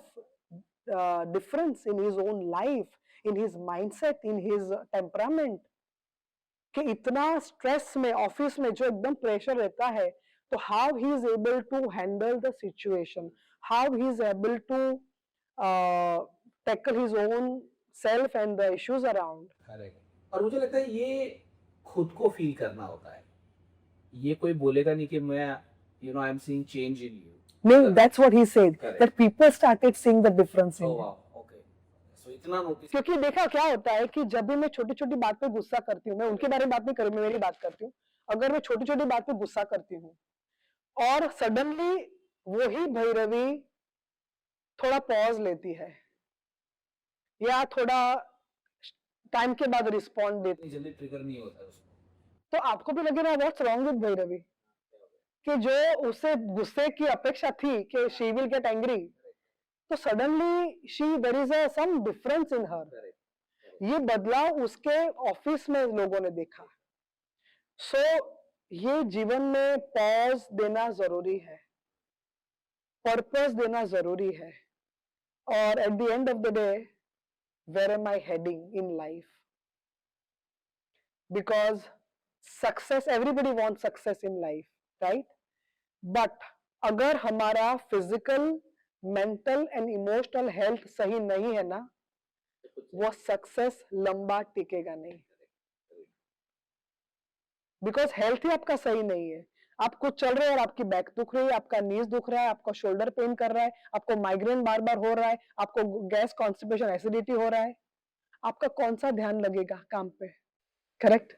difference in his own life, in his mindset, in his temperament, कि इतना stress में office में जो एकदम pressure रहता है, तो how he is able to handle the situation, how he is able to tackle his own self and the issues around. Correct. और मुझे लगता है ये खुद को फील करना होता है, ये कोई बोलेगा नहीं कि मैं I am seeing change in you. No, that's what he said. Correct. That people started seeing the difference in oh him. Wow, okay. So इतना नोटिस, क्योंकि देखा क्या होता है कि जब भी मैं छोटी छोटी बात पे गुस्सा करती हूँ, मैं उनके बारे में बात नहीं कर रही, मैं मेरी बात करती हूँ। अगर मैं छोटी छोटी बात पे गुस्सा करती हूँ और सडनली वही भैरवी थोड़ा पॉज लेती है या थोड़ा टाइम के बाद रिस्पॉन्ड देती, जल्दी ट्रिगर नहीं होता है उसको, तो आपको भी लगेगा व्हाट्स रॉन्ग विद भैरवी, कि जो उसे गुस्से की अपेक्षा थी कि शी विल गेट एंग्री, तो suddenly she there is some difference in her. ये बदलाव उसके ऑफिस में लोगों ने देखा। सो ये जीवन में पॉज देना जरूरी है, पर्पस देना जरूरी है, और at the end of the day where am I heading in life, because success, everybody want success in life, right? But अगर हमारा physical, mental and emotional health सही नहीं है ना, वो सक्सेस लंबा टिकेगा नहीं, बिकॉज हेल्थ ही आपका सही नहीं है। आप कुछ चल रहे हैं और आपकी बैक दुख रही है, आपका नीज दुख रहा है, आपका शोल्डर पेन कर रहा है, आपको माइग्रेन बार बार हो रहा है, आपको गैस, कॉन्स्टिपेशन, एसिडिटी हो रहा है, आपका कौन सा ध्यान लगेगा काम पे? करेक्ट?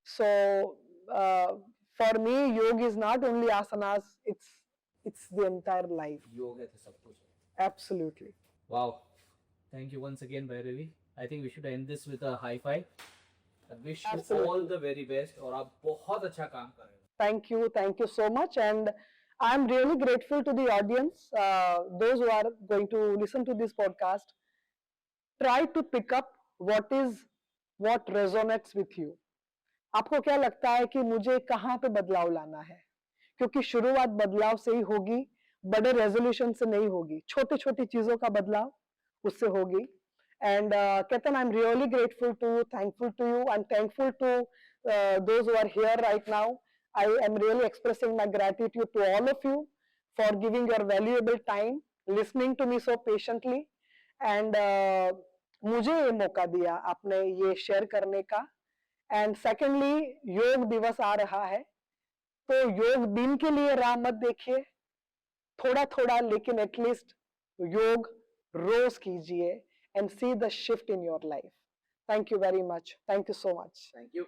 सो फॉर मी योग is not only asanas, it's the entire life. योग है तो सब कुछ है। Absolutely. Wow. Thank you once again, Bhairavi. I think we should end this with a high five. I wish you Absolutely. all the very best और आप बहुत अच्छा काम कर रहे हो। Thank you so much, and I'm really grateful to the audience, those who are going to listen to this podcast. Try to pick up what resonates with you. आपको क्या लगता है कि मुझे कहाँ पे बदलाव लाना है? क्योंकि शुरुआत बदलाव से ही होगी, बड़े रेजोल्यूशन से नहीं होगी, छोटी छोटी चीजों का बदलाव उससे होगी। And Ketan, I'm really grateful to you, thankful to you. I'm thankful to those who are here right now. I am really expressing my gratitude to all of you for giving your valuable time, listening to me so patiently, and मुझे ये मौका दिया आपने ये share करने का। And secondly, योग दिवस आ रहा है, तो योग दिन के लिए राह मत देखिए, थोड़ा थोड़ा लेकिन एटलीस्ट योग रोज कीजिए and see the shift in your life. Thank you very much. Thank you so much. Thank you.